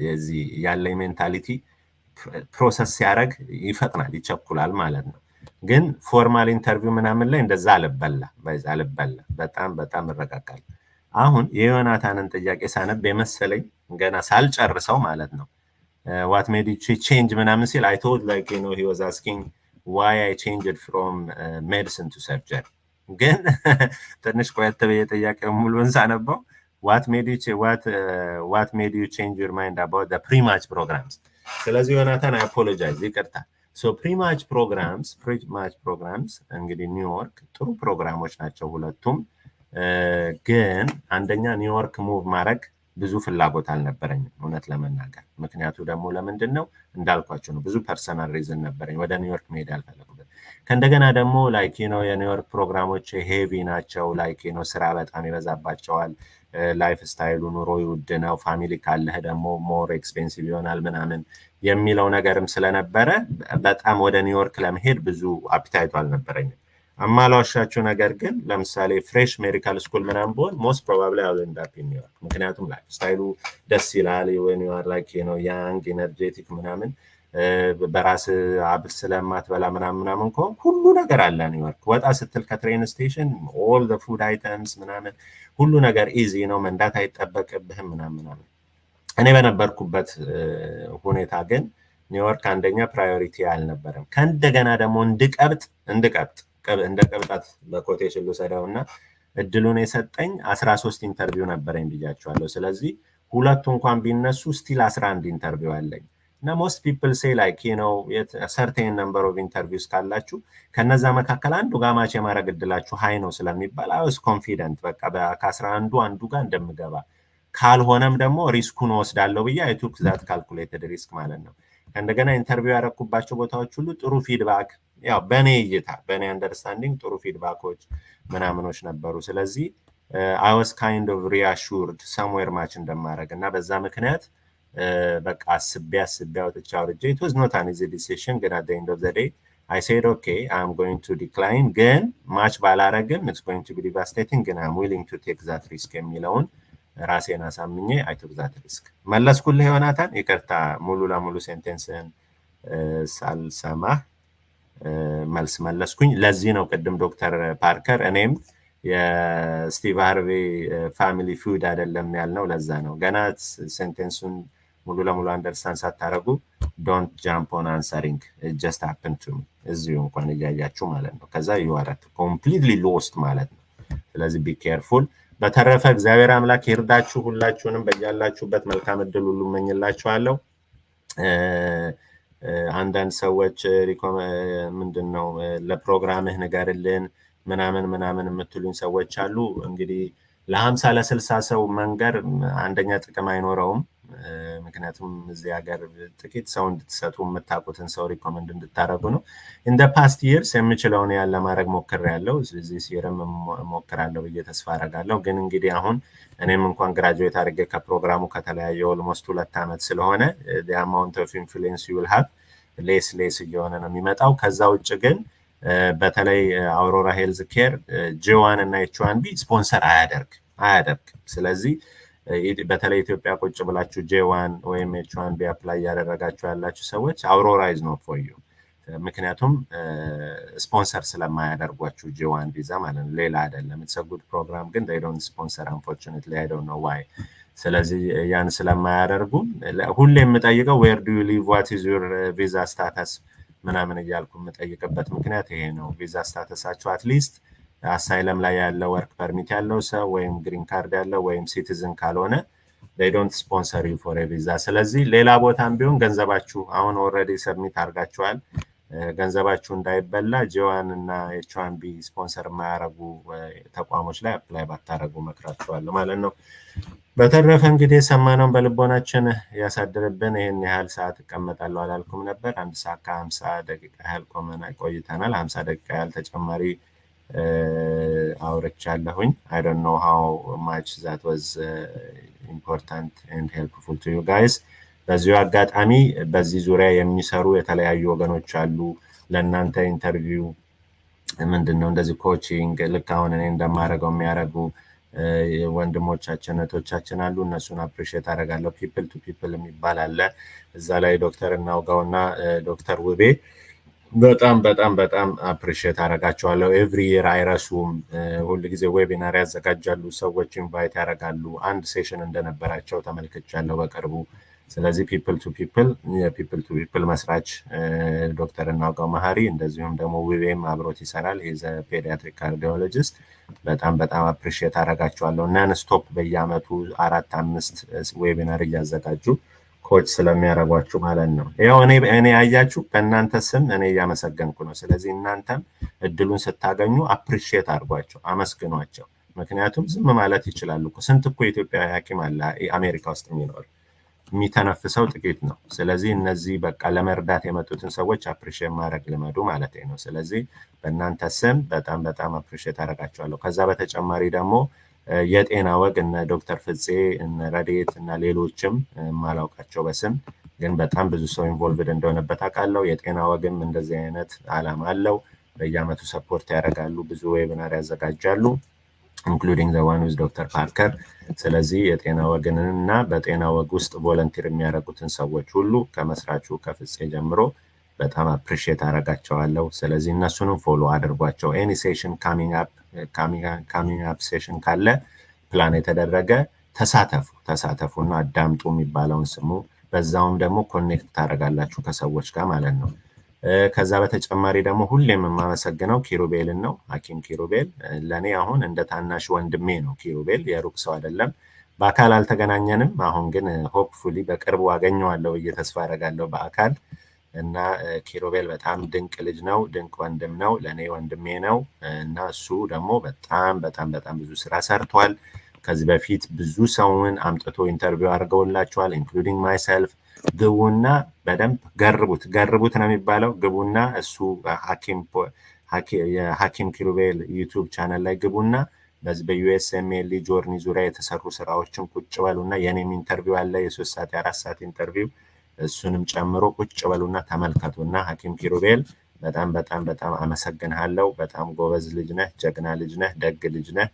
የዚህ ያለኝ ሜንታሊቲ ፕሮሰስ ሲያደርግ ይፈጥናል ይቸኩላል ማለት ነው። ግን ፎርማል ኢንተርቪው ምናምን ላይ እንደዛ አልበላ በጣም እረጋጋለሁ። አሁን የዮናታንን ጥያቄ ሳነብ የመሰለኝ ገና ሳልጨርሰው ማለት ነው what made you change ምናምን ሲል I thought like you know he was asking why I changed from medicine to surgery። ግን ትንሽ ቆየት ብዬ ጥያቄው ሙሉን ሳነበው what made you change your mind about the pre-match programs? ስለዚህ ዮናታን I apologize ይቅርታ። so pre-match programs እንግዲህ ኒውዮርክ ጥሩ ፕሮግራሞች ናቸው ሁለቱም። ግን አንደኛ ኒውዮርክ ሙቭ ማድረግ ብዙ ፍላጎት አልነበረኝም እውነት ለመናገር። ምክንያቱ ደግሞ ለምንድን ነው እንዳልኳቸው ነው፣ ብዙ ፐርሰናል ሪዝን ነበረኝ ወደ ኒውዮርክ መሄድ ያልፈለጉበት። ከእንደገና ደግሞ ላይክ ነው የኒውዮርክ ፕሮግራሞች ሄቪ ናቸው። ላይክ ነው ስራ በጣም ይበዛባቸዋል። ላይፍ ስታይሉ ኑሮ ውድ ነው። ፋሚሊ ካለህ ደግሞ ሞር ኤክስፔንሲቭ ይሆናል ምናምን የሚለው ነገርም ስለነበረ በጣም ወደ ኒውዮርክ ለመሄድ ብዙ አፒታይቱ አልነበረኝም። አማላዋሻችሁ ነገር ግን ለምሳሌ ፍሬሽ ሜዲካል ስኩል ምናምን ቢሆን ሞስት ፕሮባብሊ አይ ዊል ኤንድ አፕ ኢን ኒውዮርክ። ምክንያቱም ላይፍ ስታይሉ ደስ ይላል። when you are like you know young energetic ምናምን በራስ አብል ስለማትበላ ምናምን ከሆነ ሁሉ ነገር አለ ኒውዮርክ። ወጣ ስትል ከትሬን ስቴሽን all the food items ምናምን ሁሉ ነገር ኢዚ ነው፣ መንዳት አይጠበቅብህም ምናምን። እኔ በነበርኩበት ሁኔታ ግን ኒውዮርክ አንደኛ ፕራዮሪቲ አልነበረም። ከእንደገና ደግሞ እንደ ቀብጣት በኮቴሽን ልውሰደውና እድሉን የሰጠኝ 13 ኢንተርቪው ነበረኝ ብያቸዋለሁ። ስለዚህ ሁለቱ እንኳን ቢነሱ ስቲል 11 ኢንተርቪው አለኝ። እና ሞስት ፒፕል ሴይ ላይክ ዩ ኖ ሰርቴን ነምበር ኦፍ ኢንተርቪውስ ካላችሁ ከነዛ መካከል አንዱ ጋር ማች የማድረግ እድላችሁ ሃይ ነው ስለሚባል አይ ዋዝ ኮንፊደንት በቃ ከ11 አንዱ ጋር እንደምገባ፣ ካልሆነም ደግሞ ሪስኩን ወስዳለሁ ብዬ አይ ቱክ ዛት ካልኩሌትድ ሪስክ ማለት ነው። ከእንደገና ኢንተርቪው ያደረኩባቸው ቦታዎች ሁሉ ጥሩ ፊድባክ፣ ያው በእኔ እይታ በእኔ አንደርስታንዲንግ ጥሩ ፊድባኮች ምናምኖች ነበሩ። ስለዚህ አይ ዋዝ ካይንድ ኦፍ ሪአሹርድ ሰምዌር ማች እንደማድረግ እና በዛ ምክንያት በቃ አስቤ አውጥቼ አውርጄ it was not an easy decision ግን at the end of the day I said okay I'm going to decline ግን ማች ባላረግም it's going to be devastating ግን I'm willing to take that risk የሚለውን ራሴን አሳምኜ I took that risk። መለስኩልህ ዮናታን? ይቅርታ ሙሉ ለሙሉ ሴንቴንስን ሳልሰማህ መልስ መለስኩኝ። ለዚህ ነው ቅድም ዶክተር ፓርከር እኔም የስቲቭ ሃርቬ ፋሚሊ ፉድ አይደለም ያልነው ለዛ ነው። ገና ሴንቴንሱን ሙሉ ለሙሉ አንደርስታንድ ሳታረጉ ዶንት ጃምፕ ኦን አንሰሪንግ ጀስት ሃፕን ቱ ሚ እዚሁ እንኳን እያያችሁ ማለት ነው። ከዛ ዩ አር ኮምፕሊትሊ ሎስት ማለት ነው። ስለዚህ ቢ ኬርፉል። በተረፈ እግዚአብሔር አምላክ ይርዳችሁ። ሁላችሁንም በያላችሁበት መልካም እድል ሁሉ እመኝላችኋለሁ። አንዳንድ ሰዎች ምንድን ነው ለፕሮግራምህ ንገርልን ምናምን የምትሉኝ ሰዎች አሉ። እንግዲህ ለ50 ለ60 ሰው መንገር አንደኛ ጥቅም አይኖረውም። ምክንያቱም እዚህ ሀገር ጥቂት ሰው እንድትሰጡ የምታውቁትን ሰው ሪኮመንድ እንድታደርጉ ነው። ኢን ፓስት ይርስ የምችለውን ያለ ማድረግ ሞክሬያለሁ። እዚህ ሲርም ሞክራለሁ ብዬ ተስፋ አደርጋለሁ። ግን እንግዲህ አሁን እኔም እንኳን ግራጁዌት አድርጌ ከፕሮግራሙ ከተለያየ ኦልሞስት 2 ዓመት ስለሆነ አማውንት ኦፍ ኢንፍሉዌንስ ዩ ዊል ሃቭ ሌስ እየሆነ ነው የሚመጣው። ከዛ ውጭ ግን በተለይ አውሮራ ሄልዝ ኬር ጂ1 እና ኤች1ቢ ስፖንሰር አያደርግ። ስለዚህ በተለይ ኢትዮጵያ ቁጭ ብላችሁ ጂ1 ወይም ኤች1ቢ አፕላይ ያደረጋችሁ ያላችሁ ሰዎች አውሮራ ኢዝ ኖት ፎር ዩ። ምክንያቱም ስፖንሰር ስለማያደርጓችሁ ጂ1 ቪዛ ማለት ነው፣ ሌላ አይደለም። ኢትስ አ ጉድ ፕሮግራም ግን they don't sponsor unfortunately I don't know why። ስለዚህ ያን ስለማያደርጉ ሁሌ የምጠይቀው where do you live what is your visa status ምናምን እያልኩ የምጠይቅበት ምክንያት ይሄ ነው። ቪዛ ስታተሳችሁ አትሊስት አሳይለም ላይ ያለ ወርክ ፐርሚት ያለው ሰው ወይም ግሪን ካርድ ያለው ወይም ሲቲዝን ካልሆነ they don't sponsor you for a visa። ስለዚህ ሌላ ቦታም ቢሆን ገንዘባችሁ አሁን ኦልሬዲ ሰብሚት አድርጋችኋል፣ ገንዘባችሁ እንዳይበላ ጂ1 እና ኤች1ቢ ስፖንሰር የማያደርጉ ተቋሞች ላይ አፕላይ ባታረጉ መክራችኋለሁ ማለት ነው። በተረፈ እንግዲህ የሰማነውን በልቦናችን ያሳድርብን። ይህን ያህል ሰዓት እቀመጣለሁ አላልኩም ነበር። 1 ሰዓት ከ50 ደቂቃ ያህል ቆይተናል። 50 ደቂቃ ያህል ተጨማሪ አውርቻለሁኝ። I don't know how much that was important and helpful to you guys። በዚሁ አጋጣሚ በዚህ ዙሪያ የሚሰሩ የተለያዩ ወገኖች አሉ። ለእናንተ ኢንተርቪው ምንድነው እንደዚህ ኮቺንግ ልክ አሁን እኔ እንደማደርገው የሚያደርጉ ወንድሞቻችን እህቶቻችን አሉ። እነሱን አፕሪሼት አደርጋለሁ። ፒፕል ቱ ፒፕል የሚባል አለ። እዛ ላይ ዶክተር እናውጋውና ዶክተር ውቤ በጣም አፕሪሼት አደርጋቸዋለሁ። ኤቭሪ ይር አይረሱም። ሁሉ ጊዜ ዌቢናር ያዘጋጃሉ፣ ሰዎች ኢንቫይት ያደርጋሉ። አንድ ሴሽን እንደነበራቸው ተመልክቻለሁ በቅርቡ። ስለዚህ ፒፕል ቱ ፒፕል መስራች ዶክተር እናውጋው መሀሪ እንደዚሁም ደግሞ ውቤም አብሮት ይሰራል። ሂዝ ፔዲያትሪክ ካርዲዮሎጂስት። በጣም አፕሪሼት አደርጋቸዋለሁ። ናን ስቶፕ በየአመቱ 4-5 ዌቢናር እያዘጋጁ ኮች ስለሚያደርጓችሁ ማለት ነው። ያው እኔ ያያችሁ በእናንተ ስም እኔ እያመሰገንኩ ነው። ስለዚህ እናንተም እድሉን ስታገኙ አፕሪሼት አድርጓቸው፣ አመስግኗቸው። ምክንያቱም ዝም ማለት ይችላሉ እኮ። ስንት እኮ የኢትዮጵያ ሐኪም አለ አሜሪካ ውስጥ የሚኖር፣ የሚተነፍሰው ጥቂት ነው። ስለዚህ እነዚህ በቃ ለመርዳት የመጡትን ሰዎች አፕሪሼት ማድረግ ልመዱ ማለት ነው። ስለዚህ በእናንተ ስም በጣም አፕሪሼት አደርጋቸዋለሁ። ከዛ በተጨማሪ ደግሞ የጤና ወግ እነ ዶክተር ፍፄ እነ ረዴት እና ሌሎችም ማላውቃቸው በስም ግን በጣም ብዙ ሰው ኢንቮልቭድ እንደሆነበት አውቃለሁ። የጤና ወግም እንደዚህ አይነት አላማ አለው። በየአመቱ ሰፖርት ያደርጋሉ፣ ብዙ ዌቢናር ያዘጋጃሉ ኢንክሉዲንግ ዘ ዋን ዊዝ ዶክተር ፓርከር። ስለዚህ የጤና ወግንና በጤና ወግ ውስጥ ቮለንቲር የሚያደርጉትን ሰዎች ሁሉ ከመስራቹ ከፍፄ ጀምሮ በጣም አፕሪሼት አደርጋቸዋለሁ። ስለዚህ እነሱንም ፎሎ አድርጓቸው። ኤኒ ሴሽን ካሚንግ አፕ ሴሽን ካለ ፕላን የተደረገ ተሳተፉና አዳምጡ የሚባለውን ስሙ። በዛውም ደግሞ ኮኔክት ታደርጋላችሁ ከሰዎች ጋር ማለት ነው። ከዛ በተጨማሪ ደግሞ ሁሌም የማመሰግነው ኪሩቤልን ነው። ሐኪም ኪሩቤል ለእኔ አሁን እንደ ታናሽ ወንድሜ ነው። ኪሩቤል የሩቅ ሰው አይደለም። በአካል አልተገናኘንም። አሁን ግን ሆፕፉሊ በቅርቡ አገኘዋለሁ ብዬ ተስፋ አደርጋለሁ በአካል እና ኪሩቤል በጣም ድንቅ ልጅ ነው፣ ድንቅ ወንድም ነው፣ ለእኔ ወንድሜ ነው። እና እሱ ደግሞ በጣም ብዙ ስራ ሰርቷል። ከዚህ በፊት ብዙ ሰውን አምጥቶ ኢንተርቪው አድርገውላቸዋል ኢንክሉዲንግ ማይሰልፍ። ግቡና በደንብ ገርቡት ነው የሚባለው። ግቡና እሱ የሐኪም ኪሩቤል ዩቱብ ቻናል ላይ ግቡና በዚህ በዩኤስኤምኤል ጆርኒ ዙሪያ የተሰሩ ስራዎችን ቁጭ በሉና የኔም ኢንተርቪው አለ የ3 ሰዓት የ4 ሰዓት ኢንተርቪው፣ እሱንም ጨምሮ ቁጭ በሉና ተመልከቱና ሐኪም ኪሩቤል በጣም አመሰግንሃለሁ። በጣም ጎበዝ ልጅ ነህ፣ ጀግና ልጅ ነህ፣ ደግ ልጅ ነህ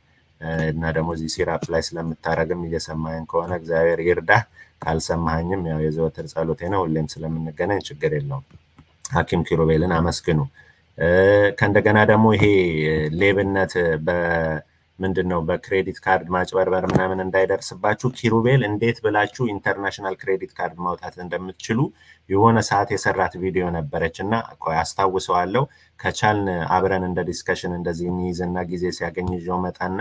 እና ደግሞ እዚህ ሲራፕ ላይ ስለምታረግም እየሰማኸኝ ከሆነ እግዚአብሔር ይርዳህ። ካልሰማኸኝም ያው የዘወትር ጸሎቴ ነው። ሁሌም ስለምንገናኝ ችግር የለውም። ሐኪም ኪሩቤልን አመስግኑ። ከእንደገና ደግሞ ይሄ ሌብነት ምንድነው በክሬዲት ካርድ ማጭበርበር ምናምን እንዳይደርስባችሁ ኪሩቤል እንዴት ብላችሁ ኢንተርናሽናል ክሬዲት ካርድ ማውጣት እንደምትችሉ የሆነ ሰዓት የሰራት ቪዲዮ ነበረች እና አስታውሰዋለሁ። ከቻልን አብረን እንደ ዲስከሽን እንደዚህ እንይዝና ጊዜ ሲያገኝ ይዤው መጣና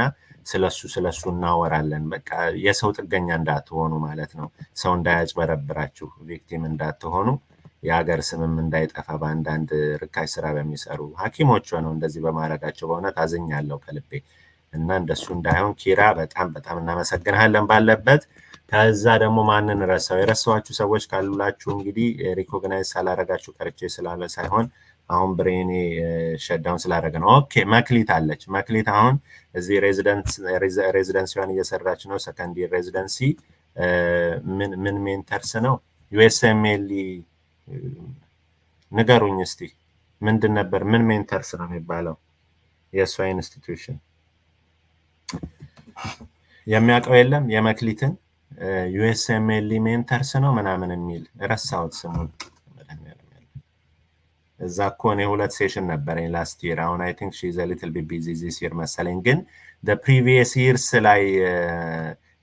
ስለሱ እናወራለን። በቃ የሰው ጥገኛ እንዳትሆኑ ማለት ነው። ሰው እንዳያጭበረብራችሁ፣ ቪክቲም እንዳትሆኑ፣ የሀገር ስምም እንዳይጠፋ በአንዳንድ ርካሽ ስራ በሚሰሩ ሐኪሞች ሆነው እንደዚህ በማድረጋቸው በእውነት አዝኛለሁ ከልቤ እና እንደሱ እንዳይሆን ኪራ በጣም በጣም እናመሰግናለን ባለበት። ከዛ ደግሞ ማንን ረሳው? የረሳኋችሁ ሰዎች ካሉላችሁ እንግዲህ ሪኮግናይዝ ሳላረጋችሁ ቀርቼ ስላለ ሳይሆን አሁን ብሬኔ ሸዳውን ስላደረገ ነው። ኦኬ መክሊት አለች። መክሊት አሁን እዚህ ሬዚደንሲዋን እየሰራች ነው። ሰከንድ ይር ሬዚደንሲ ምን ሜንተርስ ነው? ዩኤስኤምኤል ንገሩኝ እስቲ ምንድን ነበር? ምን ሜንተርስ ነው የሚባለው? የእሷ ኢንስቲትዩሽን የሚያውቀው የለም? የመክሊትን ዩኤስኤምኤል ሜንተርስ ነው ምናምን የሚል ረሳሁት ስሙን። እዛ እኮ እኔ 2 ሴሽን ነበረኝ ላስት ይር። አሁን አይ ቲንክ ሺ ኢዝ አ ሊትል ቢት ቢዚ ዚስ ይር መሰለኝ። ግን ፕሪቪየስ ይርስ ላይ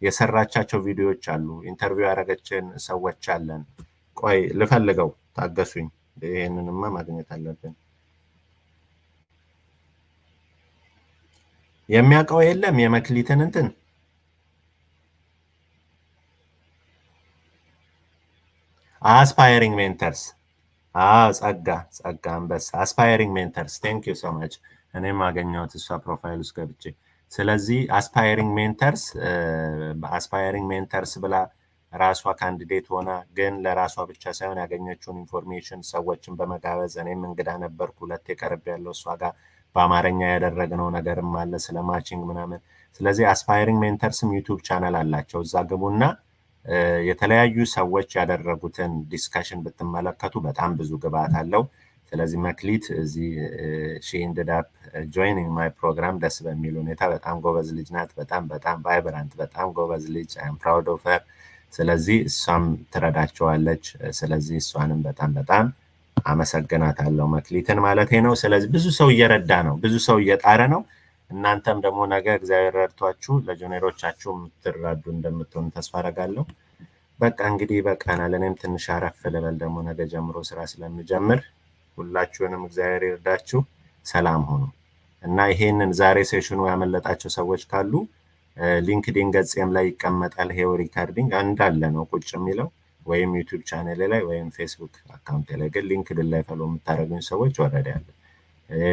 የሰራቻቸው ቪዲዮዎች አሉ። ኢንተርቪው ያደረገችን ሰዎች አለን። ቆይ ልፈልገው፣ ታገሱኝ። ይሄንንማ ማግኘት አለብን። የሚያውቀው የለም የመክሊትን እንትን አስፓይሪንግ ሜንተርስ ጸጋ አንበሳ አስፓይሪንግ ሜንተርስ ቴንክ ዩ ሶ ማች። እኔም አገኘሁት እሷ ፕሮፋይል ውስጥ ገብቼ። ስለዚህ አስፓይሪንግ ሜንተርስ ብላ ራሷ ካንዲዴት ሆና ግን ለራሷ ብቻ ሳይሆን ያገኘችውን ኢንፎርሜሽን ሰዎችን በመጋበዝ እኔም እንግዳ ነበርኩ 2 ቀርብ ያለው እሷ ጋር በአማርኛ ያደረግነው ነገርም አለ ስለ ማቺንግ ምናምን። ስለዚህ አስፓይሪንግ ሜንተርስም ዩቲዩብ ቻናል አላቸው። እዛ ግቡና የተለያዩ ሰዎች ያደረጉትን ዲስከሽን ብትመለከቱ በጣም ብዙ ግብአት አለው። ስለዚህ መክሊት እዚህ ሺ ኢንድድ አፕ ጆይኒንግ ማይ ፕሮግራም ደስ በሚል ሁኔታ በጣም ጎበዝ ልጅ ናት። በጣም ቫይብራንት፣ በጣም ጎበዝ ልጅ። አይ አም ፕራውድ ኦፍ ሄር። ስለዚህ እሷም ትረዳቸዋለች። ስለዚህ እሷንም በጣም አመሰግናታለሁ መክሊትን ማለቴ ነው። ስለዚህ ብዙ ሰው እየረዳ ነው፣ ብዙ ሰው እየጣረ ነው። እናንተም ደግሞ ነገ እግዚአብሔር ረድቷችሁ ለጆኔሮቻችሁ የምትረዱ እንደምትሆኑ ተስፋ አደርጋለሁ። በቃ እንግዲህ በቃናል። እኔም ትንሽ አረፍ ልበል፣ ደግሞ ነገ ጀምሮ ስራ ስለምጀምር። ሁላችሁንም እግዚአብሔር ይርዳችሁ። ሰላም ሆኑ እና ይሄንን ዛሬ ሴሽኑ ያመለጣቸው ሰዎች ካሉ ሊንክዲን ገጽም ላይ ይቀመጣል። ይሄው ሪካርዲንግ እንዳለ ነው ቁጭ የሚለው ወይም ዩቲዩብ ቻናል ላይ ወይም ፌስቡክ አካውንት ላይ። ግን ሊንክድን ላይ ፎሎ የምታደርጉኝ ሰዎች ወረደ ያለ፣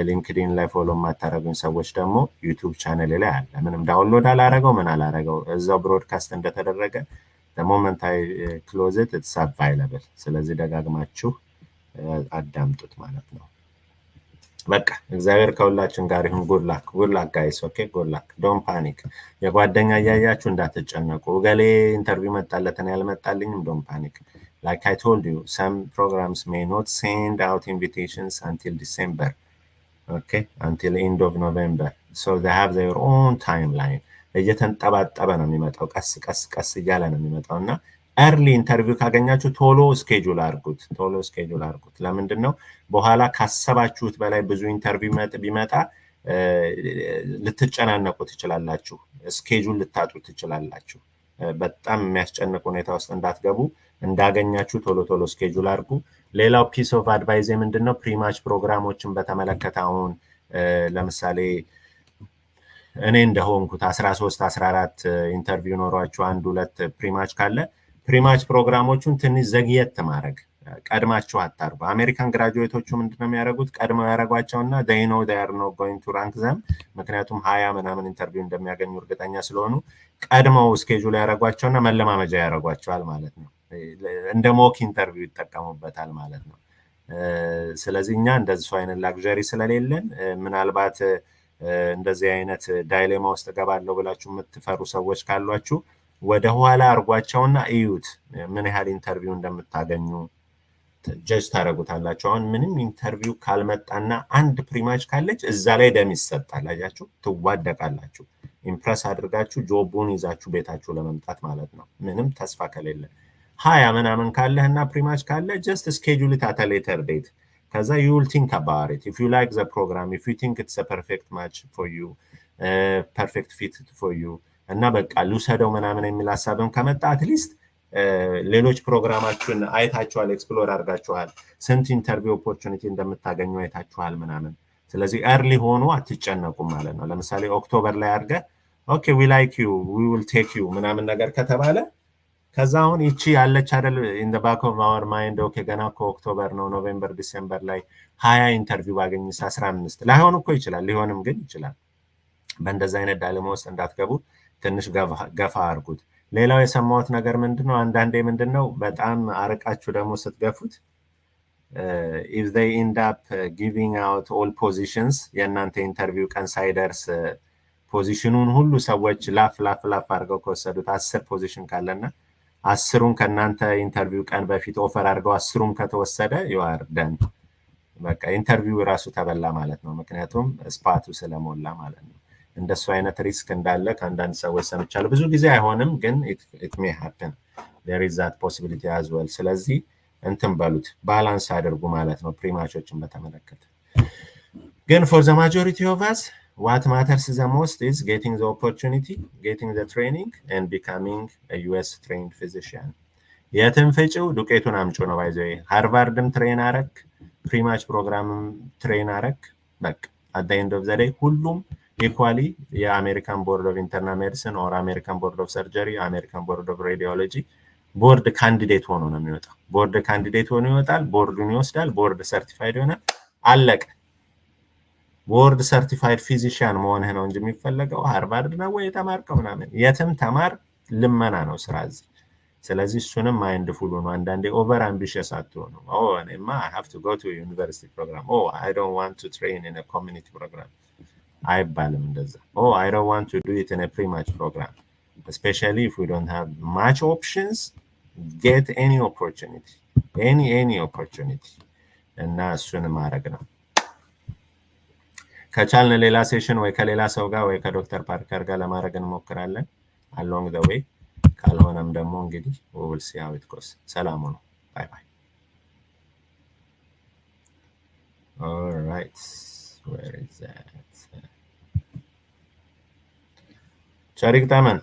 ሊንክዲን ላይ ፎሎ የማታደርጉኝ ሰዎች ደግሞ ዩቲዩብ ቻናል ላይ አለ። ምንም ዳውንሎድ አላረገው ምን አላረገው፣ እዛው ብሮድካስት እንደተደረገ ሞመንት አይ ክሎዝ ኢት ኢትስ አቫይለብል። ስለዚህ ደጋግማችሁ አዳምጡት ማለት ነው። በቃ እግዚአብሔር ከሁላችን ጋር ይሁን። ጉድ ላክ ጋይስ። ኦኬ ጉድ ላክ። ዶንት ፓኒክ። የጓደኛ እያያችሁ እንዳትጨነቁ። እገሌ ኢንተርቪው መጣለት እኔ ያልመጣልኝም። ዶንት ፓኒክ። like I told you, some programs may not send out invitations until December, okay, until end of November, so they have their own timeline. እየተንጠባጠበ ነው የሚመጣው፣ ቀስ እያለ ነው የሚመጣው እና ኤርሊ ኢንተርቪው ካገኛችሁ ቶሎ ስኬጁል አድርጉት። ለምንድን ነው በኋላ ካሰባችሁት በላይ ብዙ ኢንተርቪው ቢመጣ ልትጨናነቁ ትችላላችሁ፣ ስኬጁል ልታጡ ትችላላችሁ። በጣም የሚያስጨንቅ ሁኔታ ውስጥ እንዳትገቡ፣ እንዳገኛችሁ ቶሎ ስኬጁል አድርጉ። ሌላው ፒስ ኦፍ አድቫይዝ ምንድን ነው? ፕሪማች ፕሮግራሞችን በተመለከተ አሁን ለምሳሌ እኔ እንደሆንኩት 13 14 ኢንተርቪው ኖሯችሁ 1-2 ፕሪማች ካለ ፕሪማች ፕሮግራሞቹን ትንሽ ዘግየት ማድረግ፣ ቀድማችሁ አታርጉ። አሜሪካን ግራጁዌቶቹ ምንድነው የሚያደርጉት? ቀድመው ያደርጓቸውና they know they are not going to rank them፣ ምክንያቱም 20 ምናምን ኢንተርቪው እንደሚያገኙ እርግጠኛ ስለሆኑ ቀድመው ስኬጁል ያደርጓቸውና መለማመጃ ያደርጓቸዋል ማለት ነው። እንደ ሞክ ኢንተርቪው ይጠቀሙበታል ማለት ነው። ስለዚህ እኛ እንደዚህ አይነት ላግዠሪ ስለሌለን ምናልባት እንደዚህ አይነት ዳይሌማ ውስጥ ገባለሁ ብላችሁ የምትፈሩ ሰዎች ካሏችሁ ወደ ኋላ አርጓቸውና እዩት፣ ምን ያህል ኢንተርቪው እንደምታገኙ ጀጅ ታደርጉታላችሁ። አሁን ምንም ኢንተርቪው ካልመጣና አንድ ፕሪማች ካለች እዛ ላይ ደም ይሰጣል። አያችሁ፣ ትዋደቃላችሁ። ኢምፕረስ አድርጋችሁ ጆቡን ይዛችሁ ቤታችሁ ለመምጣት ማለት ነው። ምንም ተስፋ ከሌለ 20 ምናምን ካለህና ፕሪማች ካለ ጀስት ስኬጁል ኢት አት አ ሌተር ዴት። ከዛ you will think about it if you like the program, if you think it's a perfect match for you, ፐርፌክት ፊት ፎር ዩ እና በቃ ልውሰደው ምናምን የሚል ሀሳብም ከመጣ አትሊስት ሌሎች ፕሮግራማችሁን አይታችኋል፣ ኤክስፕሎር አድርጋችኋል፣ ስንት ኢንተርቪው ኦፖርቹኒቲ እንደምታገኙ አይታችኋል ምናምን። ስለዚህ ኤርሊ ሆኑ አትጨነቁም ማለት ነው። ለምሳሌ ኦክቶበር ላይ አድርገ ኦኬ ዊ ላይክ ዩ ዊ ዊል ቴክ ዩ ምናምን ነገር ከተባለ ከዛ አሁን ይቺ ያለች አይደል ኢን ዘ ባክ ኦፍ አወር ማይንድ ኦኬ ገና እኮ ኦክቶበር ነው፣ ኖቬምበር ዲሴምበር ላይ 20 ኢንተርቪው ባገኝስ 15 ላይሆን እኮ ይችላል፣ ሊሆንም ግን ይችላል። በእንደዛ አይነት ዳይሌማ ውስጥ እንዳትገቡ ትንሽ ገፋ አድርጉት። ሌላው የሰማሁት ነገር ምንድነው፣ አንዳንዴ ምንድነው በጣም አርቃችሁ ደግሞ ስትገፉት if they end up giving out all positions የእናንተ ኢንተርቪው ቀን ሳይደርስ ፖዚሽኑን ሁሉ ሰዎች ላፍ አድርገው ከወሰዱት 10 ፖዚሽን ካለና 10ሩን ከእናንተ ኢንተርቪው ቀን በፊት ኦፈር አድርገው 10ሩም ከተወሰደ you are done። በቃ ኢንተርቪው ራሱ ተበላ ማለት ነው፣ ምክንያቱም ስፓቱ ስለሞላ ማለት ነው። እንደሱ አይነት ሪስክ እንዳለ ከአንዳንድ ሰዎች ሰምቻለሁ። ብዙ ጊዜ አይሆንም፣ ግን it may happen, there is that possibility as well። ስለዚህ እንትን በሉት ባላንስ አድርጉ ማለት ነው ፕሪማቾችን በተመለከተ። ግን for the majority of us what matters the most is getting the opportunity, getting the training and becoming a US trained physician። የትም ፍጪው ዱቄቱን አምጪው ነው ባይዘይ። ሃርቫርድም ትሬን አረክ፣ ፕሪማች ፕሮግራምም ትሬን አረክ፣ በቃ at the end of the day ሁሉም ኢኳሊ የአሜሪካን ቦርድ ኦፍ ኢንተርናል ሜዲሲን ኦር አሜሪካን ቦርድ ኦፍ ሰርጀሪ፣ አሜሪካን ቦርድ ኦፍ ሬዲዮሎጂ ቦርድ ካንዲዴት ሆኖ ነው የሚወጣው። ቦርድ ካንዲዴት ሆኖ ይወጣል፣ ቦርዱን ይወስዳል፣ ቦርድ ሰርቲፋይድ ይሆናል፣ አለቀ። ቦርድ ሰርቲፋይድ ፊዚሽያን መሆንህ ነው እንጂ የሚፈለገው ሃርቫርድ ነው ወይ የተማርከው ምናምን። የትም ተማር ልመና ነው ስራ እዚህ። ስለዚህ እሱንም ማይንድ ፉል ነው። አንዳንዴ ኦቨር አምቢሽስ አትሆኑ። እኔማ I have to go to university program, I don't want to train in a community program አይባልም እንደዛ። I don't want to do it in a pre-match program, especially if we don't have much options. Get any opportunity, any opportunity እና እሱን ማድረግ ነው። ከቻልን ሌላ ሴሽን ወይ ከሌላ ሰው ጋር ወይ ከዶክተር ፓርከር ጋር ለማድረግ እንሞክራለን along the way። ካልሆነም ደግሞ እንግዲህ we will see how it goes። ሰላም ነው። ባይ ባይ። all right, where is that? ቻሪክ ታመን